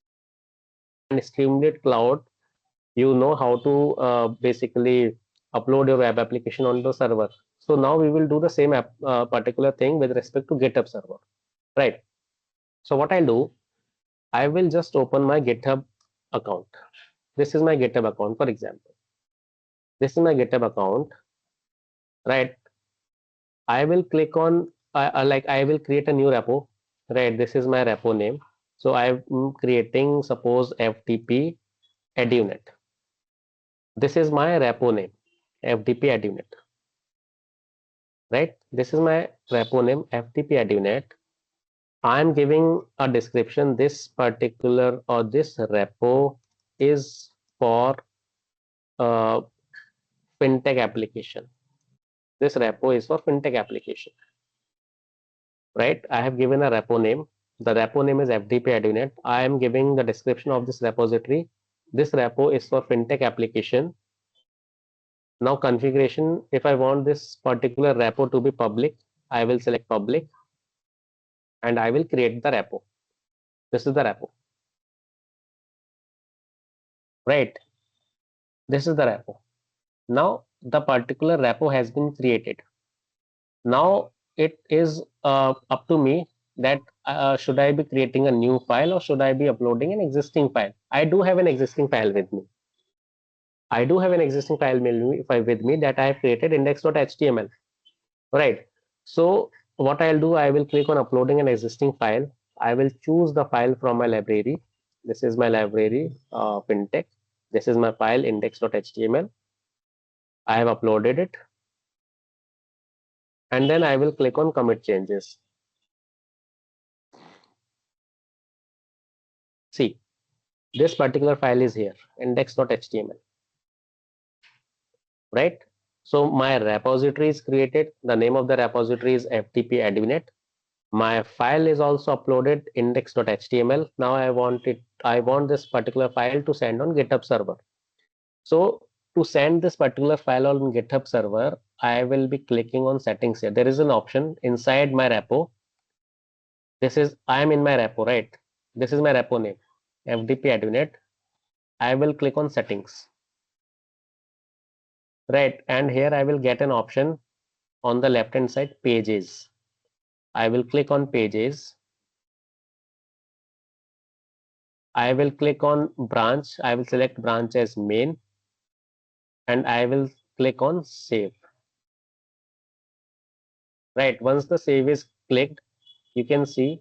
an Streamlit Cloud. You know how to basically upload your web application on the server. So now we will do the same particular thing with respect to GitHub server, right? So what I'll do, I will just open my GitHub account. This is my GitHub account, for example. This is my GitHub account, right? I will click on, I will create a new repo, right? This is my repo name. So I'm creating, suppose, FTP EduNet. This is my repo name, FTP EduNet, right? This is my repo name, FTP EduNet. I'm giving a description. This particular or this repo is for fintech application. This repo is for fintech application, right? I have given a repo name. The repo name is FTP EduNet. I am giving the description of this repository. This repo is for fintech application. Now configuration, if I want this particular repo to be public, I will select public and I will create the repo. This is the repo, right? This is the repo. Now the particular repo has been created. Now it is up to me that should I be creating a new file or should I be uploading an existing file? I do have an existing file with me. With me that I have created index.html, right? So what I'll do, I will click on uploading an existing file. I will choose the file from my library. This is my library, fintech. This is my file index.html. I have uploaded it. And then I will click on commit changes. See, this particular file is here, index.html, right? So my repository is created. The name of the repository is FTP adminet. My file is also uploaded, index.html. Now I want this particular file to send on GitHub server. So to send this particular file on GitHub server, I will be clicking on settings here. There is an option inside my repo. I am in my repo, right? This is my repo name, FTP adminet. I will click on settings, right? And here I will get an option on the left hand side, pages. I will click on pages. I will click on branch. I will select branch as main, and I will click on save. Right, once the save is clicked, you can see,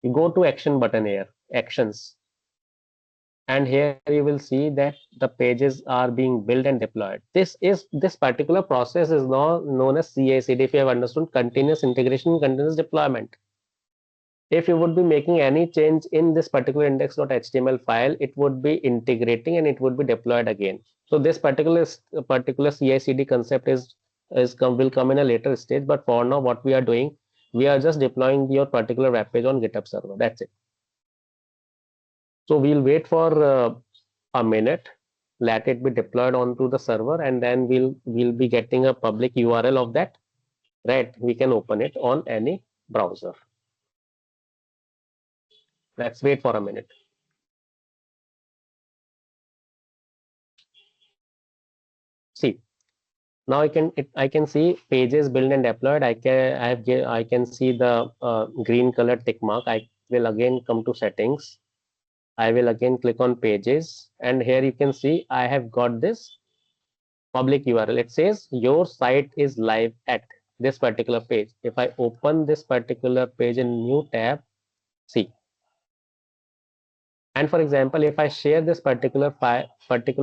you go to action button here, actions, and here you will see that the pages are being built and deployed. This particular process is now known as CI/CD. If you have understood, continuous integration, continuous deployment. If you would be making any change in this particular index.html file, it would be integrating and it would be deployed again. So this particular CI/CD concept will come in a later stage. But for now, what we are doing, we are just deploying your particular web page on GitHub server. That's it. So we'll wait for a minute, let it be deployed onto the server, and then we'll be getting a public URL of that. Right, we can open it on any browser. Let's wait for a minute. See, now I can see pages built and deployed. I can see the green color tick mark. I will again come to settings. I will again click on pages, and here you can see I have got this public URL. It says your site is live at this particular page. If I open this particular page in new tab, see. And for example, if I share this particular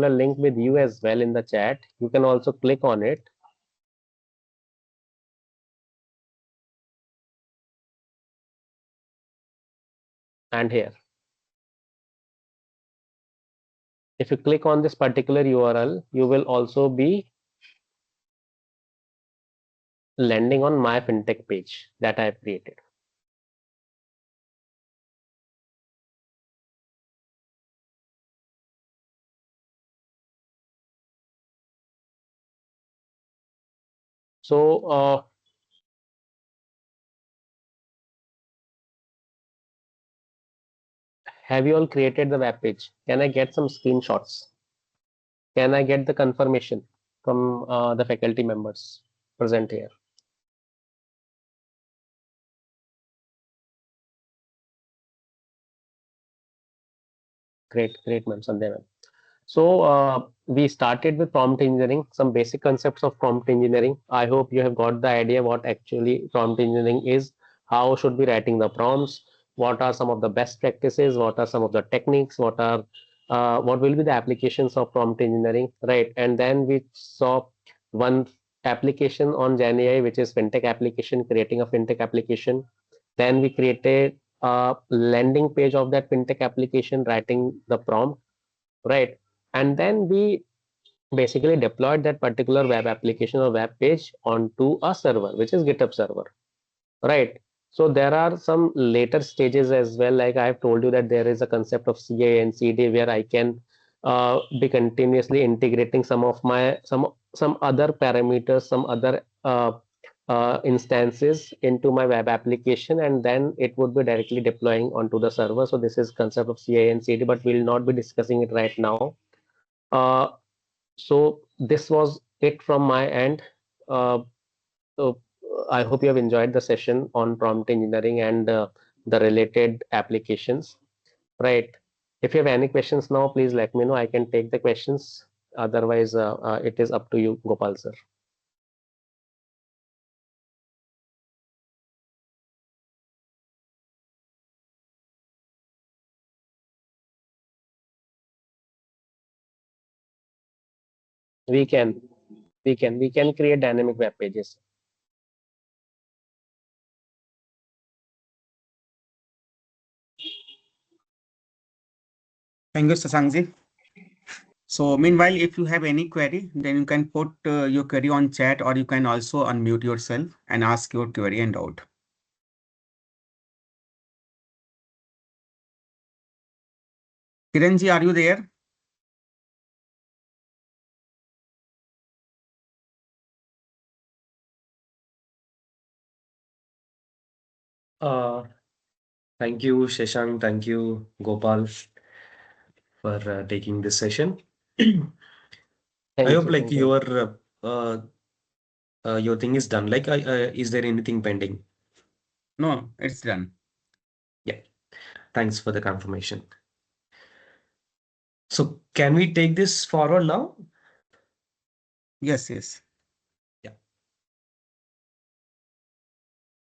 link with you as well in the chat, you can also click on it. And here, if you click on this particular URL, you will also be landing on my fintech page that I have created. So have you all created the web page? Can I get some screenshots? Can I get the confirmation from the faculty members present here? Great, ma'am, Sandhya ma'am. So we started with prompt engineering, some basic concepts of prompt engineering. I hope you have got the idea what actually prompt engineering is, how should be writing the prompts, what are some of the best practices, what are some of the techniques, what will be the applications of prompt engineering, right? And then we saw one application on GenAI, which is fintech application, creating a fintech application. Then we created a landing page of that fintech application, writing the prompt, right? And then we basically deployed that particular web application or web page onto a server, which is GitHub server, right? So there are some later stages as well. Like I have told you that there is a concept of CI and CD where I can be continuously integrating some of my some other parameters, some other instances into my web application, and then it would be directly deploying onto the server. So this is concept of CI and CD, but we'll not be discussing it right now. So this was it from my end. So I hope you have enjoyed the session on prompt engineering and the related applications, right? If you have any questions now, please let me know. I can take the questions. Otherwise, it is up to you, Gopal sir. We can create dynamic web pages. Thank you, Shashankji. So meanwhile, if you have any query, then you can put your query on chat, or you can also unmute yourself and ask your query and doubt. Kiranji, are you there? Thank you, Shashank. Thank you, Gopal, for taking this session. I hope like Thank you. your thing is done. Like, is there anything pending? No, it's done. Yeah. Thanks for the confirmation. So can we take this forward now? Yes, yes. Yeah.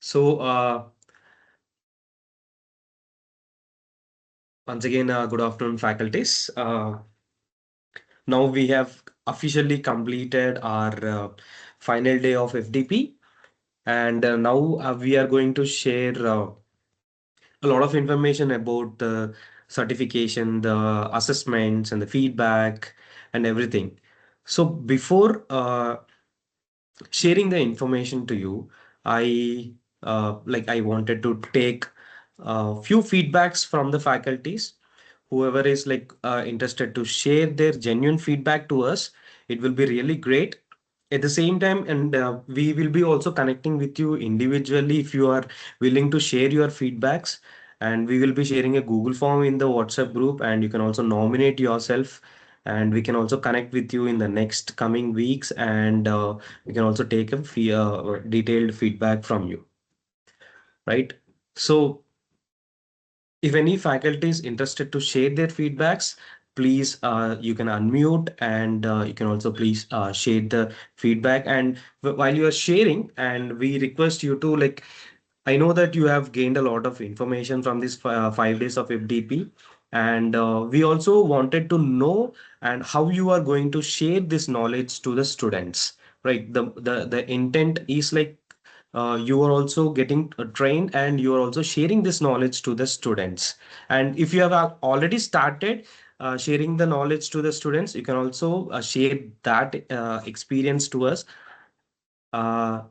So once again, good afternoon, faculties. Now we have officially completed our final day of FDP, and now we are going to share a lot of information about the certification, the assessments, and the feedback, and everything. So before sharing the information to you, I wanted to take a few feedbacks from the faculties. Whoever is interested to share their genuine feedback to us, it will be really great. At the same time, and we will be also connecting with you individually if you are willing to share your feedbacks, and we will be sharing a Google form in the WhatsApp group, and you can also nominate yourself, and we can also connect with you in the next coming weeks, and we can also take a detailed feedback from you, right? So if any faculty is interested to share their feedbacks, please you can unmute, and you can also please share the feedback. And while you are sharing, and we request you to I know that you have gained a lot of information from this 5 days of FDP, and we also wanted to know and how you are going to share this knowledge to the students, right? The intent is you are also getting trained, and you are also sharing this knowledge to the students. And if you have already started sharing the knowledge to the students, you can also share that experience to us.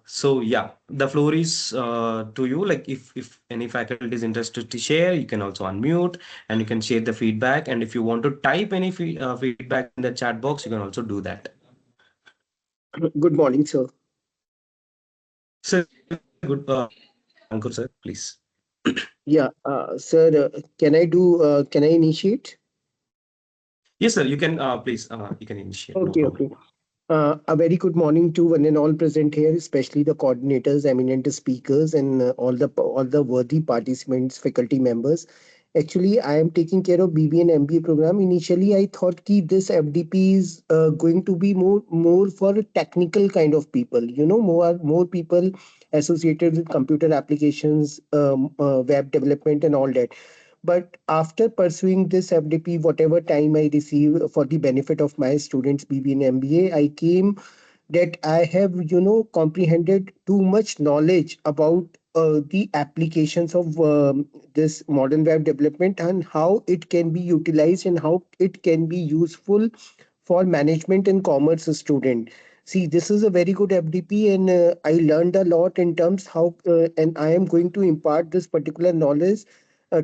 So yeah, the floor is to you. Like if any faculty is interested to share, you can also unmute, and you can share the feedback. And if you want to type any feedback in the chat box, you can also do that. Good morning, sir. So good, Ankur sir, please. Yeah, sir, can I initiate? Yes, sir. You can please. You can initiate. No Okay, problem. okay. A very good morning to one and all present here, especially the coordinators, eminent speakers, and all the worthy participants, faculty members. Actually, I am taking care of BB and MBA program. Initially, I thought कि this FDP is going to be more for technical kind of people. You know, more people associated with computer applications, web development, and all that. But after pursuing this FDP, whatever time I receive for the benefit of my students, BB and MBA, I came that I have, comprehended too much knowledge about the applications of this modern web development and how it can be utilized and how it can be useful for management and commerce student. See, this is a very good FDP, and I learned a lot in terms how, and I am going to impart this particular knowledge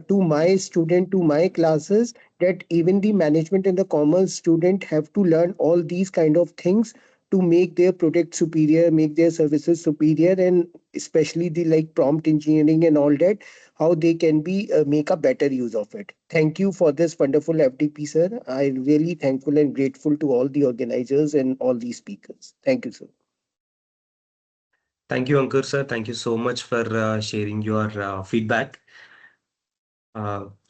to my student, to my classes, that even the management and the commerce student have to learn all these kind of things to make their product superior, make their services superior, and especially the like prompt engineering and all that, how they can be make a better use of it. Thank you for this wonderful FDP, sir. I'm really thankful and grateful to all the organizers and all the speakers. Thank you, sir. Thank you, Ankur sir. Thank you so much for sharing your feedback.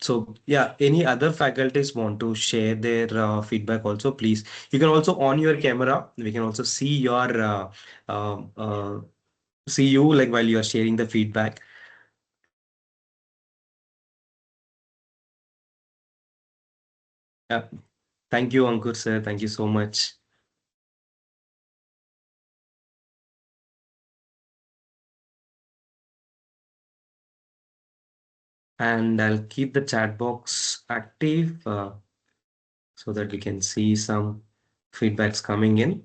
So yeah, any other faculties want to share their feedback also, please. You can also on your camera. We can also see your uh, uh, see you like while you are sharing the feedback. Yeah. Thank you, Ankur sir. Thank you so much. And I'll keep the chat box active so that we can see some feedbacks coming in.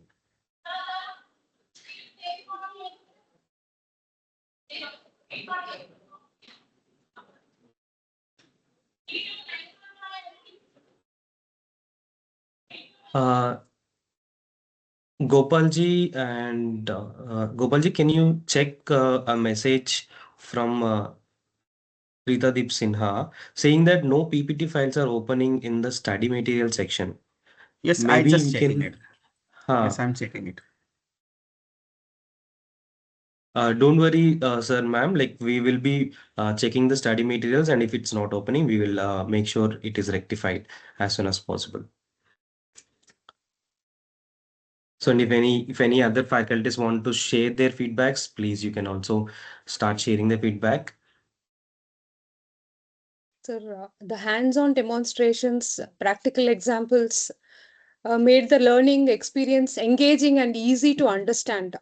Gopalji and Gopalji, can you check a message from Rita Deep Sinha saying that no PPT files are opening in the study material section? Yes, I Maybe just we checking can. it. Yes, I'm checking it. Don't worry, sir, ma'am. Like we will be checking the study materials, and if it's not opening, we will make sure it is rectified as soon as possible. So, and if any other faculties want to share their feedbacks, please you can also start sharing the feedback. Sir, the hands-on demonstrations, practical examples made the learning experience engaging and easy to understand.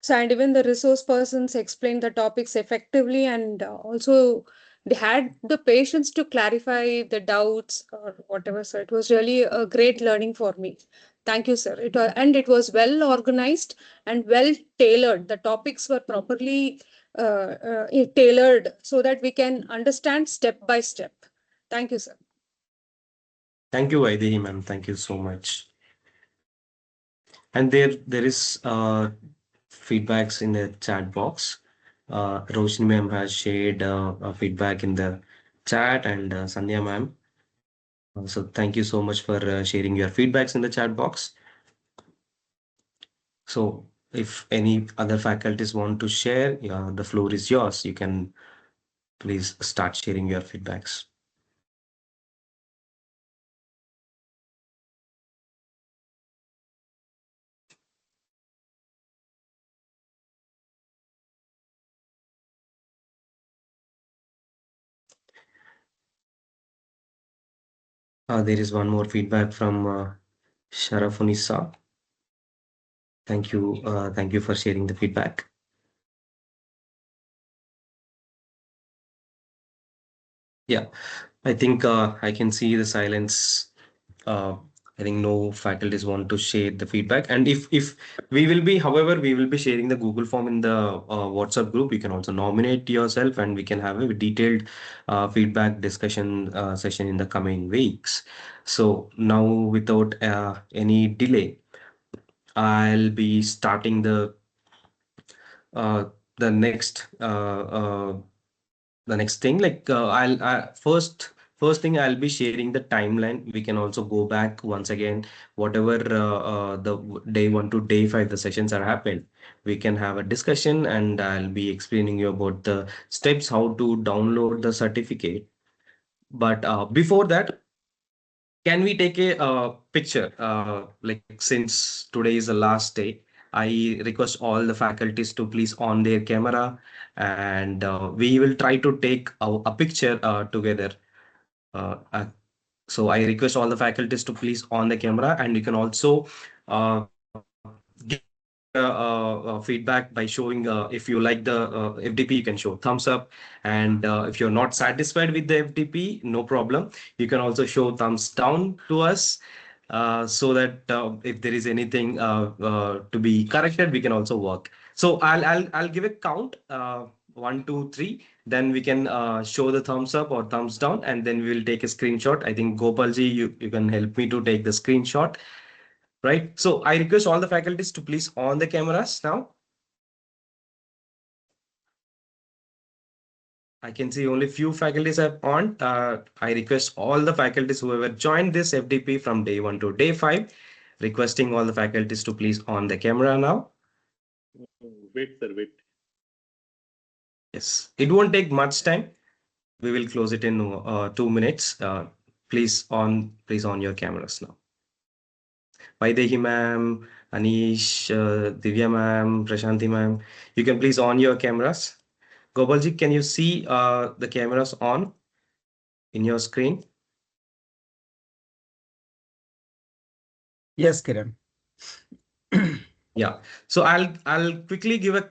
So, and even the resource persons explained the topics effectively, and also they had the patience to clarify the doubts or whatever. So, it was really a great learning for me. Thank you, sir. It was well organized and well tailored. The topics were properly tailored so that we can understand step by step. Thank you, sir. Thank you, Vaidehi ma'am. Thank you so much. And there is feedbacks in the chat box. Roshni ma'am has shared feedback in the chat, and Sandhya ma'am. So thank you so much for sharing your feedbacks in the chat box. So if any other faculties want to share, the floor is yours. You can please start sharing your feedbacks. There is one more feedback from Sharafunisa. Thank you for sharing the feedback. Yeah, I think I can see the silence. I think no faculties want to share the feedback. And if we will be, however, we will be sharing the Google form in the WhatsApp group. You can also nominate yourself, and we can have a detailed feedback discussion session in the coming weeks. So now, without any delay, I'll be starting uh, the next uh, uh, the next thing. Like first thing I'll be sharing the timeline. We can also go back once again, whatever the day 1 to day 5 the sessions are happened. We can have a discussion, and I'll be explaining you about the steps how to download the certificate. But before that, can we take a picture? Like since today is the last day, I request all the faculties to please on their camera, and we will try to take a picture together. Uh, uh, so I request all the faculties to please on the camera, and you can also give feedback by showing if you like the FDP, you can show thumbs up, and if you're not satisfied with the FDP, no problem. You can also show thumbs down to us. So that if there is anything to be corrected, we can also work. So I'll give a count 1, 2, 3. Then we can show the thumbs up or thumbs down, and then we will take a screenshot. I think Gopalji, you can help me to take the screenshot, right? So I request all the faculties to please on the cameras now. I can see only few faculties are on. I request all the faculties who have joined this FDP from day 1 to day 5, requesting all the faculties to please on the camera now. Wait, sir, wait. Yes, it won't take much time. We will close it in 2 minutes. Please on your cameras now. Vaidehi ma'am, Anish, Divya ma'am, Prashanti ma'am, you can please on your cameras. Gopalji, can you see the cameras on in your screen? Yes, Kiran. Yeah. So I'll quickly give a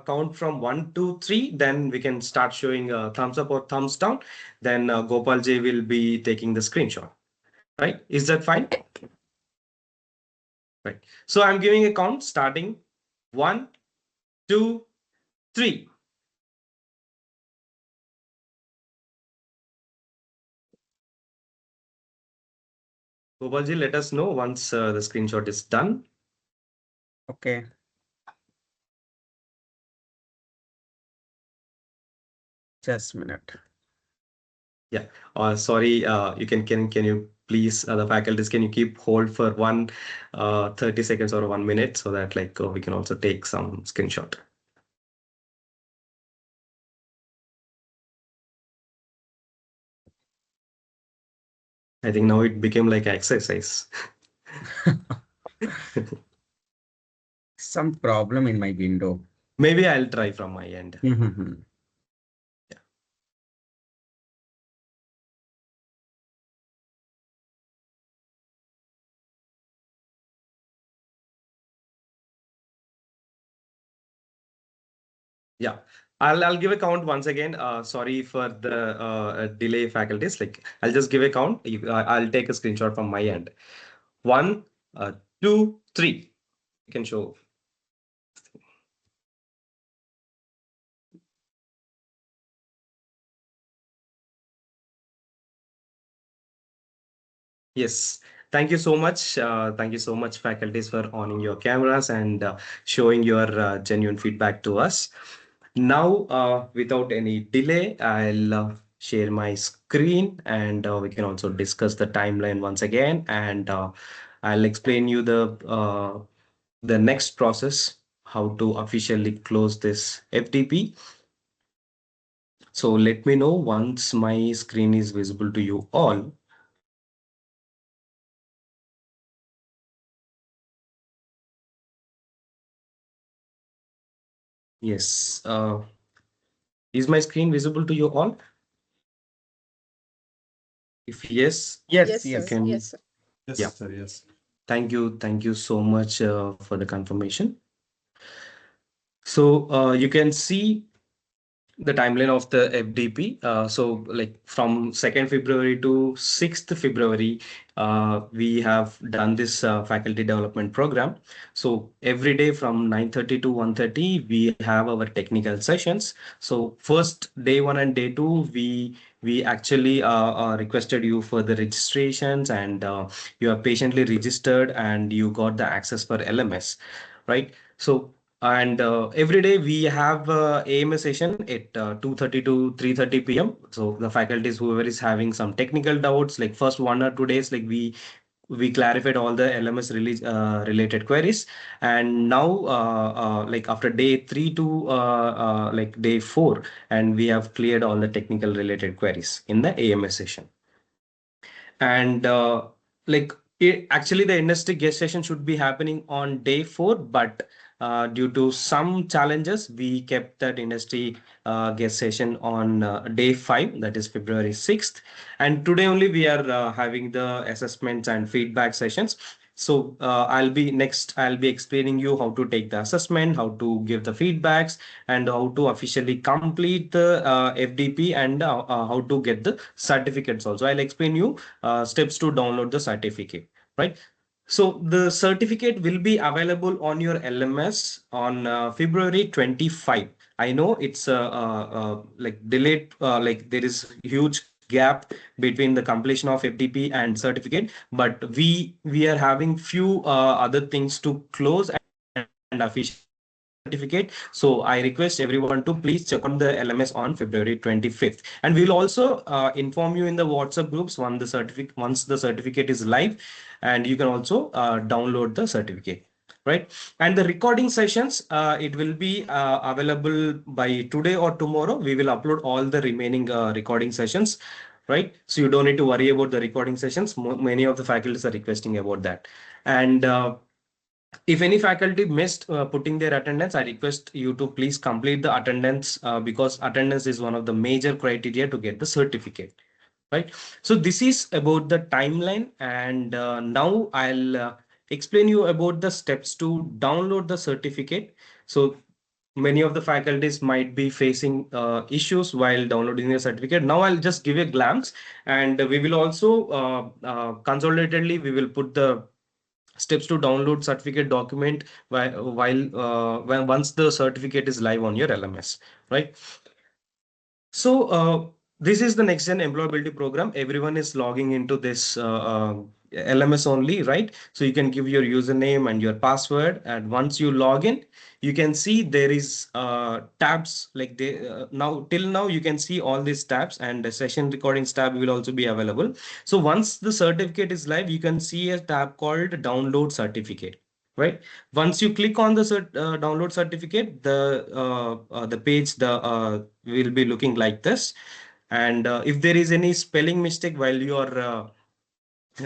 count from 1 to 3. Then we can start showing thumbs up or thumbs down. Then Gopal J will be taking the screenshot. Right? Is that fine? Right. So I'm giving a count starting 1, 2, 3. Gopal Ji, let us know once the screenshot is done. Okay. Just a minute. Yeah. Sorry. Can you please the faculties, can you keep hold for 30 seconds or 1 minute so that like we can also take some screenshot. I think now it became like exercise. Some problem in my window. Maybe I'll try from my end. Yeah, I'll give a count once again. Sorry for the delay, faculties. Like I'll just give a count. I'll take a screenshot from my end. 1, 2, 3. You can show. Yes. Thank you so much. Thank you so much, faculties, for owning your cameras and showing your genuine feedback to us. Now, without any delay, I'll share my screen and we can also discuss the timeline once again. And I'll explain you the next process, how to officially close this FTP. So let me know once my screen is visible to you all. Yes. Is my screen visible to you all? If yes, Yes, you yes. can. Yes, sir. Yes, Yeah. sir. Yes. Thank you. Thank you so much for the confirmation. So you can see the timeline of the FDP. So like from 2nd February to 6th February, we have done this faculty development program. So every day from 9:30 to 1:30, we have our technical sessions. So first day 1 and day 2, we actually requested you for the registrations and you have patiently registered and you got the access for LMS, right? So and every day we have AMS session at 2:30 to 3:30 p.m. So the faculties, whoever is having some technical doubts, like first 1 or 2 days, like we clarified all the LMS release related queries, and now like after day 3 to like day 4, and we have cleared all the technical related queries in the AMS session. And like actually the industry guest session should be happening on day 4, but due to some challenges, we kept that industry guest session on day 5, that is February 6th. And today only we are having the assessments and feedback sessions. So I'll be explaining you how to take the assessment, how to give the feedbacks, and how to officially complete the FDP, and how to get the certificates also. I'll explain you steps to download the certificate, right? So the certificate will be available on your LMS on February 25. I know it's like delayed, like there is huge gap between the completion of FTP and certificate, but we are having few other things to close and official certificate. So I request everyone to please check on the LMS on February 25th. And we'll also inform you in the WhatsApp groups once the certificate is live, and you can also download the certificate. Right. And the recording sessions, it will be available by today or tomorrow. We will upload all the remaining recording sessions. Right. So you don't need to worry about the recording sessions. Many of the faculties are requesting about that. And if any faculty missed putting their attendance, I request you to please complete the attendance because attendance is one of the major criteria to get the certificate. Right. So this is about the timeline, and now I'll explain you about the steps to download the certificate. So many of the faculties might be facing issues while downloading the certificate. Now I'll just give a glance, and we will also consolidatedly we will put the steps to download certificate document when once the certificate is live on your LMS, right? So this is the next gen employability program. Everyone is logging into this LMS only, right? So you can give your username and your password, and once you log in, you can see there is tabs like now till now you can see all these tabs, and the session recordings tab will also be available. So once the certificate is live, you can see a tab called download certificate, right? Once you click on the download certificate, the page will be looking like this. And if there is any spelling mistake while you are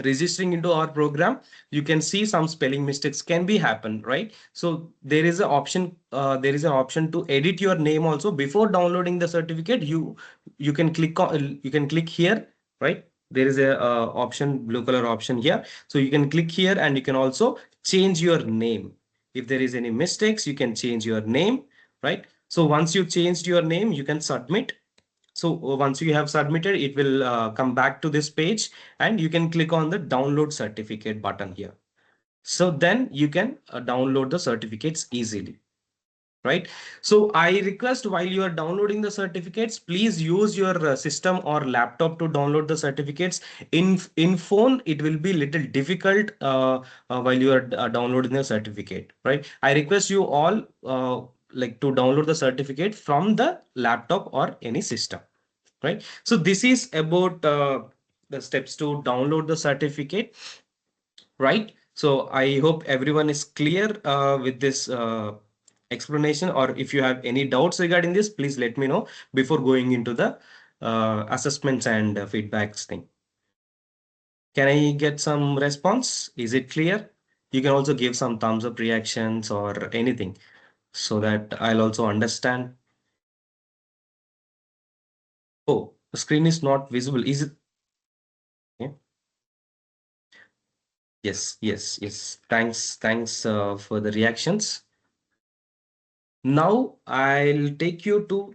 registering into our program, you can see some spelling mistakes can be happen, right? So there is an option to edit your name also before downloading the certificate. You can click here, right? There is a option, blue color option here. So you can click here and you can also change your name. If there is any mistakes, you can change your name, right? So once you changed your name, you can submit. So once you have submitted, it will come back to this page, and you can click on the download certificate button here. So then you can download the certificates easily, right? So I request, while you are downloading the certificates, please use your system or laptop to download the certificates. In phone, it will be little difficult while you are downloading the certificate, right? I request you all like to download the certificate from the laptop or any system, right? So this is about the steps to download the certificate, right? So I hope everyone is clear with this explanation, or if you have any doubts regarding this, please let me know before going into the assessments and feedbacks thing. Can I get some response? Is it clear? You can also give some thumbs up reactions or anything so that I'll also understand. Oh, the screen is not visible. Is it? Yeah. Yes. Thanks for the reactions. Now I'll take you to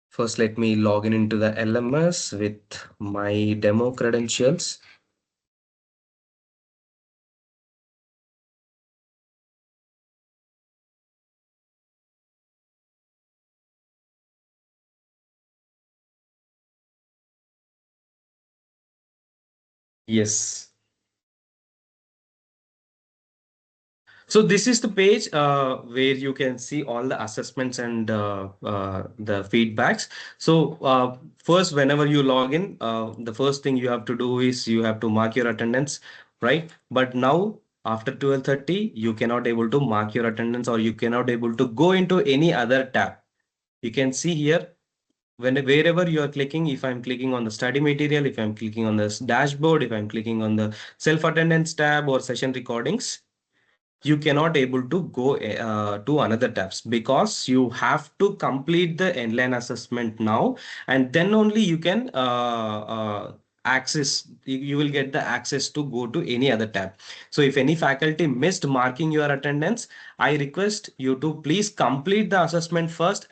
first let me log in into the LMS with my demo credentials. Yes. So this is the page where you can see all the assessments and the feedbacks. So first, whenever you log in, the first thing you have to do is you have to mark your attendance, right? But now after 12:30, you cannot able to mark your attendance, or you cannot able to go into any other tab. You can see here, wherever you are clicking, if I'm clicking on the study material, if I'm clicking on this dashboard, if I'm clicking on the self-attendance tab or session recordings, you cannot able to go to another tabs, because you have to complete the inline assessment now, and then only you can access, you will get the access to go to any other tab. So if any faculty missed marking your attendance, I request you to please complete the assessment first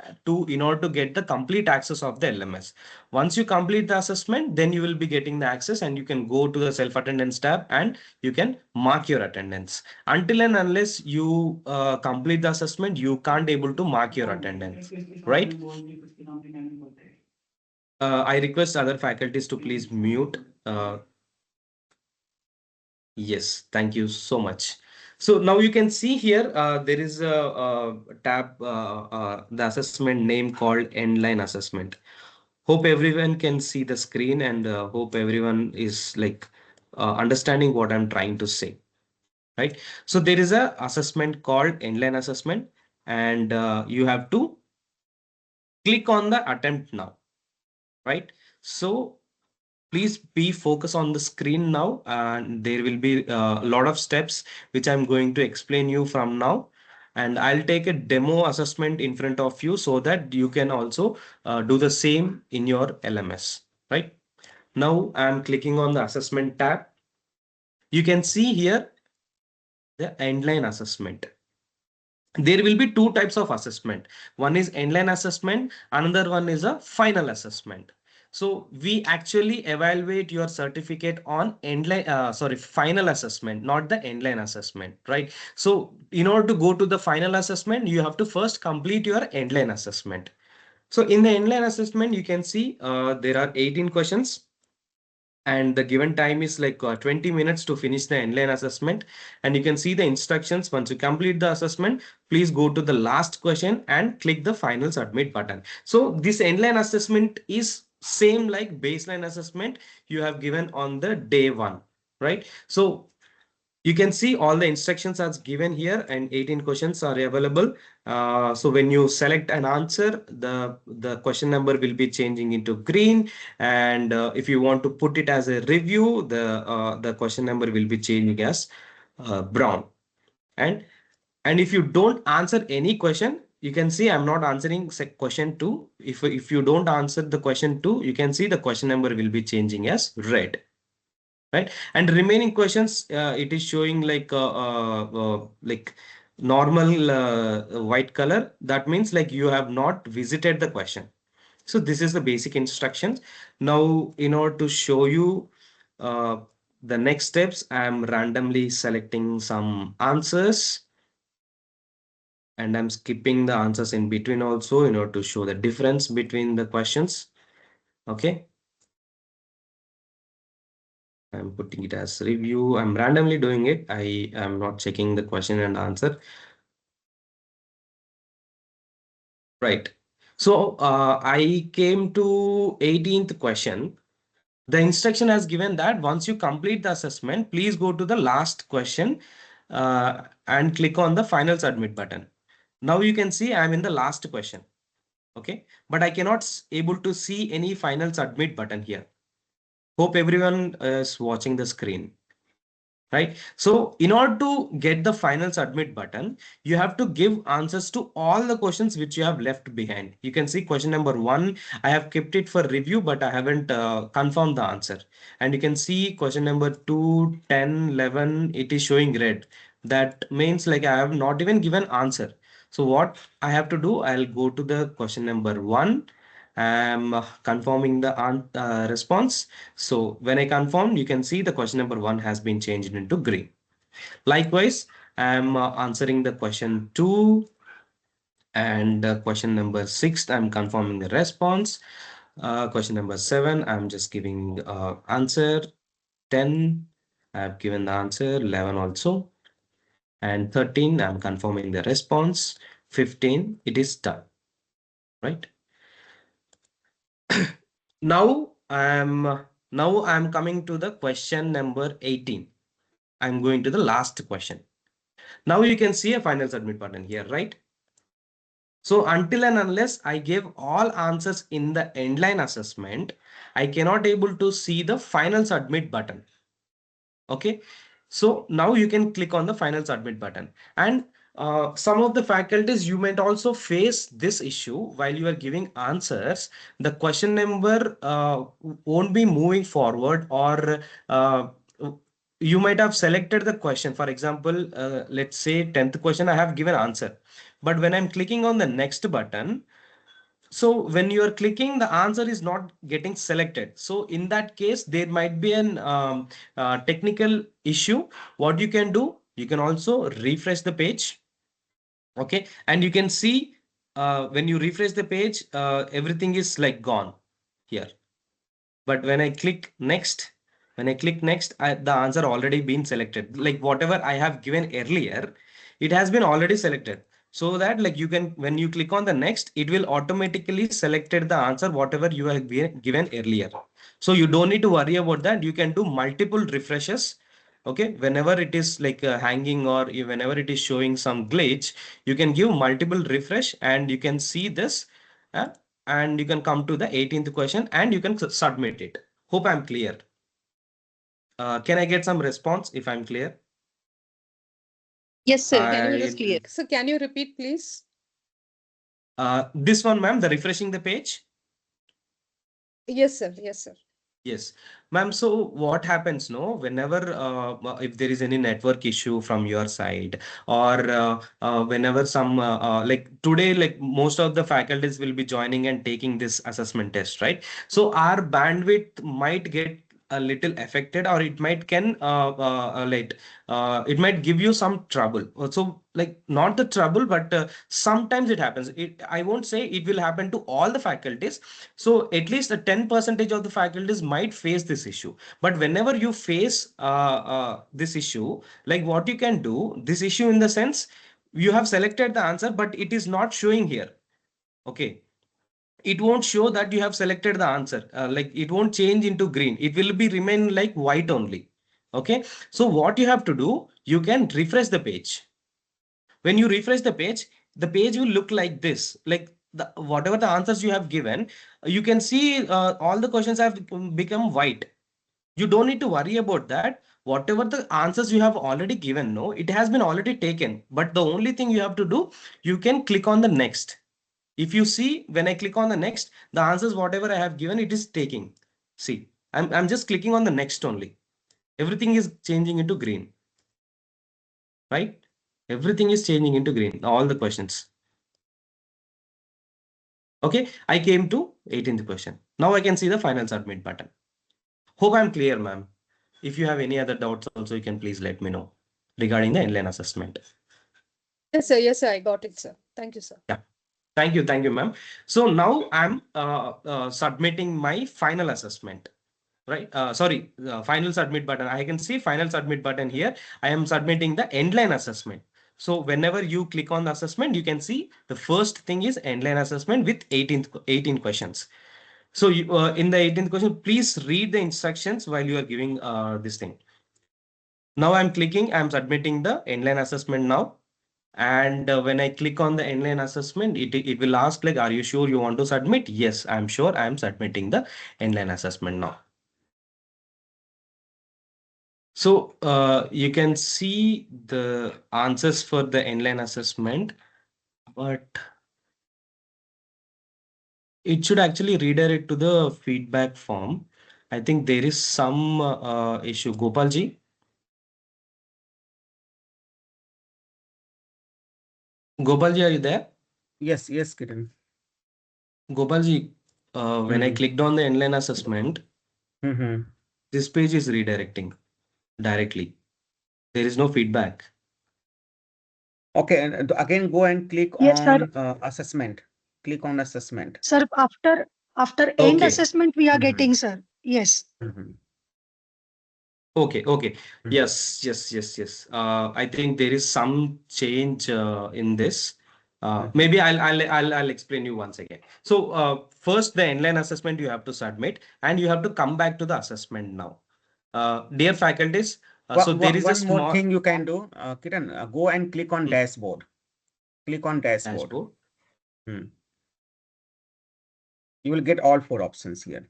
in order to get the complete access of the LMS. Once you complete the assessment, then you will be getting the access, and you can go to the self-attendance tab and you can mark your attendance. Until and unless you complete the assessment, you can't able to mark your attendance, right? I request other faculties to please mute. Yes, thank you so much. So now you can see here, there is a tab, the assessment name called Endline Assessment. Hope everyone can see the screen, and hope everyone is like understanding what I'm trying to say, right? So there is a assessment called Endline Assessment, and you have to click on the attempt now, right? So please be focused on the screen now, and there will be a lot of steps which I'm going to explain you from now. And I'll take a demo assessment in front of you so that you can also do the same in your LMS, right? Now I'm clicking on the assessment tab. you can see here the endline assessment. There will be two types of assessment. One is endline assessment, another one is a final assessment. So we actually evaluate your certificate on final assessment, not the endline assessment, right? So in order to go to the final assessment, you have to first complete your endline assessment. So in the endline assessment, you can see there are 18 questions. And the given time is like 20 minutes to finish the endline assessment. And you can see the instructions. Once you complete the assessment, please go to the last question and click the final submit button. So this endline assessment is same like baseline assessment you have given on the day one, right? So you can see all the instructions as given here and 18 questions are available. So when you select an answer, the question number will be changing into green. And if you want to put it as a review, the question number will be changing as brown. And if you don't answer any question, you can see I'm not answering question 2. If you don't answer the question 2, you can see the question number will be changing as red. Right, and remaining questions it is showing like normal white color. That means like you have not visited the question. So this is the basic instructions. Now in order to show you the next steps, I am randomly selecting some answers and I'm skipping the answers in between also in order to show the difference between the questions. Okay, I'm putting it as review. I'm randomly doing it. I am not checking the question and answer. Right. So I came to 18th question. The instruction has given that once you complete the assessment, please go to the last question and click on the final submit button. Now you can see I'm in the last question. Okay, but I cannot able to see any final submit button here. Hope everyone is watching the screen. Right. So in order to get the final submit button, you have to give answers to all the questions which you have left behind. You can see question number 1, I have kept it for review, but I haven't confirmed the answer. And you can see question number 2, 10, 11, it is showing red. That means like I have not even given answer. So what I have to do, I'll go to the question number 1. I'm confirming the response. So when I confirm, you can see the question number 1 has been changed into green. Likewise, I'm answering the question 2 and question number 6. I'm confirming the response. Question number 7, I'm just giving answer. 10, I've given the answer. 11 also. And 13, I'm confirming the response. 15, it is done. Right. Now I'm coming to the question number 18. I'm going to the last question. Now you can see a final submit button here, right? So until and unless I gave all answers in the endline assessment, I cannot able to see the final submit button. Okay, so now you can click on the final submit button. And some of the faculties, you might also face this issue while you are giving answers. The question number won't be moving forward, or you might have selected the question. For example, let's say 10th question, I have given answer. But when I'm clicking on the next button, so when you are clicking, the answer is not getting selected. So in that case, there might be an technical issue. What you can do, you can also refresh the page. Okay, and you can see when you refresh the page, everything is like gone here. But when I click next, the answer already been selected. Like whatever I have given earlier, it has been already selected. So that like you can, when you click on the next, it will automatically selected the answer whatever you have given earlier. So you don't need to worry about that. You can do multiple refreshes. Okay, whenever it is like hanging, or whenever it is showing some glitch, you can give multiple refresh and you can see this. And you can come to the 18th question and you can submit it. Hope I'm clear. Can I get some response if I'm clear? Yes, sir. Can you just clear? So can you repeat, please? This one, ma'am, the refreshing the page. Yes, sir. Yes, sir. Yes, ma'am. So what happens, no, whenever if there is any network issue from your side, or whenever some like today, like most of the faculties will be joining and taking this assessment test, right? So our bandwidth might get a little affected, or it might can like it might give you some trouble. So like not the trouble, but sometimes it happens. I won't say it will happen to all the faculties, so at least a 10% of the faculties might face this issue. But whenever you face this issue, like what you can do, this issue in the sense you have selected the answer, but it is not showing here. Okay. It won't show that you have selected the answer. Like it won't change into green. It will be remain like white only. Okay. So what you have to do, you can refresh the page. When you refresh the page will look like this, like whatever the answers you have given, you can see all the questions have become white. You don't need to worry about that. Whatever the answers you have already given, no, it has been already taken. But the only thing you have to do, you can click on the next. If you see, when I click on the next, the answers, whatever I have given, it is taking. See, I'm just clicking on the next only. Everything is changing into green, right? Everything is changing into green, all the questions. Okay, I came to 18th question. Now I can see the final submit button. Hope I'm clear, ma'am. If you have any other doubts also, you can please let me know regarding the inline assessment. Yes, sir. Yes, sir. I got it, sir. Thank you, sir. Yeah. Thank you, ma'am. So now I'm submitting my final assessment, right? Sorry, final submit button. I can see final submit button here. I am submitting the endline assessment. So whenever you click on the assessment, you can see the first thing is endline assessment with 18 questions. So you, in the 18th question, please read the instructions while you are giving this thing. Now I'm clicking, I'm submitting the endline assessment now. And when I click on the endline assessment, it will ask like, are you sure you want to submit? Yes, I'm sure I'm submitting the endline assessment now. So you can see the answers for the endline assessment, but it should actually redirect to the feedback form. I think there is some issue. Gopalji. Gopalji, are you there? Yes, yes, Kiran. Gopalji, when I clicked on the inline assessment, this page is redirecting directly. There is no feedback. Okay, and again go and click Yes, sir. on assessment. Click on assessment. Sir, after end Okay. assessment we are getting, sir. Yes. Okay. Yes. I think there is some change in this. Maybe I'll explain you once again. So first the inline assessment you have to submit, and you have to come back to the assessment now. Dear faculties, so there is a one more small thing you can do, Kiran, go and click on dashboard. Click on dashboard. You will get all 4 options here.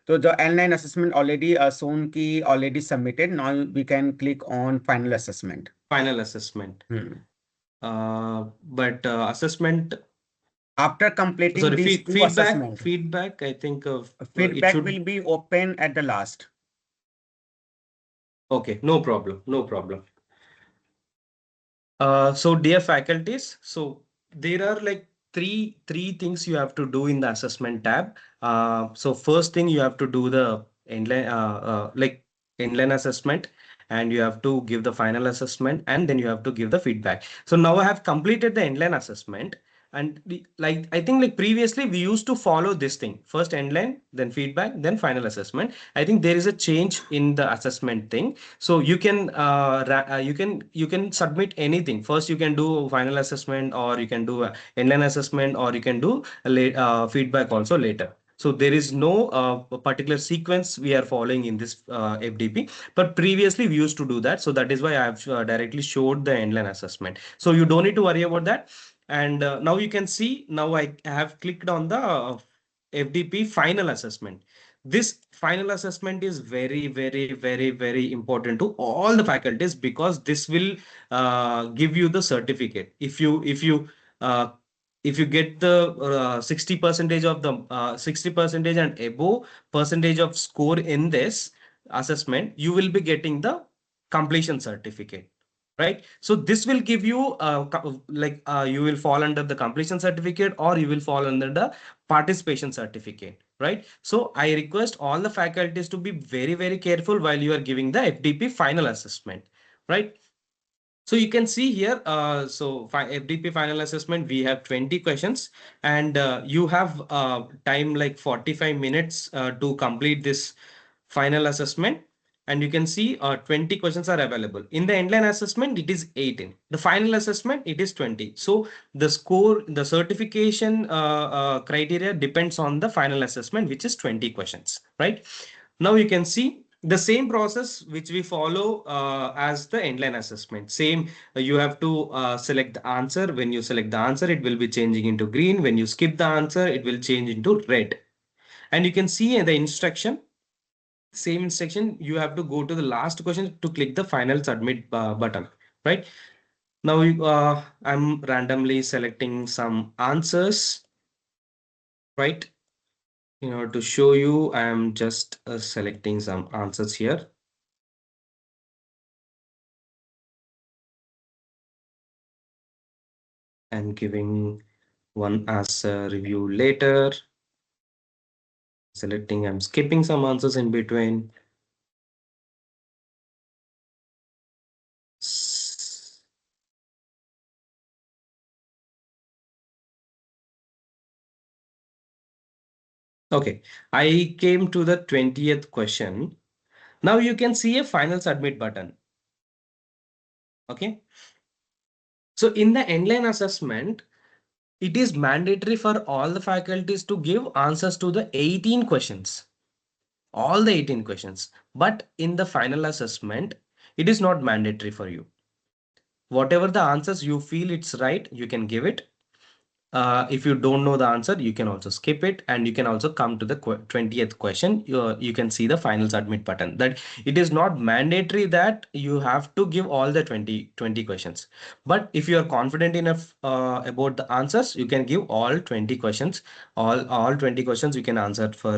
So the online assessment already shown key already submitted. Now we can click on final assessment. Final assessment. But assessment after completing sorry, these two assessments, feedback, I think feedback will be open at the last. Okay, no problem. So dear faculties, so there are like three things you have to do in the assessment tab. So first thing you have to do the inline assessment, and you have to give the final assessment, and then you have to give the feedback. So now I have completed the inline assessment. And like I think like previously we used to follow this thing: first endline, then feedback, then final assessment. I think there is a change in the assessment thing. So you can you can submit anything. First you can do final assessment, or you can do inline assessment, or you can do feedback also later. So there is no particular sequence we are following in this FDP, but previously we used to do that. So that is why I have directly showed the inline assessment. So you don't need to worry about that. And now you can see, now I have clicked on the FDP final assessment. This final assessment is very important to all the faculties, because this will give you the certificate. If you if you get the 60% of the 60% and above percentage of score in this assessment, you will be getting the completion certificate, right? So this will give you you will fall under the completion certificate or you will fall under the participation certificate, right? So I request all the faculties to be very, very careful while you are giving the FDP final assessment, right? So you can see here, FDP final assessment, we have 20 questions and you have time like 45 minutes to complete this final assessment. And you can see 20 questions are available. In the endline assessment, it is 18. The final assessment, it is 20. So the score, the certification criteria depends on the final assessment, which is 20 questions, right? Now you can see the same process which we follow as the endline assessment. Same, you have to select the answer. When you select the answer, it will be changing into green. When you skip the answer, it will change into red. And you can see in the instruction, same instruction, you have to go to the last question to click the final submit button, right? Now I'm randomly selecting some answers, right? In order to show you, I'm just selecting some answers here. And giving one as a review later. Selecting, I'm skipping some answers in between. Okay, I came to the 20th question. Now you can see a final submit button. Okay. So in the endline assessment, it is mandatory for all the faculties to give answers to the 18 questions. All the 18 questions. But in the final assessment, it is not mandatory for you. Whatever the answers you feel it's right, you can give it. If you don't know the answer, you can also skip it, and you can also come to the 20th question. You can see the final submit button. That it is not mandatory that you have to give all the 20 questions. But if you are confident enough about the answers, you can give all 20 questions. All 20 questions you can answer for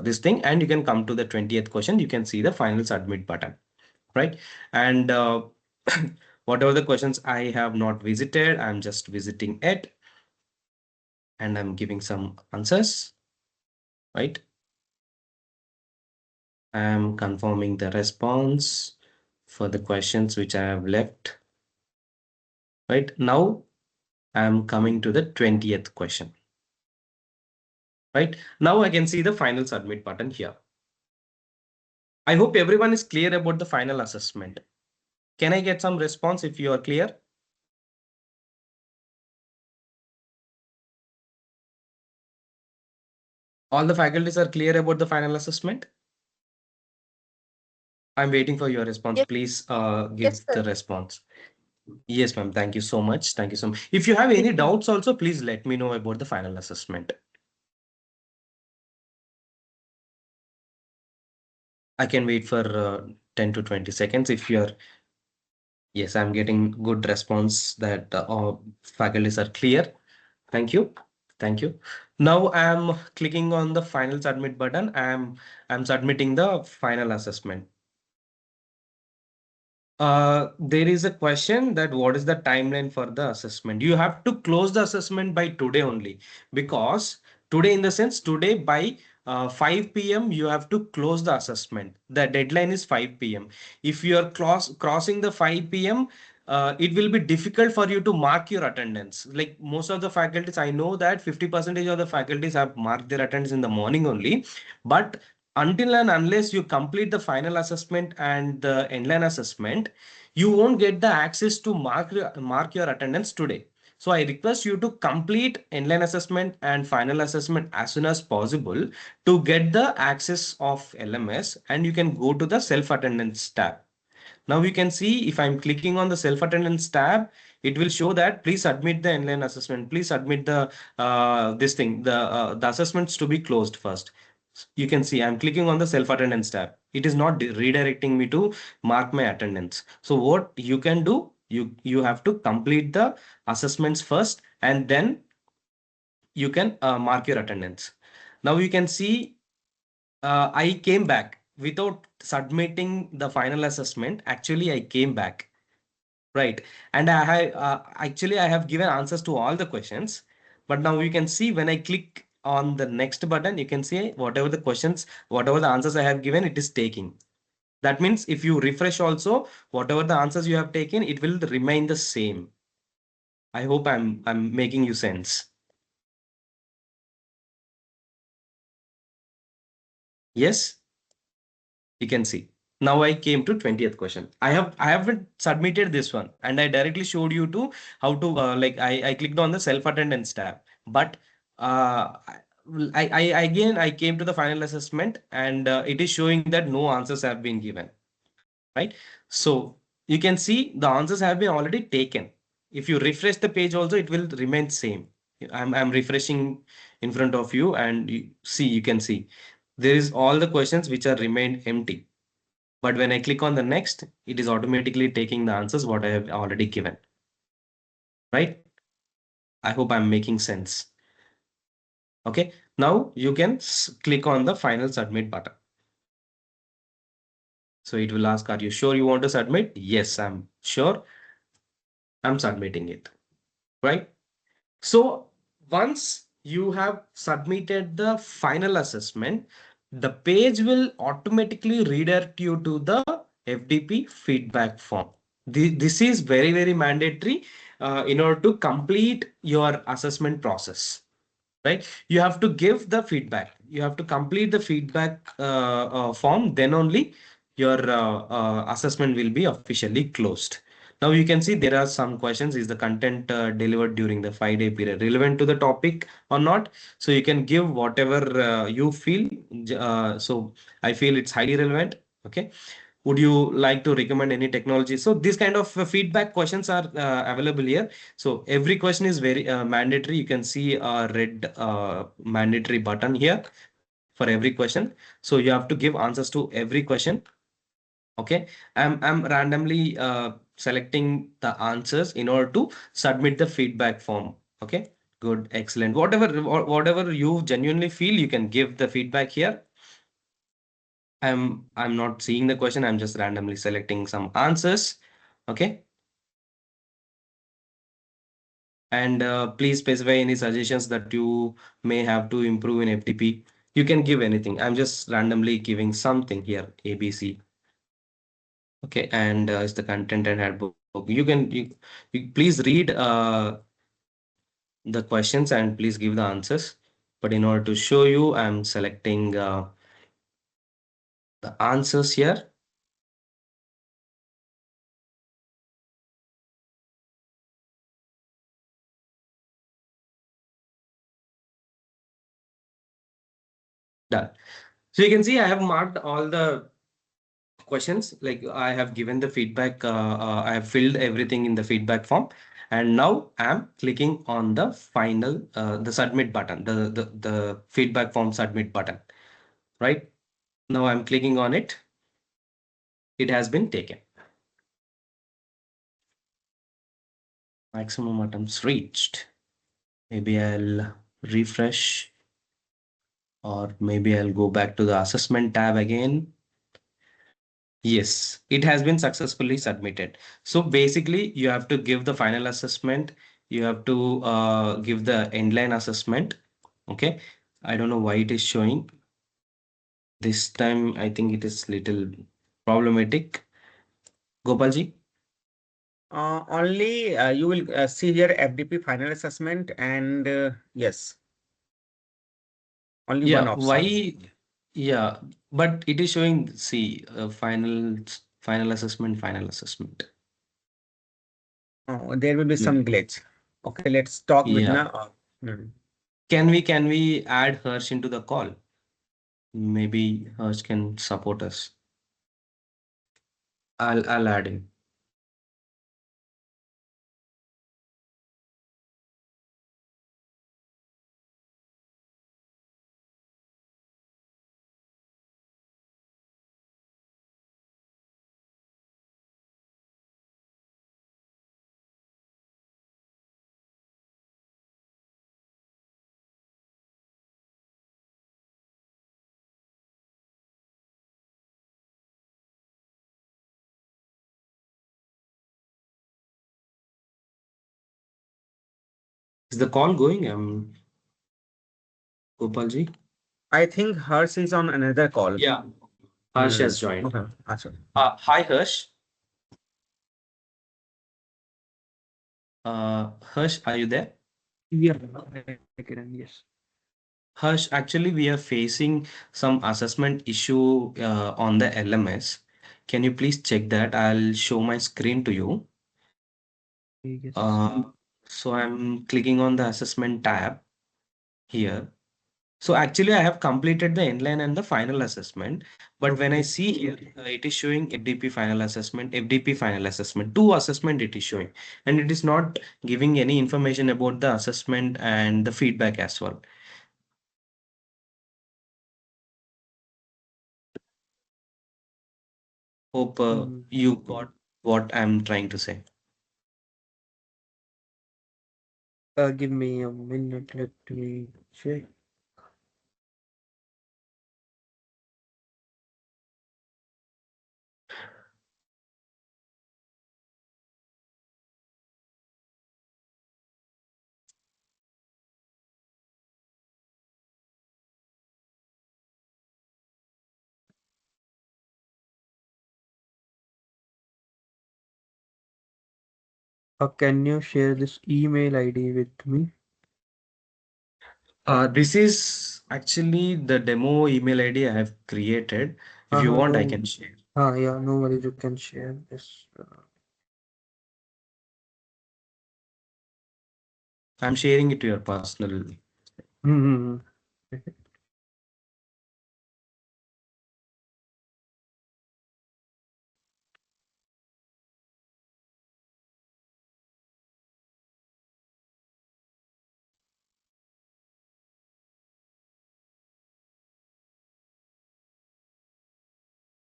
this thing, and you can come to the 20th question. You can see the final submit button, right? And whatever the questions I have not visited, I'm just visiting it. And I'm giving some answers, right? I'm confirming the response for the questions which I have left. Right now, I'm coming to the 20th question. Right now, I can see the final submit button here. I hope everyone is clear about the final assessment. Can I get some response if you are clear? All the faculties are clear about the final assessment? I'm waiting for your response. Yes. Please give the response. Yes, ma'am. Thank you so much. Thank you so much. If you have any doubts also, please let me know about the final assessment. I can wait for 10 to 20 seconds if you're. Yes, I'm getting good response that faculties are clear. Thank you. Thank you. Now I'm clicking on the final submit button. I'm submitting the final assessment. There is a question that what is the timeline for the assessment? You have to close the assessment by today only, because today, in the sense today by 5 p.m. you have to close the assessment. The deadline is 5 p.m. If you are crossing the 5 p.m., it will be difficult for you to mark your attendance. Like most of the faculties, I know that 50% of the faculties have marked their attendance in the morning only, but until and unless you complete the final assessment and the endline assessment, you won't get the access to mark your attendance today. So I request you to complete endline assessment and final assessment as soon as possible to get the access of LMS, and you can go to the self-attendance tab. Now you can see if I'm clicking on the self-attendance tab, it will show that please submit the endline assessment. Please submit the the assessments to be closed first. You can see I'm clicking on the self-attendance tab. It is not redirecting me to mark my attendance. So what you can do, you have to complete the assessments first, and then you can mark your attendance. Now you can see I came back without submitting the final assessment. Actually, I came back. Right. And I have given answers to all the questions. But now you can see when I click on the next button, you can see whatever the questions, whatever the answers I have given, it is taking. That means if you refresh also, whatever the answers you have taken, it will remain the same. I hope I'm making you sense. Yes, you can see. Now I came to 20th question. I haven't submitted this one, and I directly showed you to how to I clicked on the self attendance tab, but I again I came to the final assessment, and it is showing that no answers have been given. Right, so you can see the answers have been already taken. If you refresh the page also, it will remain same. I'm refreshing in front of you, and you can see there is all the questions which are remained empty. But when I click on the next, it is automatically taking the answers what I have already given. Right? I hope I'm making sense. Okay. Now you can click on the final submit button. So it will ask, are you sure you want to submit? Yes, I'm sure. I'm submitting it. Right? So once you have submitted the final assessment, the page will automatically redirect you to the FDP feedback form. This is very, very mandatory in order to complete your assessment process. Right? You have to give the feedback. You have to complete the feedback form. Then only your assessment will be officially closed. Now you can see there are some questions. Is the content delivered during the 5-day period relevant to the topic or not? So you can give whatever you feel. So I feel it's highly relevant. Okay. Would you like to recommend any technology? So these kind of feedback questions are available here. So every question is very mandatory. You can see a red mandatory button here for every question. So you have to give answers to every question. Okay, I'm randomly selecting the answers in order to submit the feedback form. Okay, good, excellent. Whatever you genuinely feel, you can give the feedback here. I'm not seeing the question. I'm just randomly selecting some answers. Okay. And please specify any suggestions that you may have to improve in FTP. You can give anything. I'm just randomly giving something here, ABC. Okay, and it's the content and handbook. You can you please read the questions and please give the answers. But in order to show you, I'm selecting the answers here. Done. So you can see I have marked all the questions, like I have given the feedback, I have filled everything in the feedback form, and now I'm clicking on the final, the submit button, the feedback form submit button, right? Now I'm clicking on it. It has been taken. Maximum attempts reached. Maybe I'll refresh, or maybe I'll go back to the assessment tab again. Yes, it has been successfully submitted. So basically, you have to give the final assessment. You have to give the endline assessment. Okay. I don't know why it is showing. This time, I think it is little problematic. Gopalji? Only you will see here FDP final assessment, and yes, only one Yeah, option. why? Yeah, but it is showing, see, final assessment, final assessment. Oh, there will be some glitch. Okay, let's talk with Yeah. na. Can we add Harsh into the call? Maybe Harsh can support us. I'll add him. Is the call going? Gopalji? I think Harsh is on another call. Yeah, Harsh has joined. Okay. Achha. Hi, Harsh. Harsh, are you there? Yeah, yes. Harsh, actually, we are facing some assessment issue on the LMS. Can you please check that? I'll show my screen to you. Yes. So I'm clicking on the assessment tab here. So actually, I have completed the inline and the final assessment. But when I see here, it is showing FDP final assessment, FDP final assessment, two assessment it is showing. And it is not giving any information about the assessment and the feedback as well. Hope you got what I'm trying to say. Give me a minute. Let me check. Can you share this email ID with me? This is actually the demo email ID I have created. If you want, I can share. Yeah, no worries. You can share this. I'm sharing it to your personal. Hmm.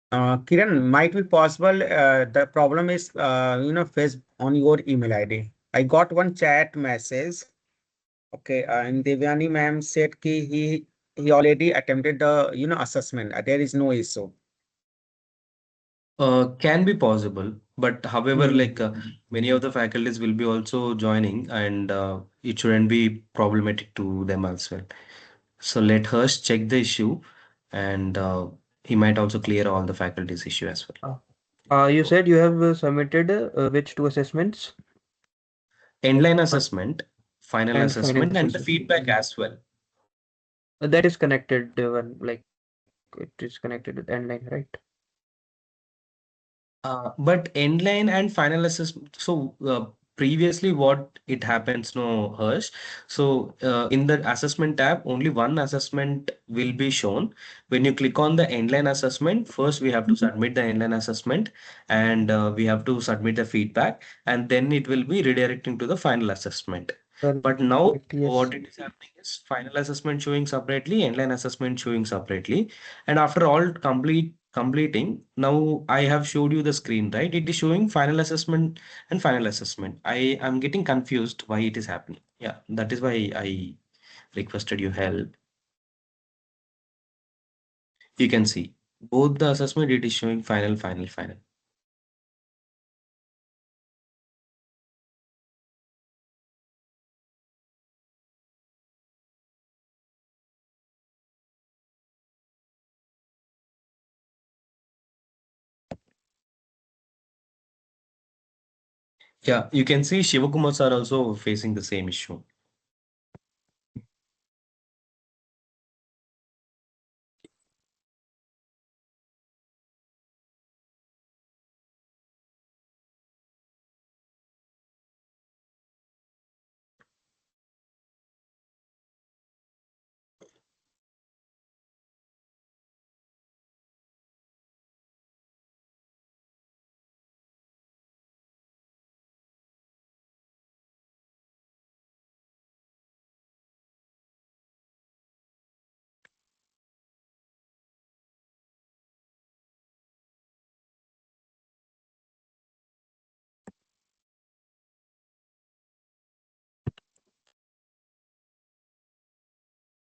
Kiran, might be possible. The problem is, faced on your email ID. I got one chat message. Okay, and Devyani ma'am said he already attempted the assessment. There is no issue. Can be possible, but however, like many of the faculties will be also joining, and it shouldn't be problematic to them as well. So let Harsh check the issue, and he might also clear all the faculties issue as well. You said you have submitted which two assessments? Endline assessment, final And final assessment, and the assessment. feedback as well. That is connected one, like it is connected with endline, right? But endline and final assessment. So previously, what it happens, no, Harsh. So in the assessment tab, only one assessment will be shown. When you click on the endline assessment, first we have to submit the endline assessment, and we have to submit the feedback, and then it will be redirecting to the final assessment. But now Yes. what it is happening is final assessment showing separately, endline assessment showing separately, and after all completing, now I have showed you the screen, right? It is showing final assessment and final assessment. I am getting confused why it is happening. Yeah, that is why I requested you help. You can see both the assessment, it is showing final, final, final. Yeah, you can see Shivakumar sir also facing the same issue.